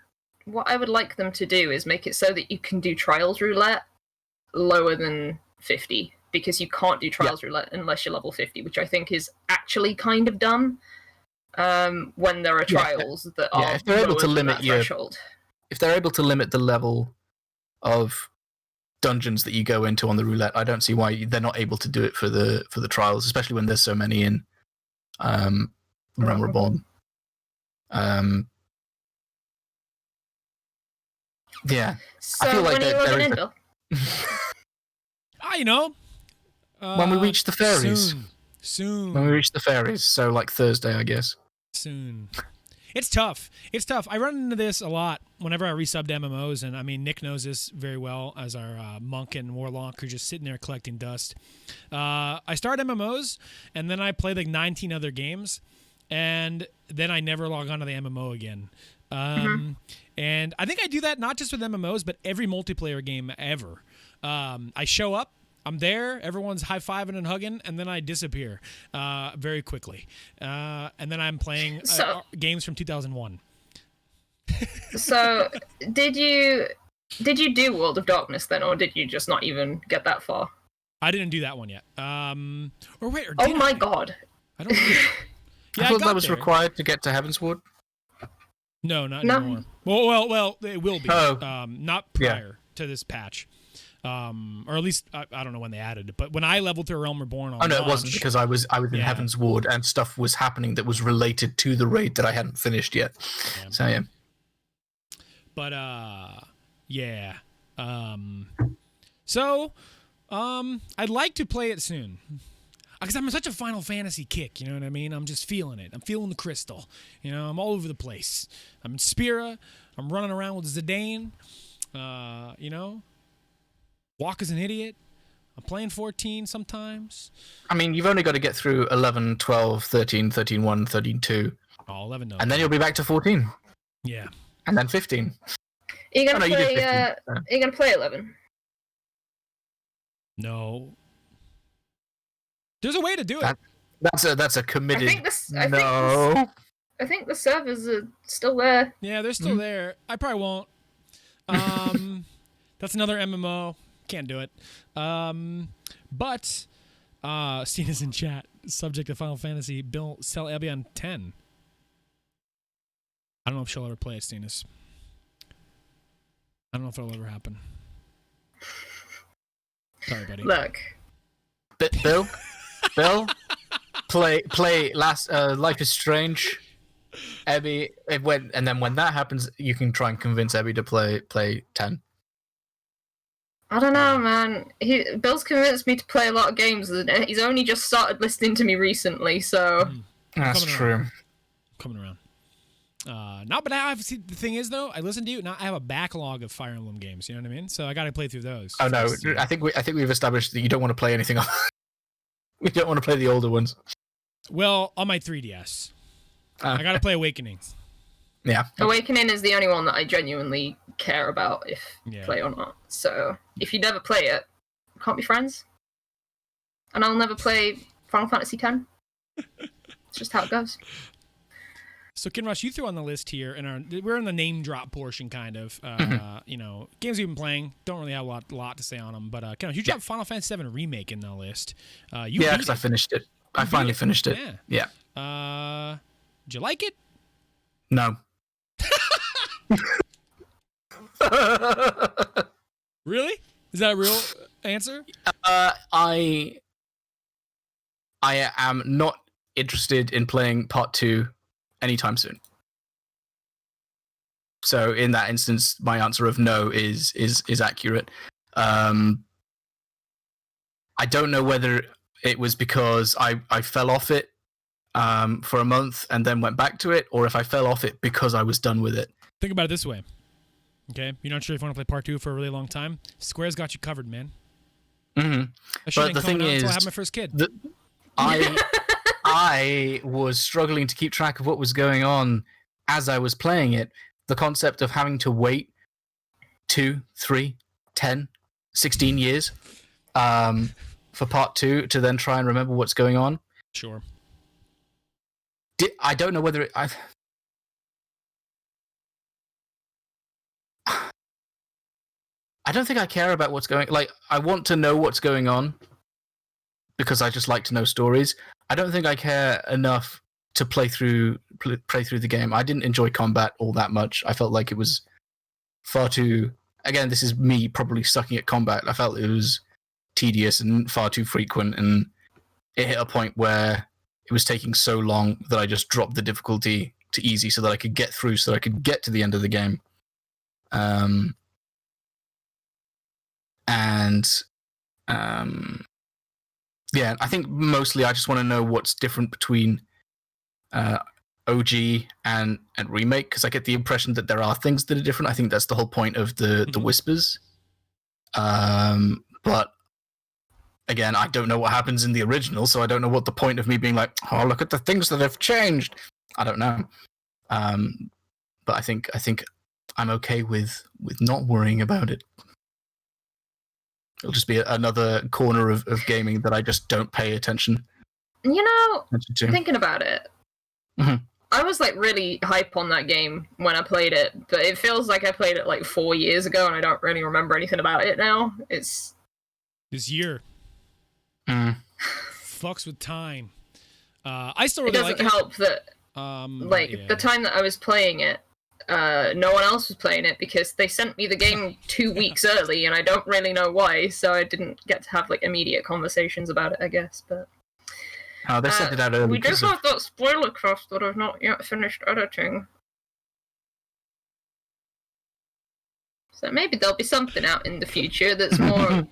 What I would like them to do is make it so that you can do Trials Roulette lower than 50, because you can't do Trials Roulette unless you're level 50, which I think is actually kind of dumb. When there are trials that are if they're able to limit threshold. If they're able to limit the level of dungeons that you go into on the roulette, I don't see why they're not able to do it for the trials, especially when there's so many in Realm Reborn. Yeah. So I feel like when are you logging in, Bill? When we reach the fairies. Soon. When we reach the fairies, so like Thursday, I guess. Soon. It's tough. I run into this a lot whenever I resub to MMOs, and I mean, Nick knows this very well as our monk and warlock who are just sitting there collecting dust. I start MMOs, and then I play like 19 other games, and then I never log on to the MMO again. And I think I do that not just with MMOs, but every multiplayer game ever. I show up, I'm there, everyone's high-fiving and hugging, and then I disappear very quickly. And then I'm playing games from 2001. So, did you do World of Darkness then, or did you just not even get that far? I didn't do that one yet. Oh my god. I don't know. I thought that was required to get to Heavensward. No, not anymore. Well, it will be. Not prior to this patch. Or at least I don't know when they added it, but when I leveled through Realm Reborn on it wasn't, because I was in Heavensward and stuff was happening that was related to the raid that I hadn't finished yet. Yeah. So yeah. But I'd like to play it soon. Because I'm in such a Final Fantasy kick, you know what I mean? I'm just feeling it. I'm feeling the crystal. You know, I'm all over the place. I'm in Spira. I'm running around with Zidane. You know, walk as an idiot. I'm playing 14 sometimes. I mean, you've only got to get through 11, 12, 13, 13, 1, 13, 2. Oh, 11, no. And then you'll be back to 14. Yeah. And then 15. Are you gonna play 11? No. There's a way to do it. That's a committed. I think the servers are still there. Yeah, they're still there. I probably won't. That's another MMO. Can't do it. But Stina's in chat. Subject of Final Fantasy. Bill, sell Abby on 10. I don't know if she'll ever play it, Stina's. I don't know if it'll ever happen. Sorry, buddy. Look. Bill, play last Life is Strange. Abby, and then when that happens, you can try and convince Abby to play 10. I don't know, man. Bill's convinced me to play a lot of games, and he's only just started listening to me recently, so... That's true. Coming around. But now the thing is, though, I listen to you. Now I have a backlog of Fire Emblem games. You know what I mean? So I got to play through those. Oh no, I think we've established that you don't want to play anything else. We don't want to play the older ones. Well, on my 3DS, I got to play Awakening. Yeah. Awakening is the only one that I genuinely care about if play or not. So if you never play it, we can't be friends. And I'll never play Final Fantasy X. It's just how it goes. So, Kinrush, you threw on the list here, and we're in the name drop portion, kind of. You know, games you've been playing. Don't really have a lot to say on them, but Kinrush, you dropped Final Fantasy VII Remake in the list. Because I finished it. I finally finished it. Yeah. Did you like it? No. Really? Is that a real answer? I am not interested in playing part 2 anytime soon. So in that instance, my answer of no is accurate. I don't know whether it was because I fell off it for a month and then went back to it, or if I fell off it because I was done with it. Think about it this way. Okay, you're not sure if you want to play part 2 for a really long time. Square's got you covered, man. Mm-hmm. But the thing is, until I have my first kid. I was struggling to keep track of what was going on as I was playing it. The concept of having to wait 2, 3, 10, 16 years for part 2 to then try and remember what's going on. Sure. I don't know whether I don't think I care about what's going. Like, I want to know what's going on because I just like to know stories. I don't think I care enough to play through the game. I didn't enjoy combat all that much. I felt like it was far too. Again, this is me probably sucking at combat. I felt it was tedious and far too frequent, and it hit a point where it was taking so long that I just dropped the difficulty to easy so that I could get through, so that I could get to the end of the game. Yeah, I think mostly I just want to know what's different between OG and remake, because I get the impression that there are things that are different. I think that's the whole point of the whispers. But again, I don't know what happens in the original, so I don't know what the point of me being like, oh, look at the things that have changed. I don't know. But I think I'm okay with not worrying about it. It'll just be another corner of gaming that I just don't pay attention. You know, thinking about it, mm-hmm. I was like really hype on that game when I played it, but it feels like I played it like 4 years ago, and I don't really remember anything about it now. It's this year. Fucks with time. I still it really doesn't like help that the time that I was playing it, no one else was playing it because they sent me the game 2 weeks early, and I don't really know why, so I didn't get to have like immediate conversations about it, I guess. But they sent it out early. We just have that spoiler cast that I've not yet finished editing, so maybe there'll be something out in the future that's more.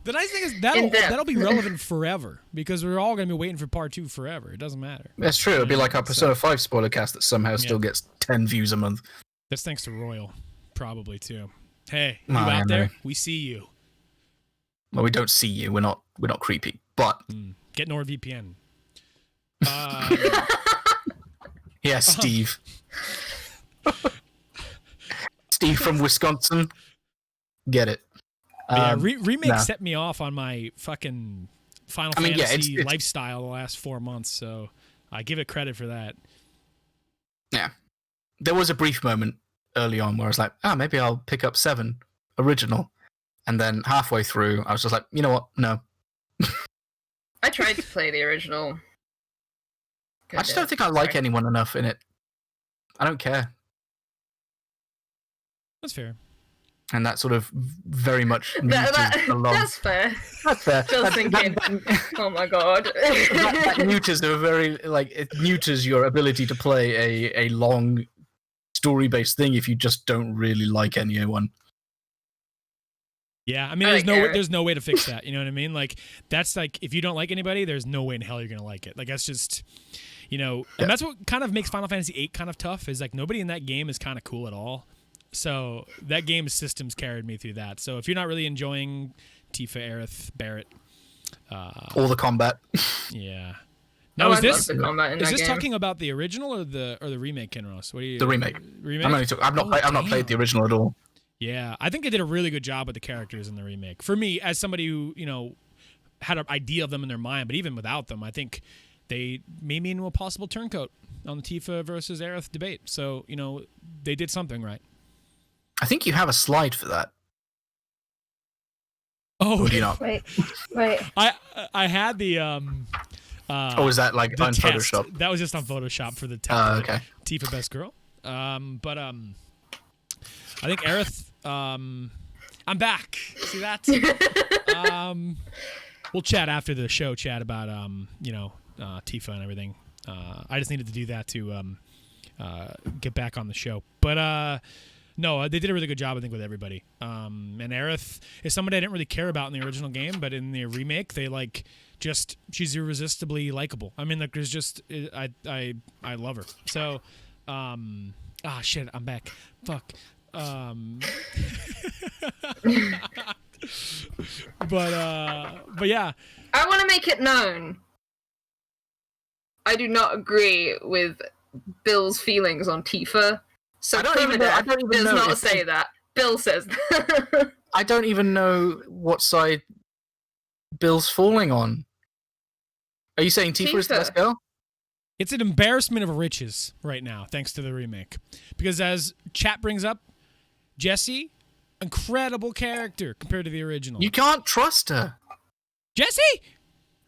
The nice thing is that'll be relevant forever, because we're all going to be waiting for part 2 forever. It doesn't matter. That's true. It'll be like our Persona 5 spoiler cast that somehow still gets 10 views a month. That's thanks to Royal, probably too. Hey, you out there? We see you. Well, we don't see you. We're not creepy, but get NordVPN. Yeah, Steve. Steve from Wisconsin. Get it. Remake set me off on my fucking Final Fantasy lifestyle the last 4 months, so I give it credit for that. Yeah. There was a brief moment early on where I was like, maybe I'll pick up 7 original. And then halfway through, I was just like, you know what? No. I tried to play the original. I just don't think I like anyone enough in it. I don't care. That's fair. And that sort of very much that's fair. That's fair. Just thinking, oh my god. that neuters it neuters your ability to play a long story-based thing if you just don't really like anyone. Yeah, I mean, there's no way to fix that. You know what I mean? Like, that's like, if you don't like anybody, there's no way in hell you're gonna like it. Like, that's just, and that's what kind of makes Final Fantasy VIII kind of tough. Is like nobody in that game is kind of cool at all. So that game's systems carried me through that. So if you're not really enjoying Tifa, Aerith, Barrett, all the combat, yeah. Now is this game. talking about the original or the remake, Kinross? What do you? The remake. Remake. I've not played the original at all. Yeah, I think they did a really good job with the characters in the remake. For me, as somebody who had an idea of them in their mind, but even without them, I think they made me into a possible turncoat on the Tifa versus Aerith debate. So they did something right. I think you have a slide for that. Oh, do you not? Wait. I had the is that like on Photoshop? That was just on Photoshop for the test. Okay. Tifa best girl. But I think Aerith. I'm back. See that? We'll chat after the show. Chat about Tifa and everything. I just needed to do that to get back on the show. But no, they did a really good job, I think, with everybody. And Aerith is somebody I didn't really care about in the original game, but in the remake, they she's irresistibly likable. I mean, there's just I love her. So, shit, I'm back. Fuck. But yeah. I want to make it known. I do not agree with Bill's feelings on Tifa. So Permadeath does not say that. Bill says that. I don't even know what side Bill's falling on. Are you saying Tifa is the best girl? It's an embarrassment of riches right now, thanks to the remake. Because as chat brings up, Jessie, incredible character compared to the original. You can't trust her. Jessie?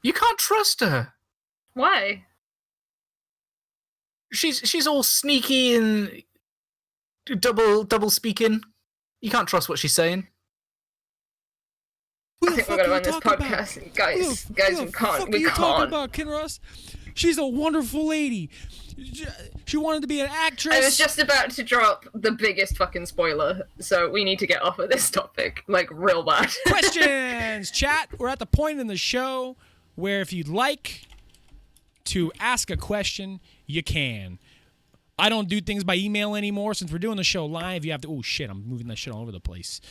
You can't trust her. Why? She's all sneaky and double speaking. You can't trust what she's saying. I think we're gonna run this podcast, guys. Guys, we can't. We can't. Talking about Kinross? She's a wonderful lady. She wanted to be an actress. I was just about to drop the biggest fucking spoiler, so we need to get off of this topic, like, real bad. Questions, chat. We're at the point in the show where if you'd like to ask a question, you can. I don't do things by email anymore since we're doing the show live. You have to. Oh shit! I'm moving that shit all over the place.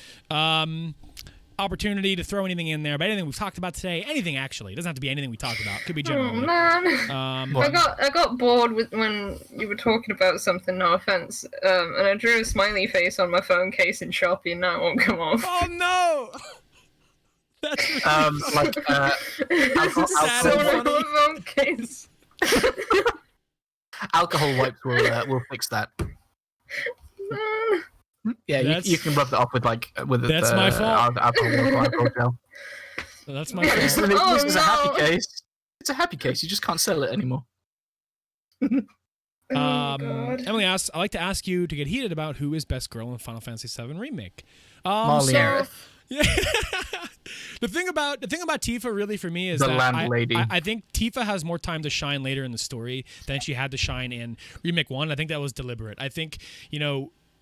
Opportunity to throw anything in there, but anything we've talked about today, anything actually. It doesn't have to be anything we talked about. It could be general. Oh man, I got bored with when you were talking about something. No offense, and I drew a smiley face on my phone case in Sharpie, and now it won't come off. Oh no! That's really alcohol phone case. Alcohol wipes will fix that. Yeah, you can rub that off with that's my fault. Alcohol gel. That's my fault. This is a happy case. It's a happy case. You just can't sell it anymore. Emily asks, I like to ask you to get heated about who is best girl in Final Fantasy VII Remake. Marlene. Yeah. The thing about Tifa really for me is the that landlady. I think Tifa has more time to shine later in the story than she had to shine in Remake 1. I think that was deliberate. I think,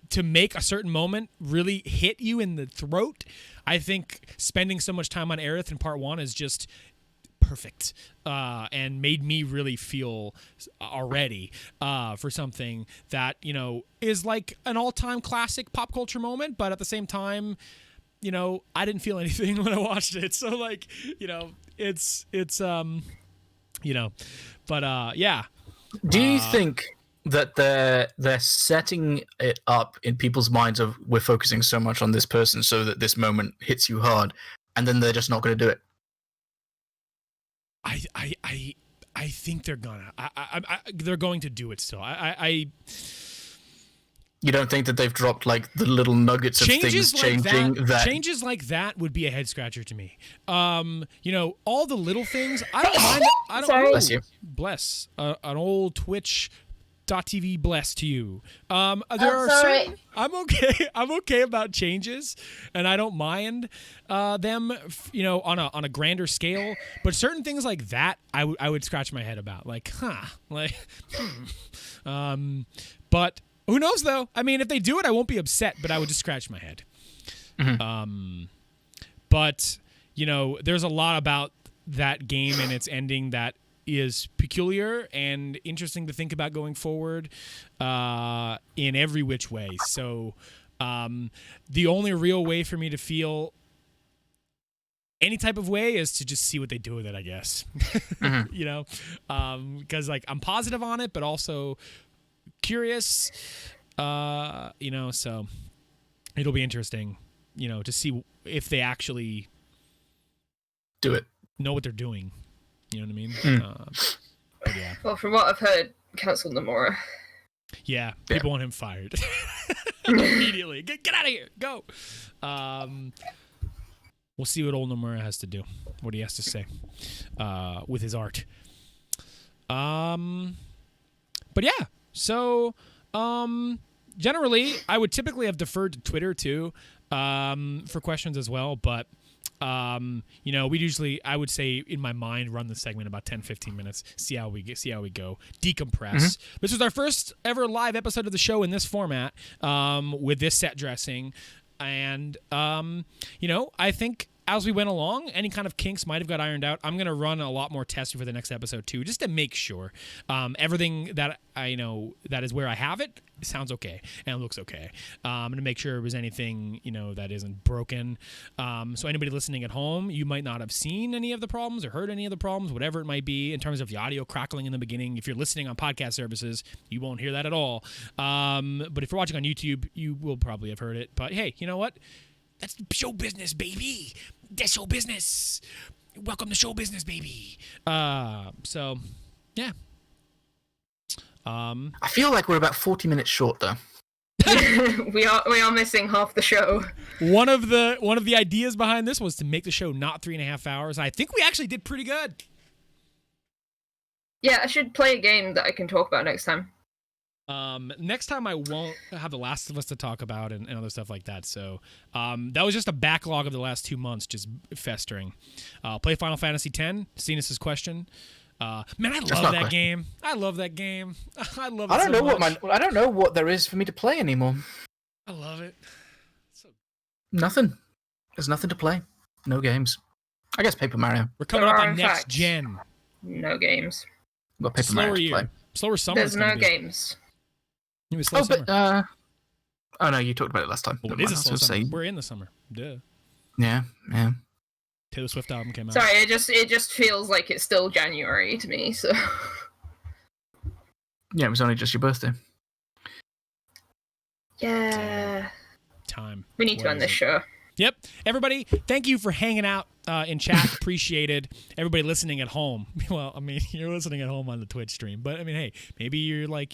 to make a certain moment really hit you in the throat, I think spending so much time on Aerith in Part 1 is just perfect and made me really feel already for something that, is like an all-time classic pop culture moment, but at the same time, I didn't feel anything when I watched it. So it's yeah. Do you think that they're setting it up in people's minds of we're focusing so much on this person so that this moment hits you hard, and then they're just not going to do it? I think they're gonna. They're going to do it still. You don't think that they've dropped the little nuggets of things changing? Changes like that would be a head scratcher to me. All the little things. I don't mind. I don't. Sorry. Bless you. Bless an old Twitch.tv bless to you. I'm sorry. I'm okay about changes, and I don't mind them. On a grander scale. But certain things like that, I would scratch my head about. But. Who knows, though? I mean, if they do it, I won't be upset, but I would just scratch my head. Mm-hmm. But, there's a lot about that game and its ending that is peculiar and interesting to think about going forward in every which way. So the only real way for me to feel any type of way is to just see what they do with it, I guess. Mm-hmm. Because, I'm positive on it, but also curious, so it'll be interesting, to see if they actually do it, know what they're doing. You know what I mean? But yeah. Well, from what I've heard, cancel Nomura. Yeah, people want him fired immediately. Get out of here, go. We'll see what old Nomura has to do, what he has to say with his art. But yeah. So, Generally, I would typically have deferred to Twitter too for questions as well, but we usually, I would say in my mind, run the segment about 10, 15 minutes, see how we go, decompress. This was our first ever live episode of the show in this format with this set dressing. And, I think as we went along, any kind of kinks might have got ironed out. I'm going to run a lot more tests for the next episode too, just to make sure everything that I know that is where I have it sounds okay and looks okay. I'm going to make sure there was anything, that isn't broken. So anybody listening at home, you might not have seen any of the problems or heard any of the problems, whatever it might be in terms of the audio crackling in the beginning. If you're listening on podcast services, you won't hear that at all. But if you're watching on YouTube, you will probably have heard it. But hey, you know what? That's show business, baby. That's show business. Welcome to show business, baby. So, yeah. I feel like we're about 40 minutes short, though. we are missing half the show. One of the ideas behind this was to make the show not 3.5 hours. I think we actually did pretty good. Yeah, I should play a game that I can talk about next time. Next time I won't have The Last of Us to talk about and other stuff like that. So that was just a backlog of the last 2 months just festering. Play Final Fantasy X, Cenas' question. Man, I love that game. I love that game. I love it. I don't know what there is for me to play anymore. I love it. Nothing. There's nothing to play. No games. I guess Paper Mario. We're coming up on next gen. No games. We've got Paper Mario to play. Slower summer. There's no games. It was slow summer. Oh no, you talked about it last time. Well, it is a slow summer. We're in the summer. Duh. Yeah. Taylor Swift album came out. Sorry, it just feels like it's still January to me. So. Yeah, it was only just your birthday. Yeah. Time. We need to end this show. Yep. Everybody, thank you for hanging out in chat. Appreciated. Everybody listening at home. Well, I mean, you're listening at home on the Twitch stream, but I mean, hey, maybe you're like,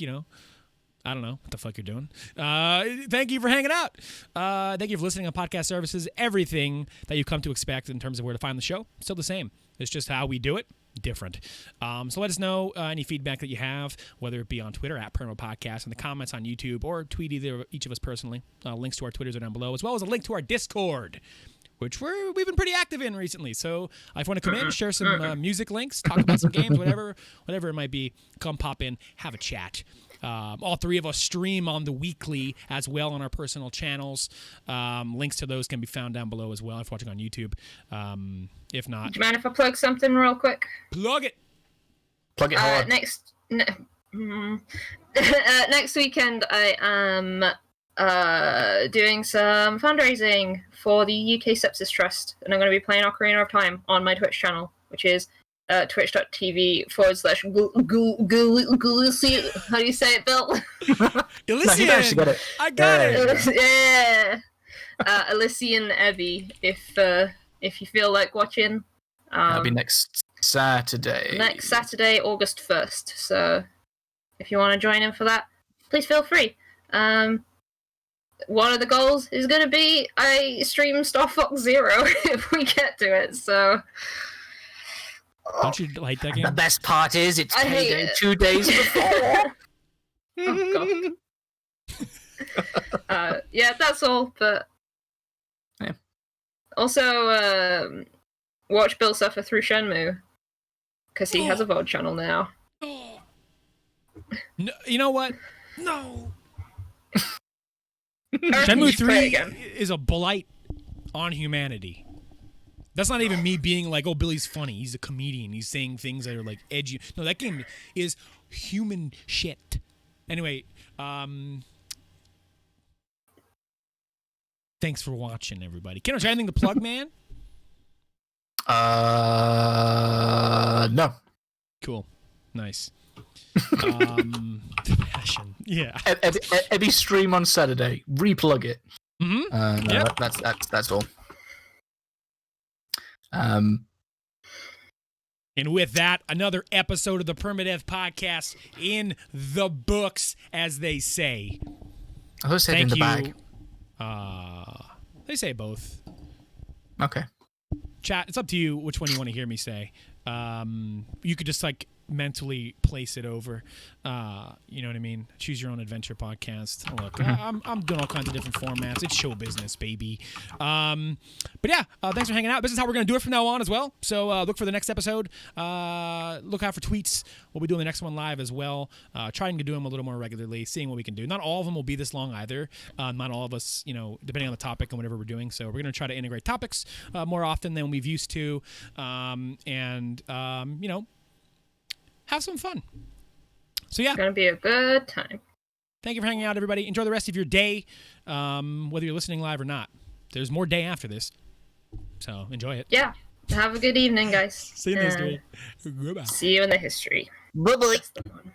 I don't know what the fuck you're doing. Thank you for hanging out. Thank you for listening on podcast services. Everything that you've come to expect in terms of where to find the show, still the same. It's just how we do it, different. So let us know any feedback that you have, whether it be on Twitter at Permadeath Podcast, in the comments on YouTube, or tweet each of us personally. Links to our Twitters are down below, as well as a link to our Discord, which we've been pretty active in recently. So if you want to come in, share some music links, talk about some games, whatever it might be, come pop in, have a chat. All three of us stream on the weekly as well on our personal channels. Links to those can be found down below as well if you're watching on YouTube. If not... Do you mind if I plug something real quick? Plug it! Plug it hard. Next weekend I am doing some fundraising for the UK Sepsis Trust, and I'm going to be playing Ocarina of Time on my Twitch channel, which is twitch.tv/Gulisian. How do you say it, Bill? Elysian. No, you got it. I got it. Yeah. Elysian Evie, if you feel like watching. That'll be next Saturday. Next Saturday, August 1st. So if you want to join in for that, please feel free. One of the goals is going to be I stream Star Fox Zero if we get to it. So. Don't you like that game? The best part is it's payday 2 days before. Oh, God. Yeah, that's all. But yeah. Also, watch Bill suffer through Shenmue because he has a VOD channel now. No, you know what? No. Shenmue 3 is a blight on humanity. That's not even me being like, oh, Billy's funny. He's a comedian. He's saying things that are like edgy. No, that game is human shit. Anyway, thanks for watching, everybody. Ken, is there anything to plug, man? No. Cool. Nice. Passion. Yeah. Every stream on Saturday, replug it. Mm-hmm. No, yep. That's all. And with that, another episode of the Permadeath Podcast in the books, as they say. I was saying in the bag. They say both. Okay. Chat, it's up to you which one you want to hear me say. You could just like mentally place it over. You know what I mean? Choose Your Own Adventure podcast. Look, I'm doing all kinds of different formats. It's show business, baby. But yeah, thanks for hanging out. This is how we're going to do it from now on as well. So look for the next episode. Look out for tweets. We'll be doing the next one live as well. Trying to do them a little more regularly, seeing what we can do. Not all of them will be this long either. Not all of us, depending on the topic and whatever we're doing. So we're going to try to integrate topics more often than we've used to. Have some fun. So yeah, It's gonna be a good time. thank you for hanging out, everybody. Enjoy the rest of your day, whether you're listening live or not. There's more day after this, so enjoy it. Yeah. Have a good evening, guys. See you in the history. Goodbye. See you in the history. Bye bye. That's the one.